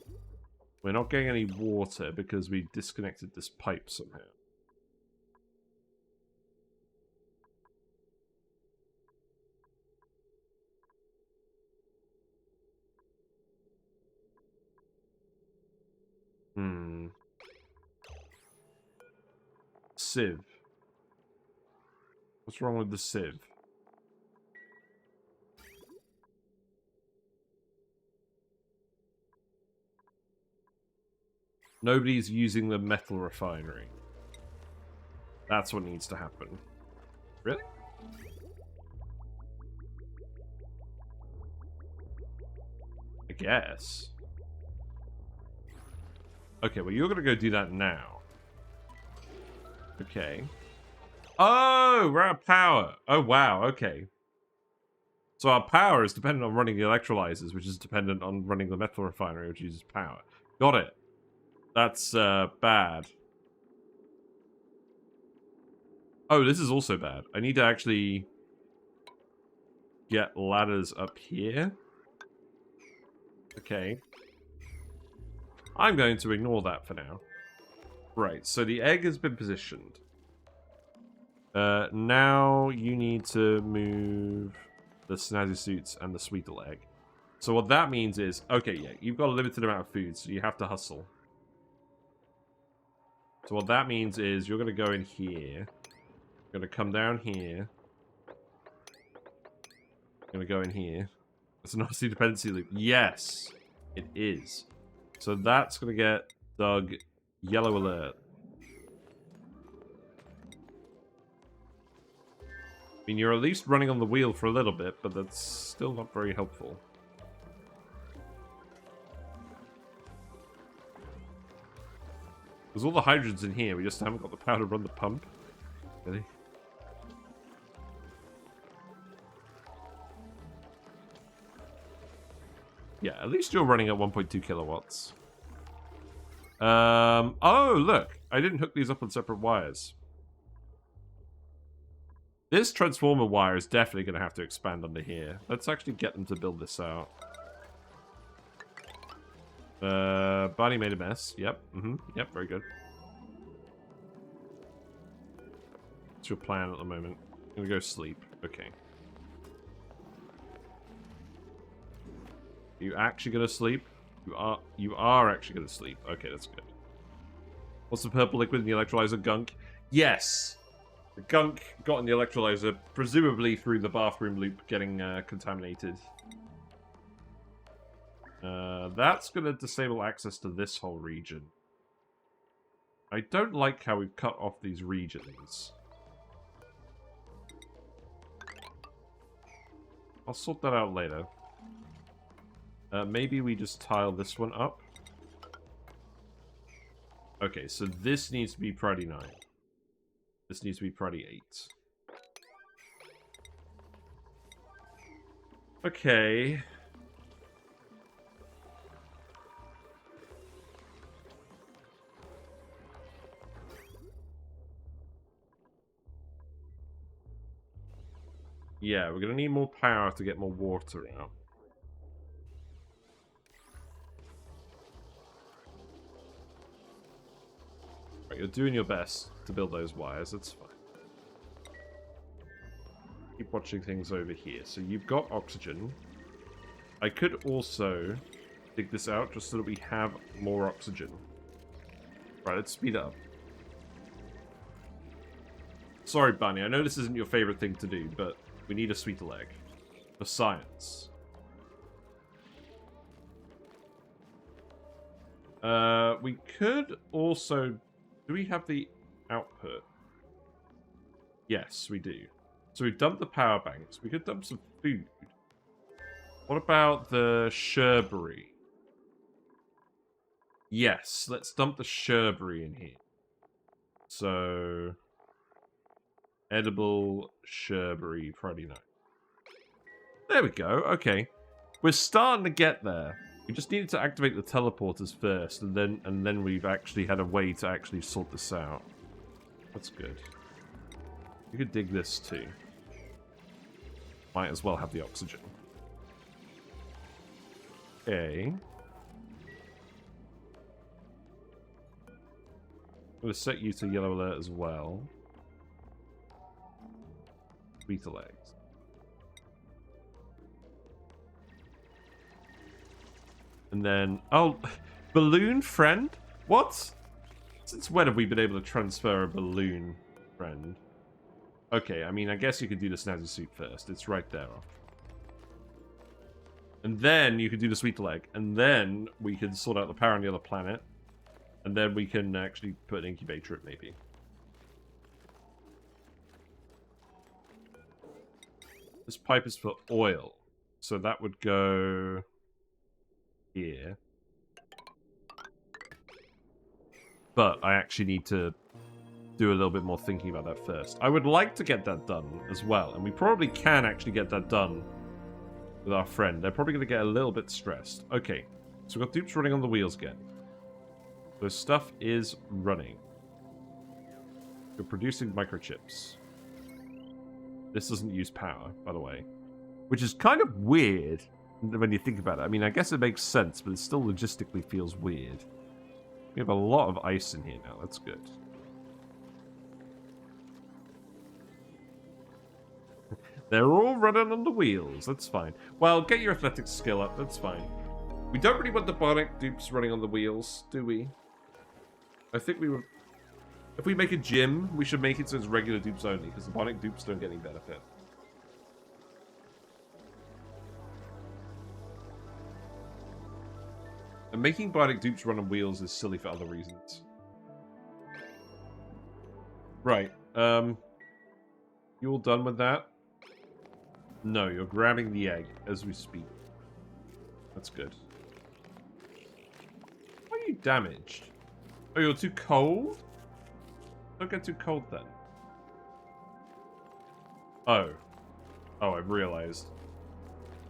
We're not getting any water because we disconnected this pipe somehow. Sieve. What's wrong with the sieve? Nobody's using the metal refinery. That's what needs to happen. Really? I guess. Okay, well, you're going to go do that now. Okay. Oh, we're out of power. Oh, wow. Okay. So our power is dependent on running the electrolyzers, which is dependent on running the metal refinery, which uses power. Got it. That's bad. Oh, this is also bad. I need to actually get ladders up here. Okay. I'm going to ignore that for now. Right, so the egg has been positioned. Now you need to move the snazzy suits and the sweetle egg. So what that means is, okay, yeah, you've got a limited amount of food, so you have to hustle. So what that means is you're going to go in here. You're going to come down here. You're going to go in here. It's an obviously dependency loop. Yes, it is. So that's going to get Doug yellow alert. I mean, you're at least running on the wheel for a little bit, but that's still not very helpful. There's all the hydrogens in here, we just haven't got the power to run the pump. Really? Yeah, at least you're running at 1.2 kilowatts. Oh, look! I didn't hook these up on separate wires. This transformer wire is definitely going to have to expand under here. Let's actually get them to build this out. Barney made a mess. Yep. Yep, very good. What's your plan at the moment? I'm going to go sleep. Okay. You actually going to sleep? You are actually going to sleep. Okay, that's good. What's the purple liquid in the electrolyzer? Gunk? Yes! The gunk got in the electrolyzer, presumably through the bathroom loop getting contaminated. That's going to disable access to this whole region. I don't like how we've cut off these regions. I'll sort that out later. Maybe we just tile this one up. Okay, so this needs to be priority 9. This needs to be priority 8. Okay. Yeah, we're gonna need more power to get more water out. Right, you're doing your best to build those wires, that's fine. Keep watching things over here. So you've got oxygen. I could also dig this out just so that we have more oxygen. Right, let's speed up. Sorry, Bunny, I know this isn't your favorite thing to do, but we need a sweetle egg. For science. We could also... Do we have the output? Yes, we do. So we've dumped the power banks. We could dump some food. What about the sherberry? Yes, let's dump the sherberry in here. So... Edible sherberry Friday night. There we go, okay. We're starting to get there. We just needed to activate the teleporters first, and then we've actually had a way to actually sort this out. That's good. We could dig this too. Might as well have the oxygen. Okay. I'm going to set you to yellow alert as well. Beetle eggs. And then... Oh, balloon friend? What? Since when have we been able to transfer a balloon friend? Okay, I mean, I guess you could do the snazzy suit first. It's right there. And then you could do the sweetle egg. And then we can sort out the power on the other planet. And then we can actually put an incubator at maybe. This pipe is for oil. So that would go here. But I actually need to do a little bit more thinking about that first. I would like to get that done as well. And we probably can actually get that done with our friend. They're probably going to get a little bit stressed. Okay, so we've got dupes running on the wheels again. So stuff is running. We're producing microchips. This doesn't use power, by the way. Which is kind of weird when you think about it. I mean, I guess it makes sense, but it still logistically feels weird. We have a lot of ice in here now. That's good. They're all running on the wheels. That's fine. Well, get your athletics skill up. That's fine. We don't really want the Bionic Dupes running on the wheels, do we? I think we were... If we make a gym, we should make it so it's regular dupes only, because the Bionic Dupes don't get any benefit. And making Bionic Dupes run on wheels is silly for other reasons. Right. You all done with that? No, you're grabbing the egg as we speak. That's good. Why are you damaged? Oh, you're too cold? Don't get too cold then. Oh. Oh, I've realized.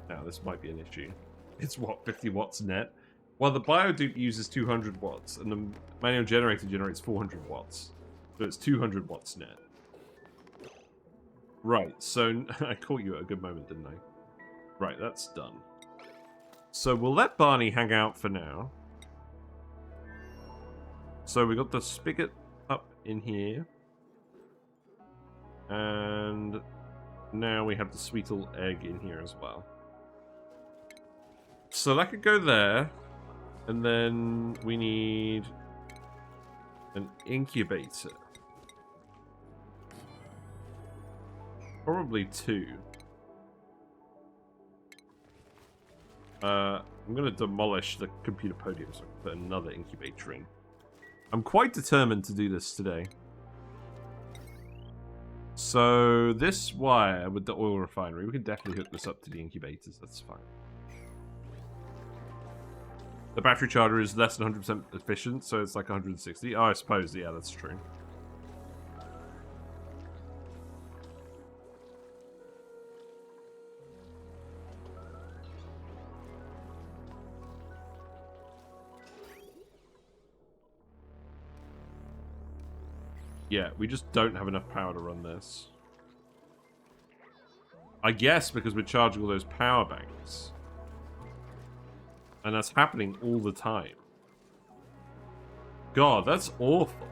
Now, this might be an issue. It's what, 50 watts net? Well, the Biodupe uses 200 watts, and the manual generator generates 400 watts. So it's 200 watts net. Right, so I caught you at a good moment, didn't I? Right, that's done. So we'll let Barney hang out for now. So we got the spigot up in here. And now we have the sweet little egg in here as well. So that could go there. And then we need an incubator. Probably 2. I'm going to demolish the computer podium so I can put another incubator in. I'm quite determined to do this today. So this wire with the oil refinery, we can definitely hook this up to the incubators. That's fine. The battery charger is less than 100% efficient, so it's like 160. Oh, I suppose, yeah, that's true. Yeah, we just don't have enough power to run this. I guess because we're charging all those power banks. And that's happening all the time. God, that's awful.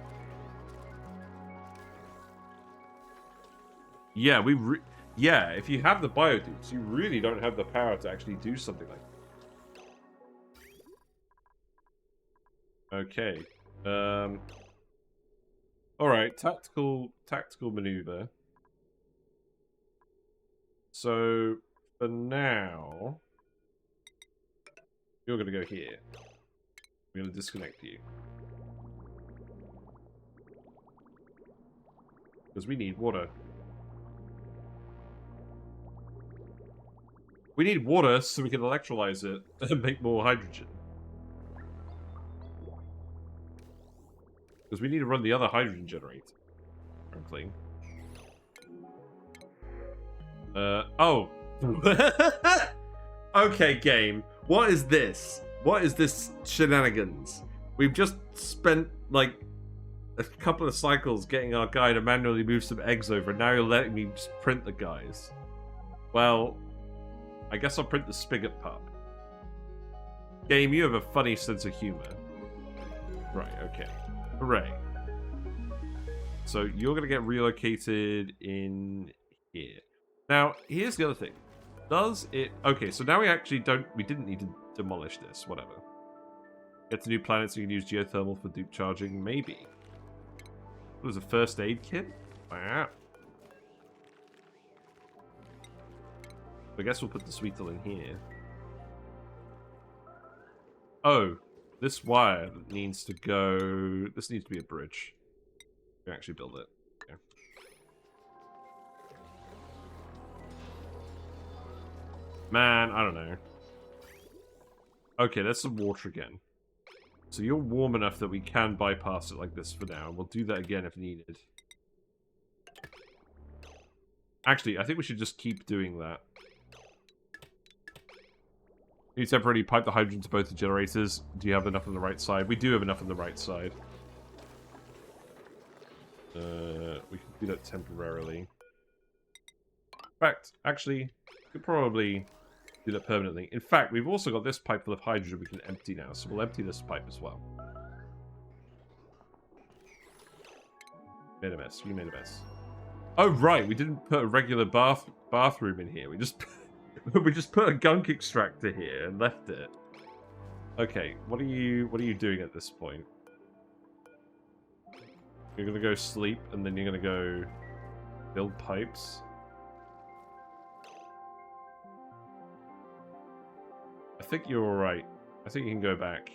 Yeah, yeah, if you have the Biodupes, you really don't have the power to actually do something like that. Okay. Alright, tactical maneuver. So, for now... You're going to go here. I'm going to disconnect you. Because we need water. We need water so we can electrolyze it and make more hydrogen. Because we need to run the other hydrogen generator. Frankly. Oh. Okay, game. What is this? What is this shenanigans? We've just spent, like, a couple of cycles getting our guy to manually move some eggs over, and now you're letting me just print the guys. Well, I guess I'll print the spigot pup. Game, you have a funny sense of humor. Right, okay. Hooray. So you're going to get relocated in here. Now, here's the other thing. Does it... Okay, so now we actually don't... We didn't need to demolish this. Whatever. Get to new planets so you can use geothermal for dupe charging. Maybe. What was a first aid kit? Wow. I guess we'll put the Sweetle in here. Oh. This wire needs to go... This needs to be a bridge. We can actually build it. Okay. Man, I don't know. Okay, there's some water again. So you're warm enough that we can bypass it like this for now. We'll do that again if needed. Actually, I think we should just keep doing that. You temporarily pipe the hydrogen to both the generators. Do you have enough on the right side? We do have enough on the right side. We can do that temporarily. In fact, actually, we could probably do that permanently. In fact, we've also got this pipe full of hydrogen we can empty now, so we'll empty this pipe as well. Made a mess. You made a mess. Oh, right. We didn't put a regular bathroom in here. We just we just put a gunk extractor here and left it. Okay, what are you doing at this point? You're gonna go sleep and then you're gonna go build pipes. I think you're alright. I think you can go back.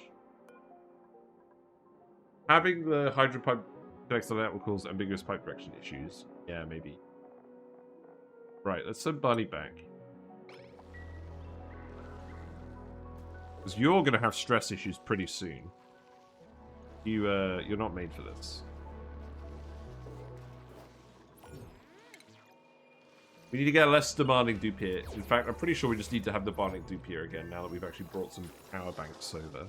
Having the hydro pipe connects to that will cause ambiguous pipe direction issues. Yeah, maybe. Right, let's send Barney back. Because you're going to have stress issues pretty soon. You're not made for this. We need to get a less demanding dupe here. In fact, I'm pretty sure we just need to have the Bionic dupe here again now that we've actually brought some power banks over.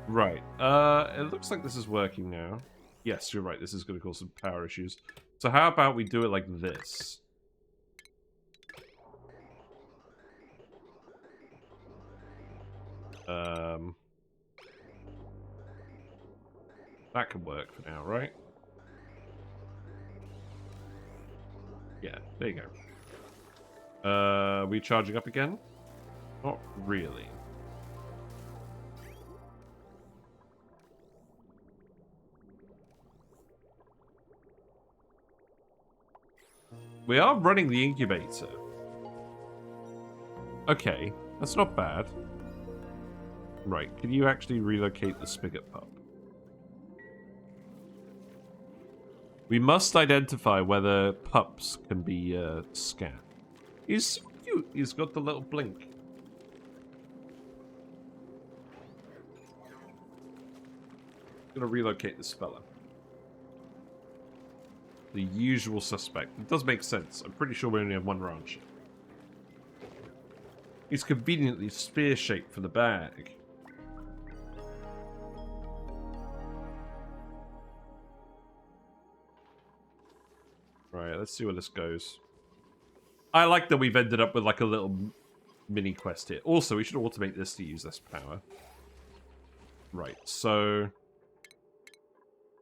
Right. It looks like this is working now. Yes, you're right. This is going to cause some power issues. So how about we do it like this? That can work for now, right? Yeah, there you go. Are we charging up again? Not really. We are running the incubator. Okay, that's not bad. Right, can you actually relocate the spigot pup? We must identify whether pups can be scanned. He's so cute. He's got the little blink. I'm gonna relocate this fella. The usual suspect. It does make sense. I'm pretty sure we only have one ranch. He's conveniently spear-shaped for the bag. Right, let's see where this goes. I like that we've ended up with like a little mini quest here. Also, we should automate this to use less power. Right, so...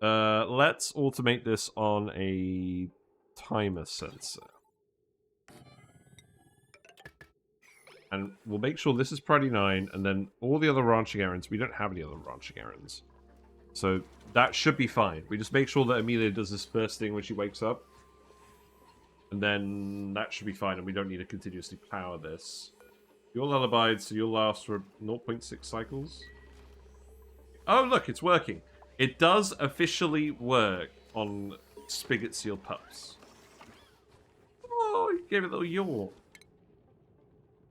let's automate this on a timer sensor. And we'll make sure this is priority 9, and then all the other ranching errands, we don't have any other ranching errands. So that should be fine. We just make sure that Amelia does this first thing when she wakes up. And then that should be fine, and we don't need to continuously power this. Your lullaby, so you'll last for 0.6 cycles. Oh, look, it's working. It does officially work on spigot seal pups. Oh, you gave it a little yaw.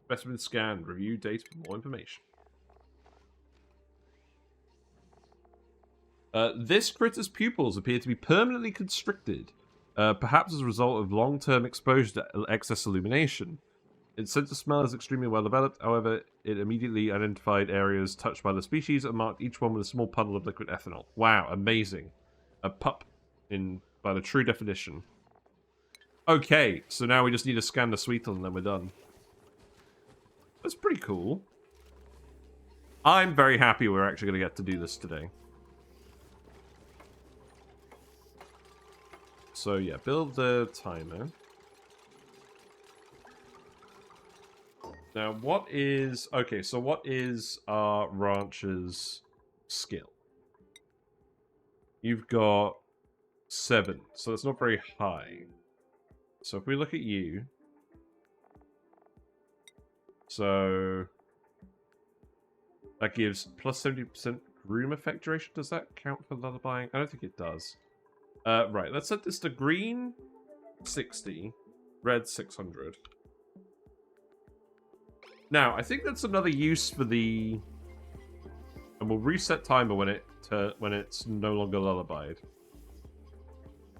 Specimen scanned. Review data for more information. This critter's pupils appear to be permanently constricted, perhaps as a result of long-term exposure to excess illumination. Its sense of smell is extremely well developed, however, it immediately identified areas touched by the species and marked each one with a small puddle of liquid ethanol. Wow, amazing. A pup by the true definition. Okay, so now we just need to scan the sweetle and then we're done. That's pretty cool. I'm very happy we're actually going to get to do this today. So yeah, build the timer. Now, what is... Okay, so what is our rancher's skill? You've got 7, so that's not very high. So if we look at you... So... That gives plus 70% room effect duration. Does that count for lullabying? I don't think it does. Right, let's set this to green 60, red 600. Now, I think that's another use for the... And we'll reset timer when it's no longer lullabied.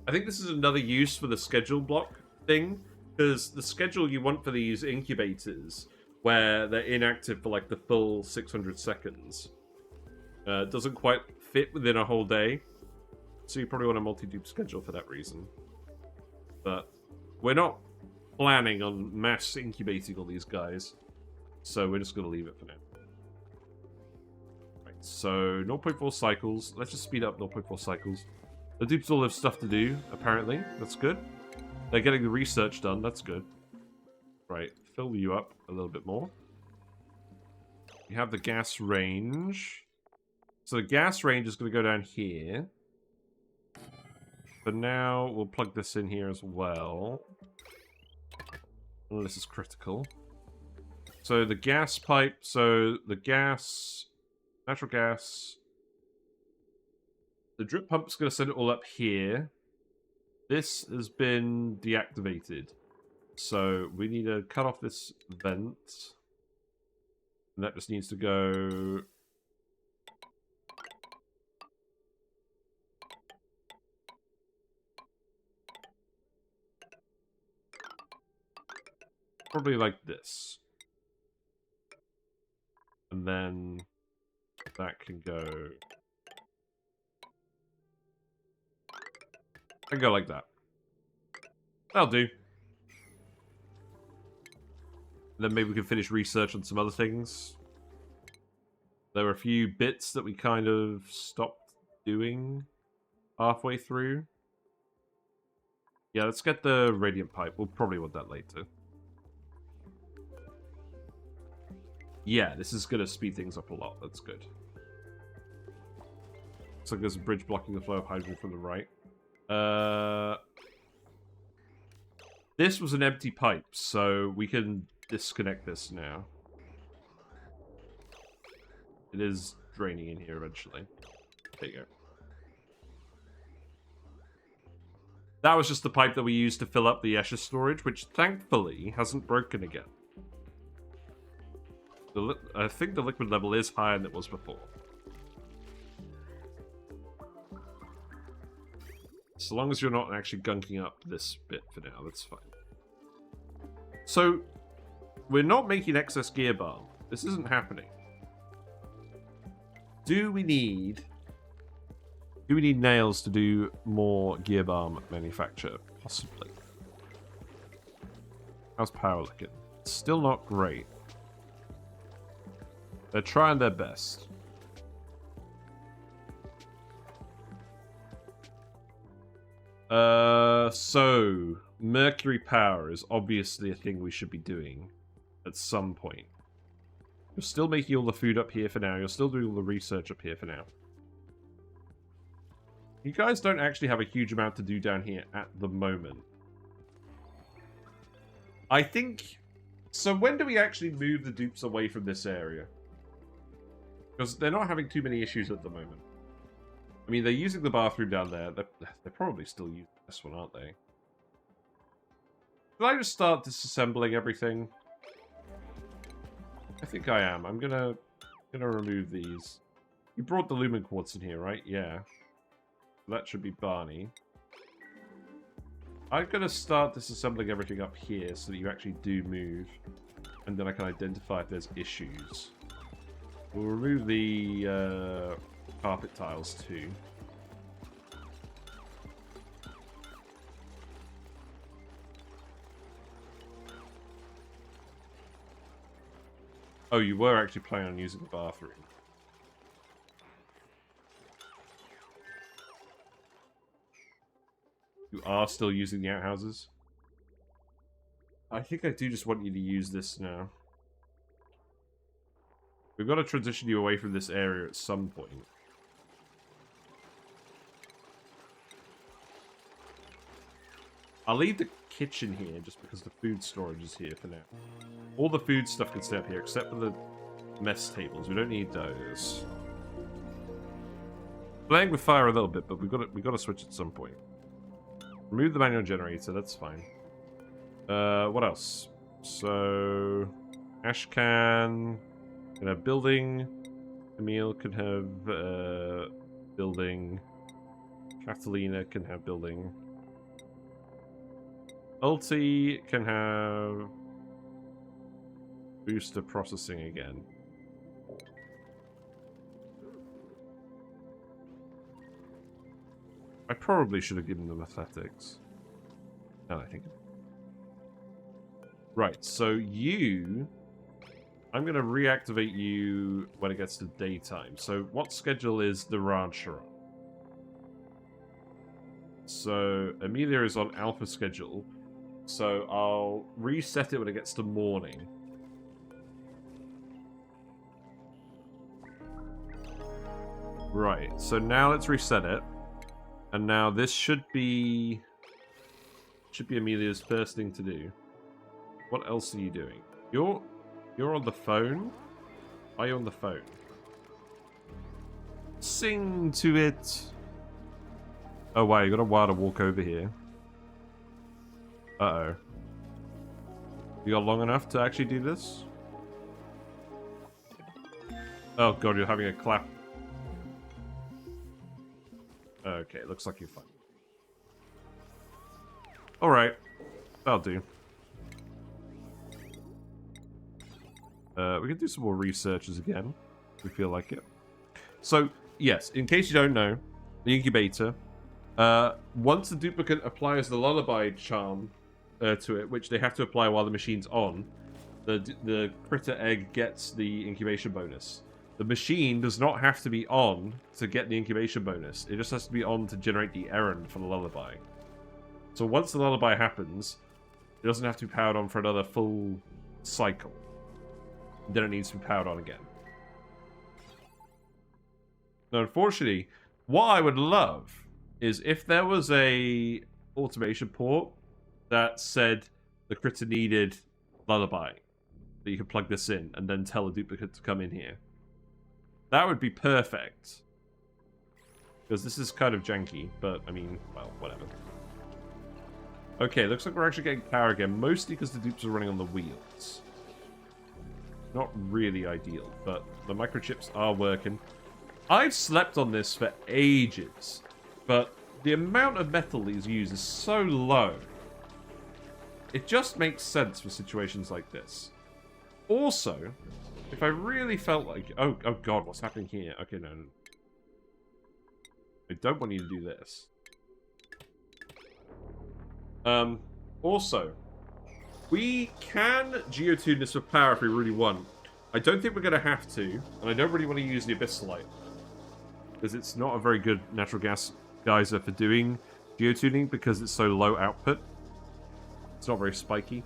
I think this is another use for the schedule block thing, Because the schedule you want for these incubators, where they're inactive for like the full 600 seconds, doesn't quite fit within a whole day. So you probably want a multi-dupe schedule for that reason. But we're not planning on mass incubating all these guys, so we're just going to leave it for now. Right, so 0.4 cycles. Let's just speed up 0.4 cycles. The dupes all have stuff to do, apparently. That's good. They're getting the research done. That's good. Right, fill you up a little bit more. You have the gas range. So the gas range is going to go down here. But now we'll plug this in here as well. Oh, this is critical. So the gas pipe, so the gas, natural gas. The drip pump's going to send it all up here. This has been deactivated. So we need to cut off this vent. And that just needs to go... probably like this. And then that can go... I can go like that. That'll do. Then maybe we can finish research on some other things. There were a few bits that we kind of stopped doing halfway through. Yeah, let's get the radiant pipe. We'll probably want that later. Yeah, this is going to speed things up a lot. That's good. Looks like there's a bridge blocking the flow of hydrogen from the right. This was an empty pipe, so we can disconnect this now. It is draining in here eventually. There you go. That was just the pipe that we used to fill up the Escher storage, which thankfully hasn't broken again. I think the liquid level is higher than it was before. So long as you're not actually gunking up this bit for now, that's fine. So, we're not making excess gear balm. This isn't happening. Do we need nails to do more gear balm manufacture? Possibly. How's power looking? Still not great. They're trying their best. So mercury power is obviously a thing we should be doing at some point. You're still making all the food up here for now. You're still doing all the research up here for now. You guys don't actually have a huge amount to do down here at the moment. I think... So when do we actually move the dupes away from this area? Because they're not having too many issues at the moment. I mean, they're using the bathroom down there. They're probably still using this one, aren't they? Should I just start disassembling everything? I think I am. I'm gonna remove these. You brought the lumen quartz in here, right? Yeah. That should be Barney. I'm gonna start disassembling everything up here so that you actually do move. And then I can identify if there's issues. We'll remove the carpet tiles too. Oh, you were actually planning on using the bathroom. You are still using the outhouses? I think I do just want you to use this now. We've got to transition you away from this area at some point. I'll leave the kitchen here just because the food storage is here for now. All the food stuff can stay up here except for the mess tables. We don't need those. Playing with fire a little bit, but we've got to switch at some point. Remove the manual generator. That's fine. What else? So Ashcan can have building. Camille can have building. Catalina can have building. Ulti can have booster processing again. I probably should have given them athletics. Now I think. Right, so you... I'm going to reactivate you when it gets to daytime. So what schedule is the Rancher on? So Amelia is on Alpha schedule. So I'll reset it when it gets to morning. Right, so now let's reset it. And now this should be Amelia's first thing to do. What else are you doing? You're on the phone? Are you on the phone? Sing to it. Oh wow, you got a while to walk over here. Uh-oh. You got long enough to actually do this? Oh god, you're having a clap. Okay, looks like you're fine. Alright. That'll do. We can do some more researches again, if we feel like it. So, yes, in case you don't know, the incubator, once the duplicate applies the lullaby charm to it, which they have to apply while the machine's on, the critter egg gets the incubation bonus. The machine does not have to be on to get the incubation bonus. It just has to be on to generate the errand for the lullaby. So once the lullaby happens, it doesn't have to be powered on for another full cycle. Then it needs to be powered on again. Now, unfortunately, what I would love is if there was a automation port that said the critter needed lullaby, that you could plug this in and then tell a duplicate to come in here. That would be perfect. Because this is kind of janky, but I mean, well, whatever. Okay, looks like we're actually getting power again, mostly because the dupes are running on the wheels. Not really ideal, but the microchips are working. I've slept on this for ages, but the amount of metal these use is so low. It just makes sense for situations like this. Also, if I really felt like... Oh god, what's happening here? Okay, no. I don't want you to do this. Also, we can geotune this for power if we really want. I don't think we're going to have to, and I don't really want to use the Abyssalite, because it's not a very good natural gas geyser for doing geotuning because it's so low output. It's not very spiky.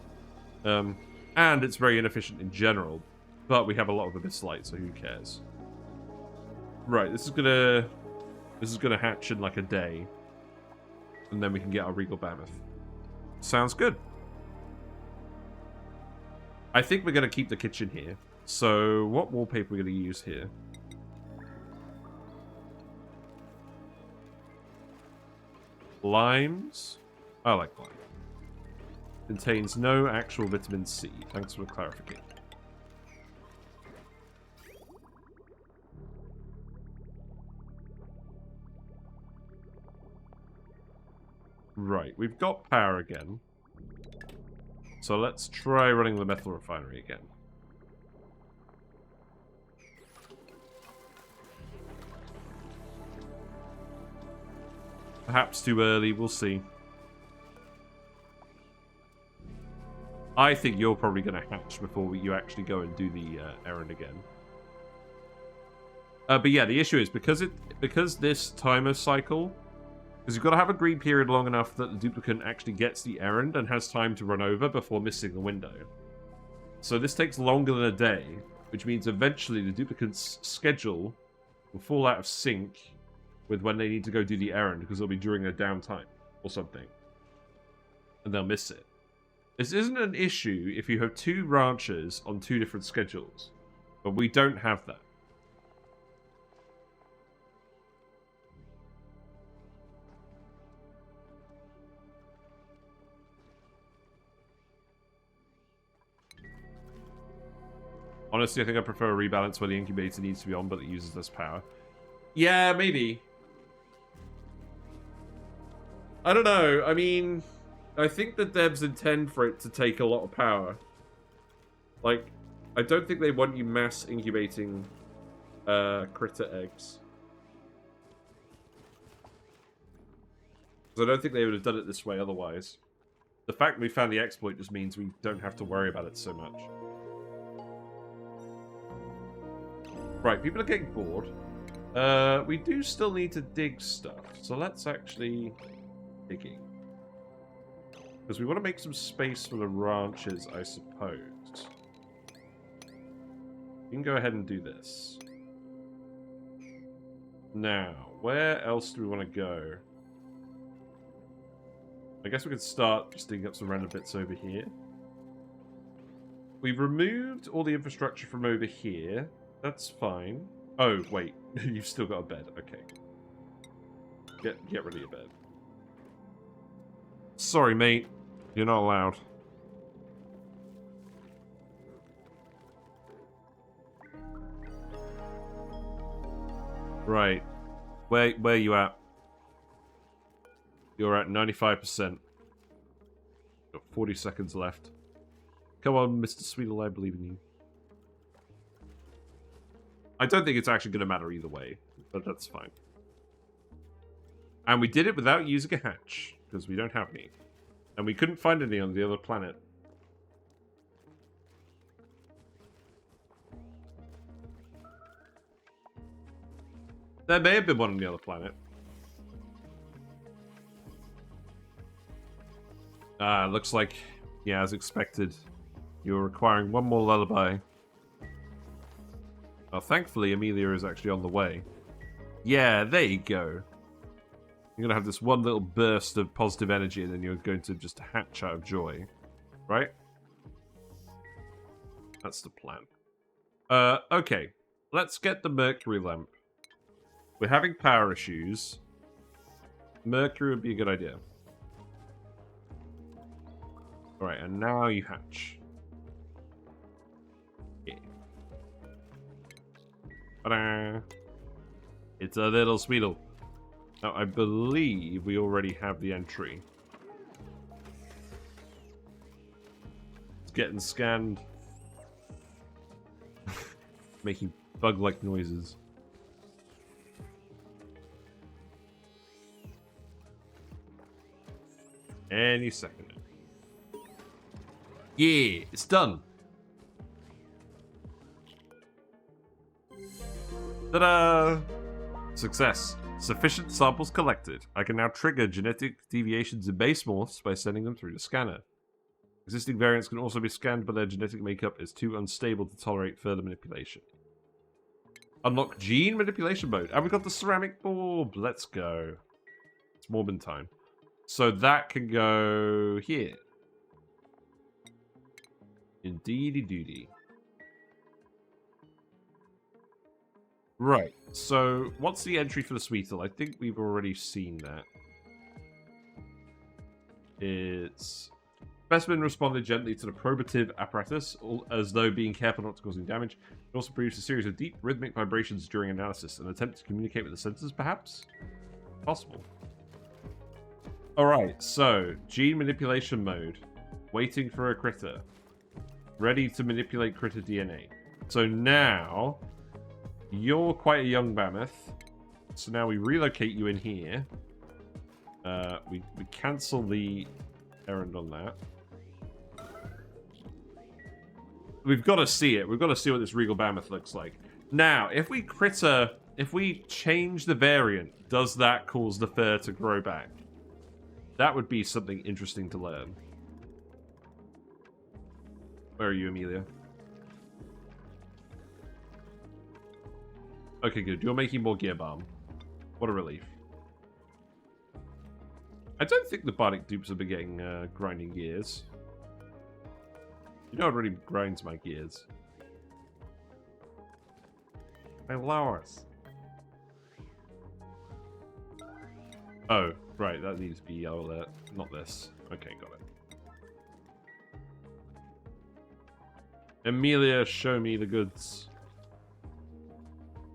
And it's very inefficient in general. But we have a lot of Abyssalite, so who cares? Right, this is gonna hatch in like a day. And then we can get our Regal Bammoth. Sounds good. I think we're gonna keep the kitchen here. So what wallpaper are we gonna use here? Limes? I like lime. Contains no actual vitamin C. Thanks for the clarification. Right, we've got power again. So let's try running the metal refinery again. Perhaps too early, we'll see. I think you're probably going to hatch before you actually go and do the errand again. But yeah, the issue is because this timer cycle, because you've got to have a green period long enough that the duplicate actually gets the errand and has time to run over before missing the window. So this takes longer than a day, which means eventually the duplicate's schedule will fall out of sync with when they need to go do the errand, because it'll be during their downtime or something. And they'll miss it. This isn't an issue if you have two ranchers on two different schedules, but we don't have that. Honestly, I think I prefer a rebalance where the incubator needs to be on, but it uses less power. Yeah, maybe. I don't know. I mean, I think the devs intend for it to take a lot of power. Like, I don't think they want you mass incubating critter eggs. Because I don't think they would have done it this way otherwise. The fact we found the exploit just means we don't have to worry about it so much. Right, people are getting bored. We do still need to dig stuff, so let's actually digging. Because we want to make some space for the ranches, I suppose. You can go ahead and do this. Now, where else do we want to go? I guess we could start just digging up some random bits over here. We've removed all the infrastructure from over here. That's fine. Oh, wait. You've still got a bed. Okay. Get rid of your bed. Sorry, mate. You're not allowed. Right. Where you at? You're at 95%. Got 40 seconds left. Come on, Mr. Sweetle, I believe in you. I don't think it's actually going to matter either way, but that's fine. And we did it without using a hatch, because we don't have any. And we couldn't find any on the other planet. There may have been one on the other planet. Looks like, yeah, as expected, you're requiring one more lullaby. Oh, thankfully, Amelia is actually on the way. Yeah, there you go. You're going to have this one little burst of positive energy, and then you're going to just hatch out of joy. Right? That's the plan. Okay. Let's get the mercury lamp. We're having power issues. Mercury would be a good idea. Alright, and now you hatch. Yeah. Ta-da! It's a little Sweetle. Now, I believe we already have the entry. It's getting scanned. Making bug-like noises. Any second. Yeah, it's done. Ta-da! Success. Sufficient samples collected. I can now trigger genetic deviations in base morphs by sending them through the scanner. Existing variants can also be scanned, but their genetic makeup is too unstable to tolerate further manipulation. Unlock gene manipulation mode. And we got the ceramic orb. Let's go. It's Morbin time. So that can go here. Indeedy-doody. Right, so what's the entry for the Sweetle? I think we've already seen that. It's... Specimen responded gently to the probative apparatus, as though being careful not to cause any damage. It also produced a series of deep, rhythmic vibrations during analysis. An attempt to communicate with the sensors, perhaps? Possible. Alright, so, gene manipulation mode. Waiting for a critter. Ready to manipulate critter DNA. So now, you're quite a young mammoth. So now we relocate you in here. We cancel the errand on that. We've got to see it. We've got to see what this Regal Bammoth looks like. Now, if we change the variant, does that cause the fur to grow back? That would be something interesting to learn. Where are you, Amelia? Okay, good. You're making more gear balm. What a relief. I don't think the Bionic Dupes have been getting grinding gears. You know it really grinds my gears. My lowers. Oh, right. That needs to be yellow there. Not this. Okay, got it. Amelia, show me the goods.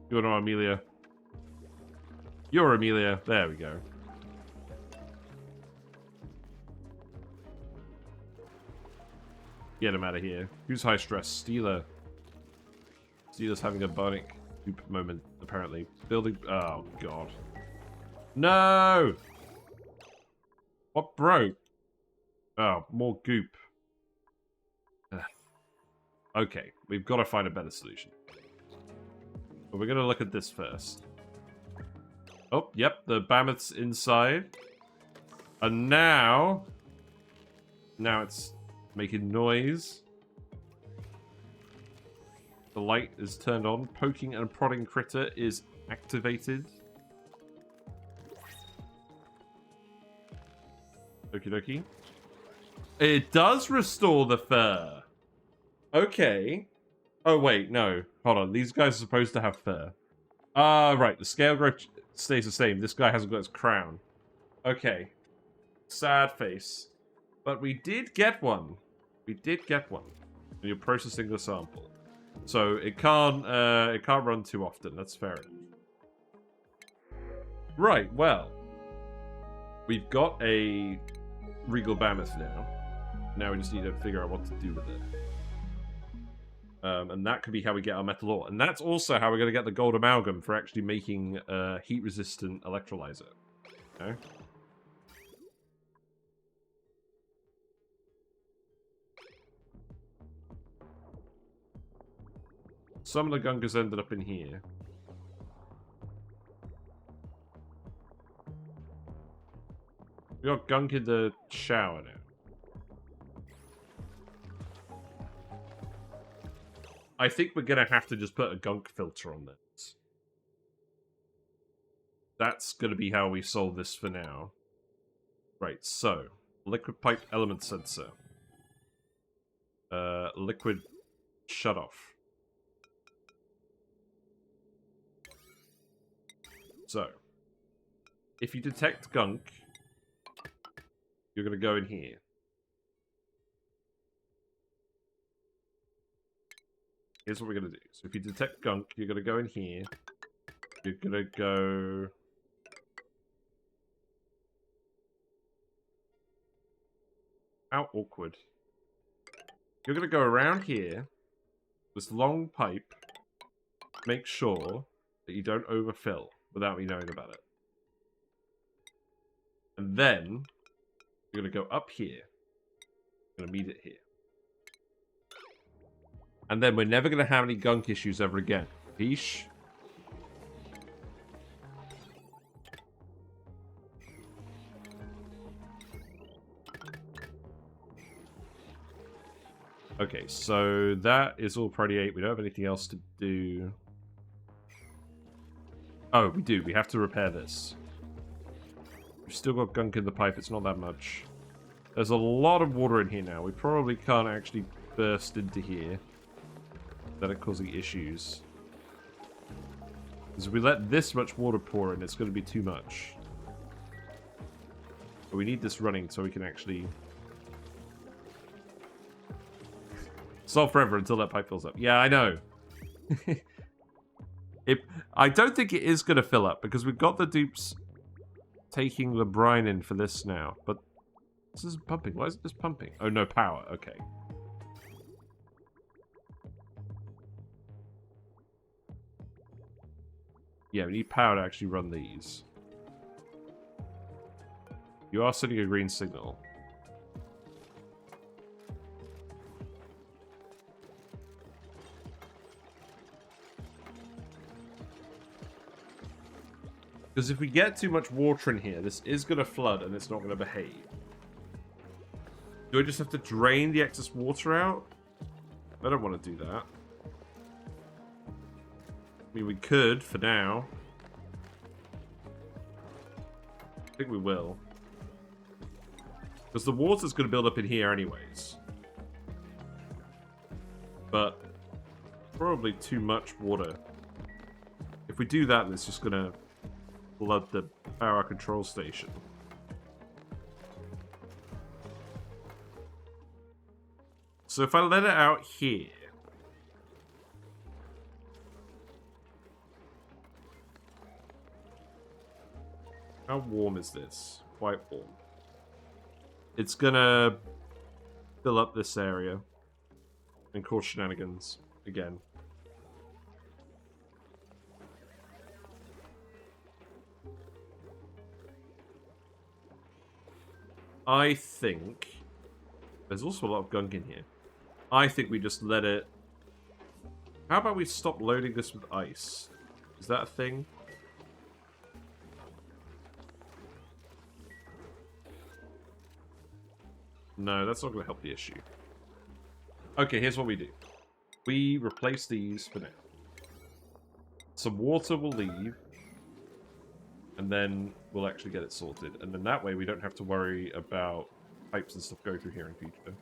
You're not Amelia. You're Amelia. There we go. Get him out of here. Who's high stress? Steeler. Steeler's having a Bionic Dupe moment, apparently. Building... Oh, God. No! What broke? Oh, more goop. Ugh. Okay, we've got to find a better solution. But we're going to look at this first. Oh, yep, the Bammoths inside. And now... Now it's making noise. The light is turned on. Poking and prodding critter is activated. Okie dokie. It does restore the fur. Okay. Oh, wait, no. Hold on. These guys are supposed to have fur. Right. The scale growth stays the same. This guy hasn't got his crown. Okay. Sad face. But we did get one. We did get one. And you're processing the sample. So it can't run too often. That's fair enough. Right, well. We've got a Regal Bammoth now. Now we just need to figure out what to do with it. And that could be how we get our metal ore. And that's also how we're going to get the gold amalgam for actually making a heat-resistant electrolyzer. Okay? Some of the gunkers ended up in here. We got Gunk in the shower now. I think we're going to have to just put a Gunk filter on this. That's going to be how we solve this for now. Right, so. Liquid pipe element sensor. Liquid shutoff. So. If you detect Gunk, you're going to go in here. Here's what we're going to do. So if you detect Gunk, you're going to go in here. You're going to go... How awkward. You're going to go around here. This long pipe. Make sure that you don't overfill without me knowing about it. And then... You're going to go up here. You're going to meet it here. And then we're never going to have any Gunk issues ever again. Peace. Okay, so that is all Prodiate. We don't have anything else to do. Oh, we do. We have to repair this. We've still got Gunk in the pipe. It's not that much. There's a lot of water in here now. We probably can't actually burst into here. That are causing issues. Because if we let this much water pour in, it's going to be too much. But we need this running so we can actually... solve forever until that pipe fills up. Yeah, I know. I don't think it is going to fill up, because we've got the dupes taking the brine in for this now. But this isn't pumping. Why is it just pumping? Oh, no power. Okay. Yeah, we need power to actually run these. You are sending a green signal. Because if we get too much water in here, this is going to flood and it's not going to behave. Do I just have to drain the excess water out? I don't want to do that. I mean, we could, for now. I think we will. Because the water's going to build up in here anyways. But, probably too much water. If we do that, it's just going to flood the power control station. So if I let it out here... How warm is this? Quite warm. It's gonna fill up this area. And cause shenanigans again. I think there's also a lot of gunk in here. I think we just let it... How about we stop loading this with ice? Is that a thing? No, that's not going to help the issue. Okay, here's what we do. We replace these for now. Some water will leave. And then we'll actually get it sorted. And then that way we don't have to worry about pipes and stuff going through here in future.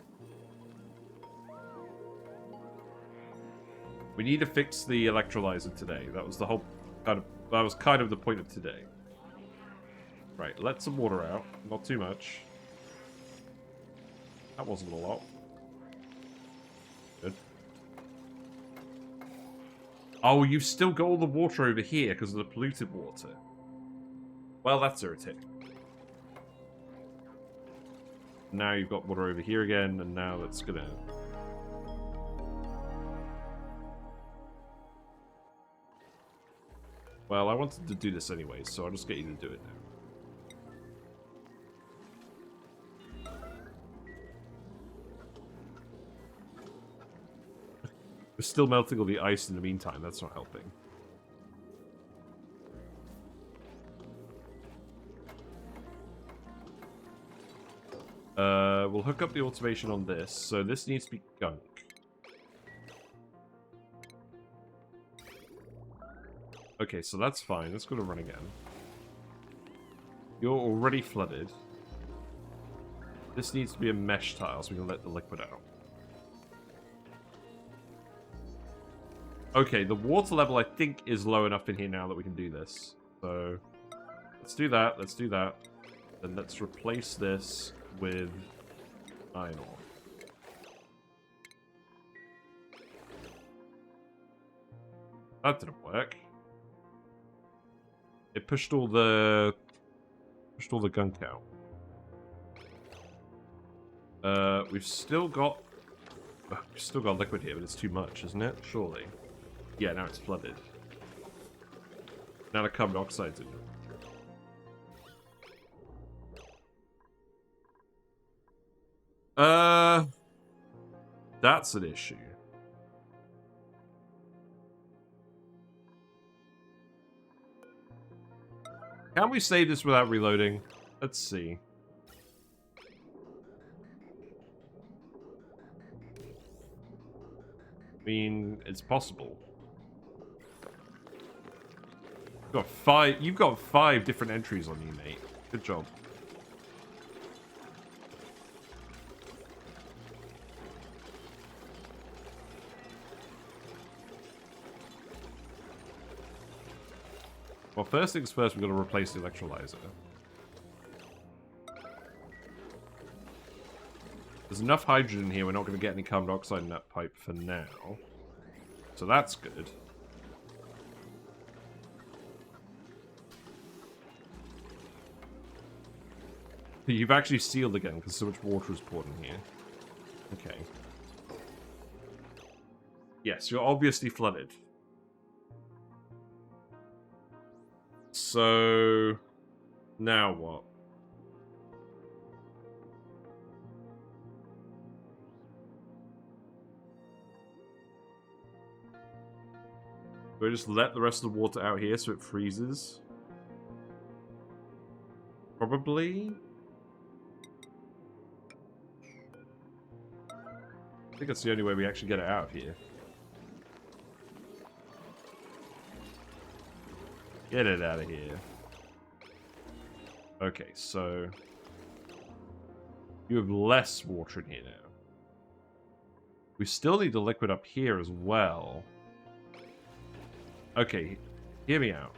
We need to fix the electrolyzer today. That was the whole that was kind of the point of today. Right, let some water out. Not too much. That wasn't a lot. Good. Oh, you've still got all the water over here because of the polluted water. Well, that's irritating. Now you've got water over here again, and now that's gonna... Well, I wanted to do this anyway, so I'll just get you to do it now. We're still melting all the ice in the meantime, that's not helping. We'll hook up the automation on this, so this needs to be gunk. Okay, so that's fine. Let's go to run again. You're already flooded. This needs to be a mesh tile so we can let the liquid out. Okay, the water level I think is low enough in here now that we can do this. So, let's do that. Let's do that. Then let's replace this with iron ore. That didn't work. It pushed all the gunk out. We've still got liquid here, but it's too much, isn't it? Surely. Yeah, now it's flooded. Now the carbon dioxide's in. That's an issue. Can we save this without reloading? Let's see. I mean, it's possible. You've got five different entries on you, mate. Good job. Well, first things first, we've got to replace the electrolyzer. There's enough hydrogen in here, we're not going to get any carbon dioxide in that pipe for now. So that's good. You've actually sealed again, because so much water is poured in here. Okay. Yes, you're obviously flooded. So, now what? Do I just let the rest of the water out here so it freezes? Probably. I think that's the only way we actually get it out of here. Get it out of here. Okay, so... you have less water in here now. We still need the liquid up here as well. Okay, hear me out.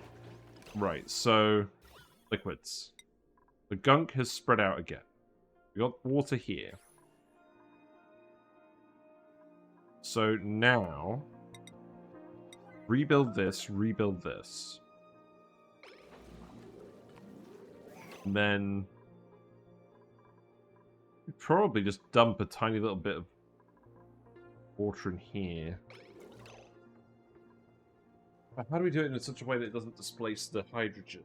Right, so... liquids. The gunk has spread out again. We got water here. So now... rebuild this, rebuild this. And then we probably just dump a tiny little bit of water in here. But how do we do it in such a way that it doesn't displace the hydrogen?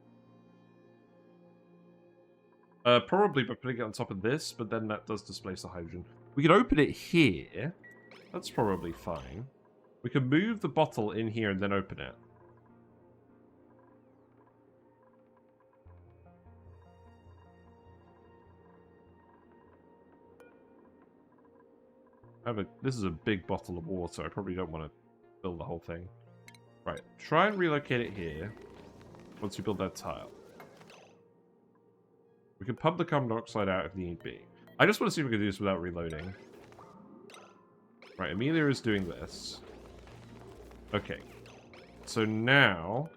Probably by putting it on top of this, but then that does displace the hydrogen. We can open it here. That's probably fine. We can move the bottle in here and then open it. This is a big bottle of water. I probably don't want to fill the whole thing. Right, try and relocate it here. Once you build that tile. We can pump the carbon dioxide out if need be. I just want to see if we can do this without reloading. Right, Amelia is doing this. Okay. So now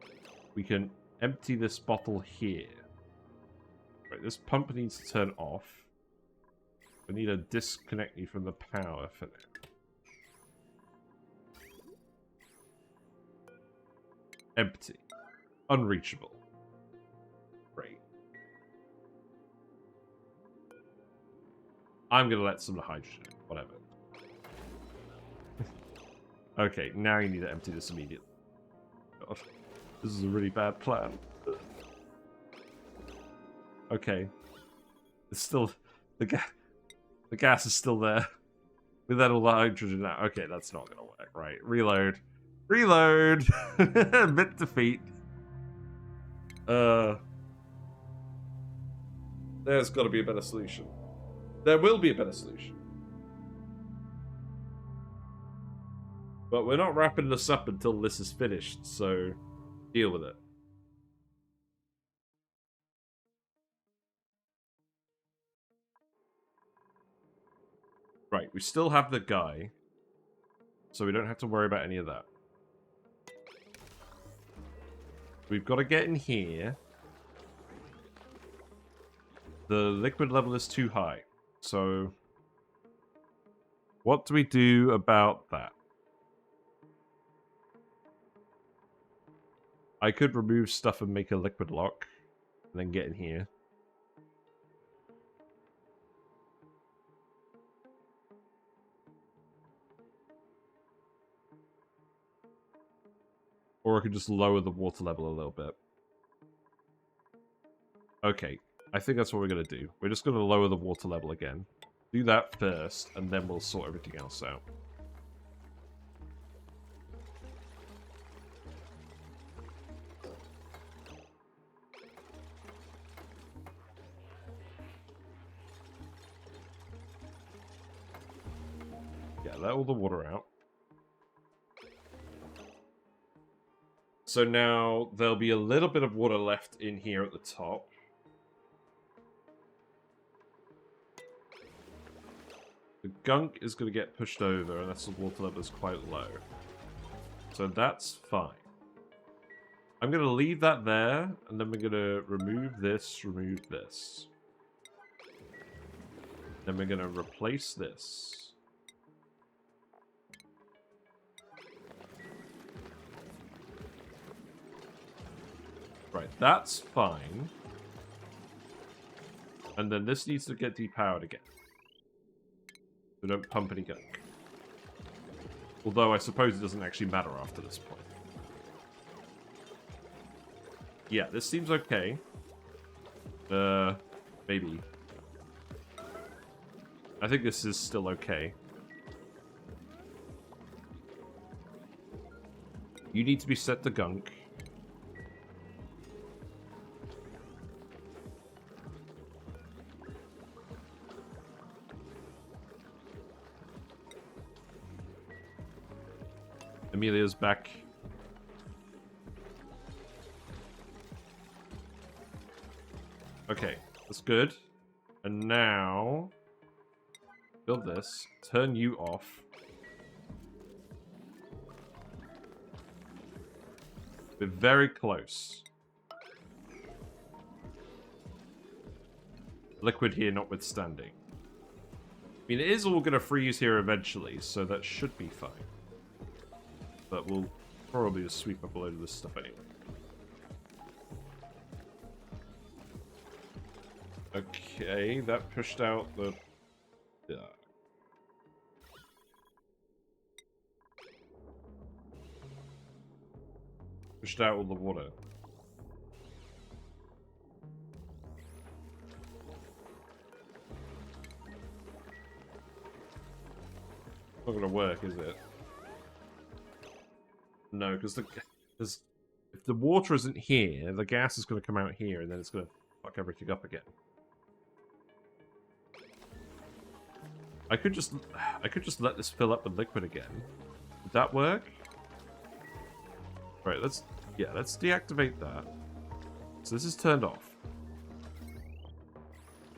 we can empty this bottle here. Right, this pump needs to turn off. We need to disconnect you from the power for that. Empty. Unreachable. Great. I'm going to let some of the hydrogen. Whatever. Okay, now you need to empty this immediately. God, this is a really bad plan. Okay. It's still... The gas is still there. We let all the hydrogen out. Okay, that's not going to work. Right, reload. Reload! Admit defeat. There's got to be a better solution. There will be a better solution. But we're not wrapping this up until this is finished, so deal with it. Right, we still have the guy, so we don't have to worry about any of that. We've got to get in here. The liquid level is too high, so what do we do about that? I could remove stuff and make a liquid lock, and then get in here. Or I could just lower the water level a little bit. Okay, I think that's what we're going to do. We're just going to lower the water level again. Do that first, and then we'll sort everything else out. Yeah, let all the water out. So now there'll be a little bit of water left in here at the top. The gunk is going to get pushed over unless the water level is quite low. So that's fine. I'm going to leave that there, and then we're going to remove this, remove this. Then we're going to replace this. Right, that's fine. And then this needs to get depowered again. So don't pump any gunk. Although I suppose it doesn't actually matter after this point. Yeah, this seems okay. Maybe. I think this is still okay. You need to be set to gunk. Amelia's back. Okay, that's good. And now, build this. Turn you off. We're very close. Liquid here notwithstanding. I mean, it is all going to freeze here eventually, so that should be fine. But we'll probably just sweep up a load of this stuff anyway. Okay, that pushed out the... Pushed out all the water. Not gonna work, is it? No, because if the water isn't here, the gas is gonna come out here, and then it's gonna fuck everything up again. I could just let this fill up with liquid again. Would that work? Right, let's deactivate that. So this is turned off.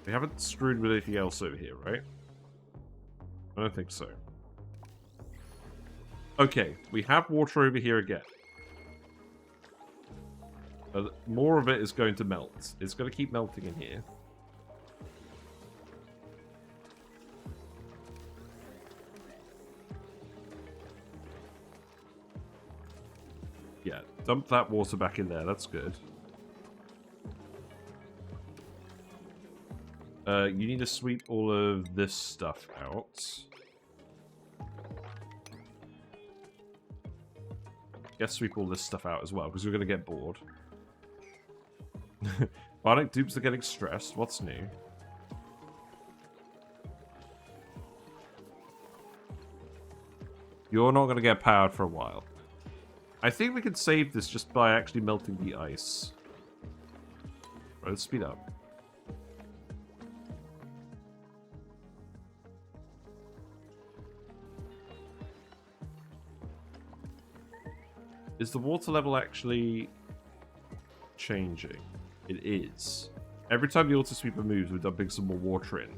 We haven't screwed with anything else over here, right? I don't think so. Okay, we have water over here again. More of it is going to melt. It's going to keep melting in here. Yeah, dump that water back in there. That's good. You need to sweep all of this stuff out. Guess sweep all this stuff out as well, because we're going to get bored. Bionic Dupes are getting stressed. What's new? You're not going to get powered for a while. I think we can save this just by actually melting the ice. Right, let's speed up. Is the water level actually changing? It is. Every time the auto sweeper moves, we're dumping some more water in.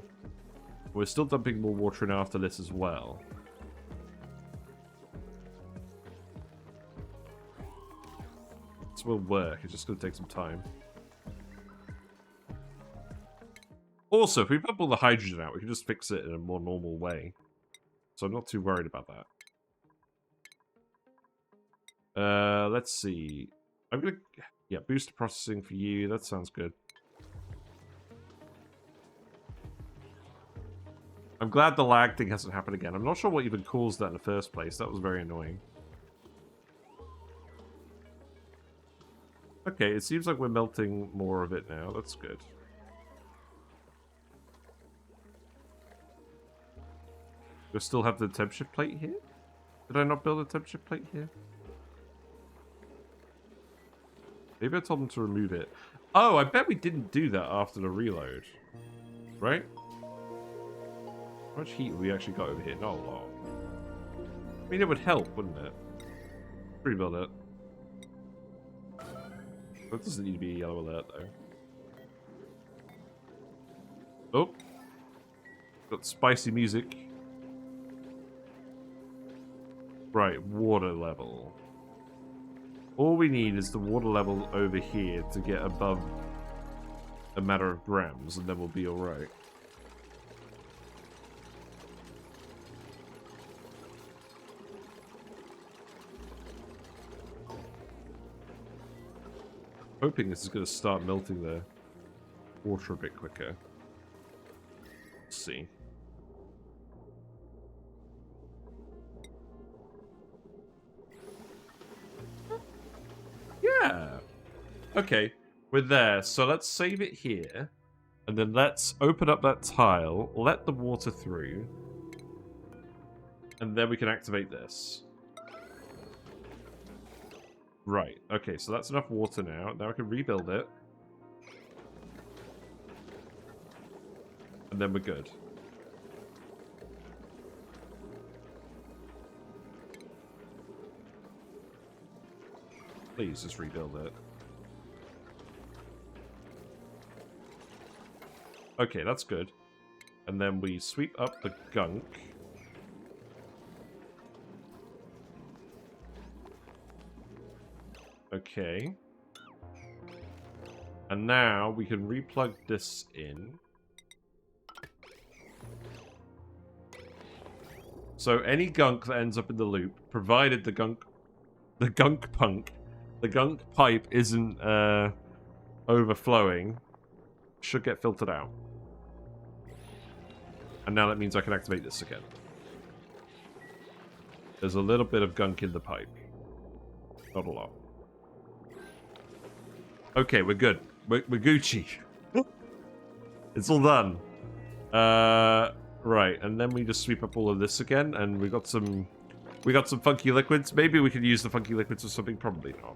We're still dumping more water in after this as well. This will work. It's just going to take some time. Also, if we pump all the hydrogen out, we can just fix it in a more normal way. So I'm not too worried about that. Let's see. I'm gonna... Yeah, booster processing for you. That sounds good. I'm glad the lag thing hasn't happened again. I'm not sure what even caused that in the first place. That was very annoying. Okay, it seems like we're melting more of it now. That's good. Do I still have the temperature plate here? Did I not build a temperature plate here? Maybe I told them to remove it. Oh, I bet we didn't do that after the reload. Right? How much heat have we actually got over here? Not a lot. I mean, it would help, wouldn't it? Rebuild it. That doesn't need to be a yellow alert, though. Oh. Got spicy music. Right, water level. All we need is the water level over here to get above a matter of grams, and then we'll be alright. Hoping this is going to start melting the water a bit quicker. Let's see. Yeah. Okay, we're there. So let's save it here. And then let's open up that tile, let the water through. And then we can activate this. Right, okay, so that's enough water now. Now I can rebuild it. And then we're good. Please just rebuild it. Okay, that's good. And then we sweep up the gunk. Okay. And now we can replug this in. So any gunk that ends up in the loop, provided the gunk pipe isn't overflowing, should get filtered out. And now that means I can activate this again. There's a little bit of gunk in the pipe. Not a lot. Okay, we're good. We're Gucci. It's all done. Right, and then we just sweep up all of this again, and we got some funky liquids. Maybe we could use the funky liquids or something. Probably not.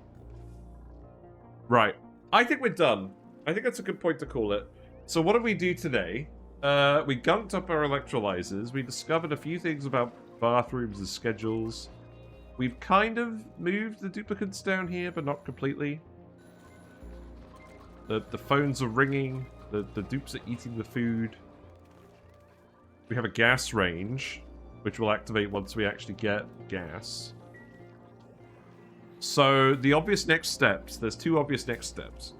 Right. I think we're done. I think that's a good point to call it. So what did we do today? We gunked up our electrolyzers. We discovered a few things about bathrooms and schedules. We've kind of moved the duplicates down here, but not completely. The phones are ringing. The dupes are eating the food. We have a gas range, which will activate once we actually get gas. So the obvious next steps, there's two obvious next steps.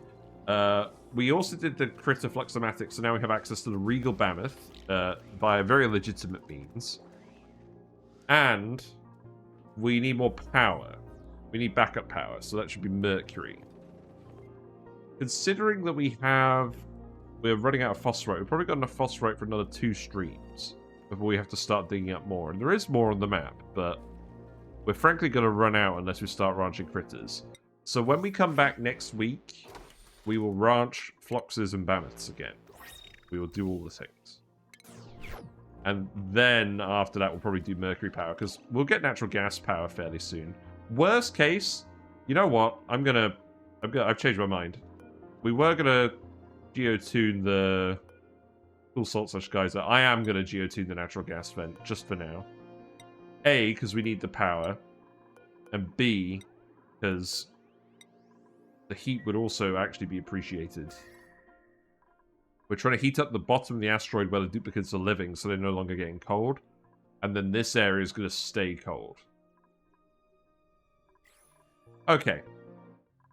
We also did the Critter Flux-O-Matic, so now we have access to the Regal Bammoth via very legitimate means. And we need more power. We need backup power, so that should be Mercury. Considering that we're running out of phosphorite, we've probably got enough phosphorite for another 2 streams before we have to start digging up more. And there is more on the map, but we're frankly going to run out unless we start ranching critters. So when we come back next week, we will ranch Floxes and Bammoths again. We will do all the things. And then after that, we'll probably do Mercury power, because we'll get natural gas power fairly soon. Worst case, you know what? I've changed my mind. We were going to geotune the Cool Salt / Geyser. I am going to geotune the natural gas vent, just for now. A, because we need the power. And B, because the heat would also actually be appreciated. We're trying to heat up the bottom of the asteroid where the duplicates are living, so they're no longer getting cold. And then this area is going to stay cold. Okay.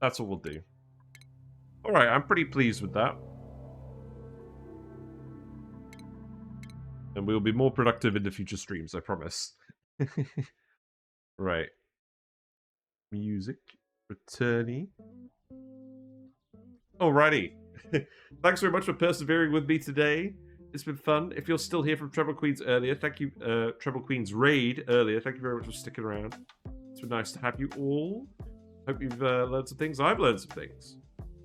That's what we'll do. Alright, I'm pretty pleased with that. And we'll be more productive in the future streams, I promise. Right. Music. Returning. Alrighty. Thanks very much for persevering with me today. It's been fun. If you're still here from Treble Queen's earlier, thank you. Treble Queen's raid earlier, thank you very much for sticking around. It's been nice to have you all. Hope you've learned some things. I've learned some things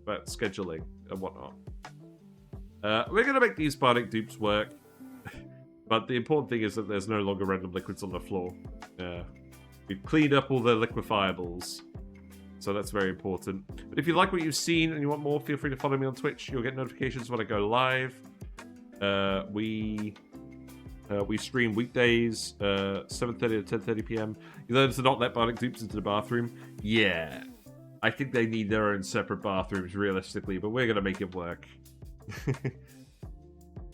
about scheduling and whatnot. We're going to make these Bionic Dupes work. But the important thing is that there's no longer random liquids on the floor. We've cleaned up all the liquifiables. So that's very important. But if you like what you've seen and you want more, feel free to follow me on Twitch. You'll get notifications when I go live. We stream weekdays, 7:30 to 10:30 p.m. You learn to not let Bionic Dupes into the bathroom. Yeah. I think they need their own separate bathrooms, realistically, but we're going to make it work.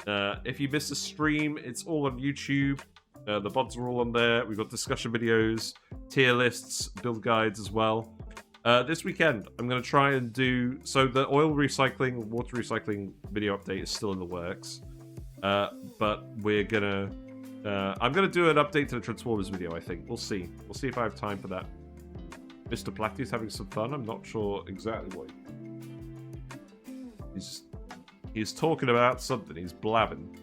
If you missed a stream, it's all on YouTube. The VODs are all on there. We've got discussion videos, tier lists, build guides as well. This weekend, I'm going to try and do... So the oil recycling, water recycling video update is still in the works. But we're going to... I'm going to do an update to the Transformers video, I think. We'll see. We'll see if I have time for that. Mr. Platty's having some fun. I'm not sure exactly what... He's talking about something. He's blabbing.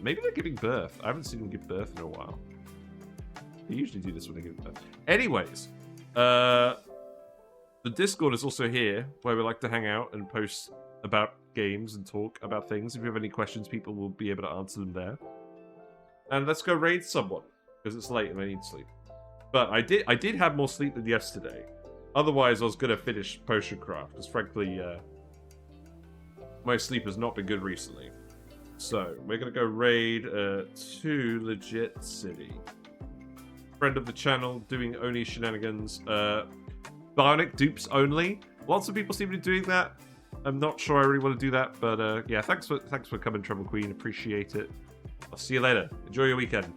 Maybe they're giving birth. I haven't seen them give birth in a while. They usually do this when they give birth. Anyways, the Discord is also here, where we like to hang out and post about games and talk about things. If you have any questions, people will be able to answer them there. And let's go raid someone, because it's late and I need sleep. But I did have more sleep than yesterday. Otherwise, I was going to finish Potion Craft, because frankly, my sleep has not been good recently. So, we're going to go raid 2 Legit City. Friend of the channel, doing ONI shenanigans. Bionic Dupes only. Lots of people seem to be doing that. I'm not sure I really want to do that, but yeah, thanks for coming, Treble Queen. Appreciate it. I'll see you later. Enjoy your weekend.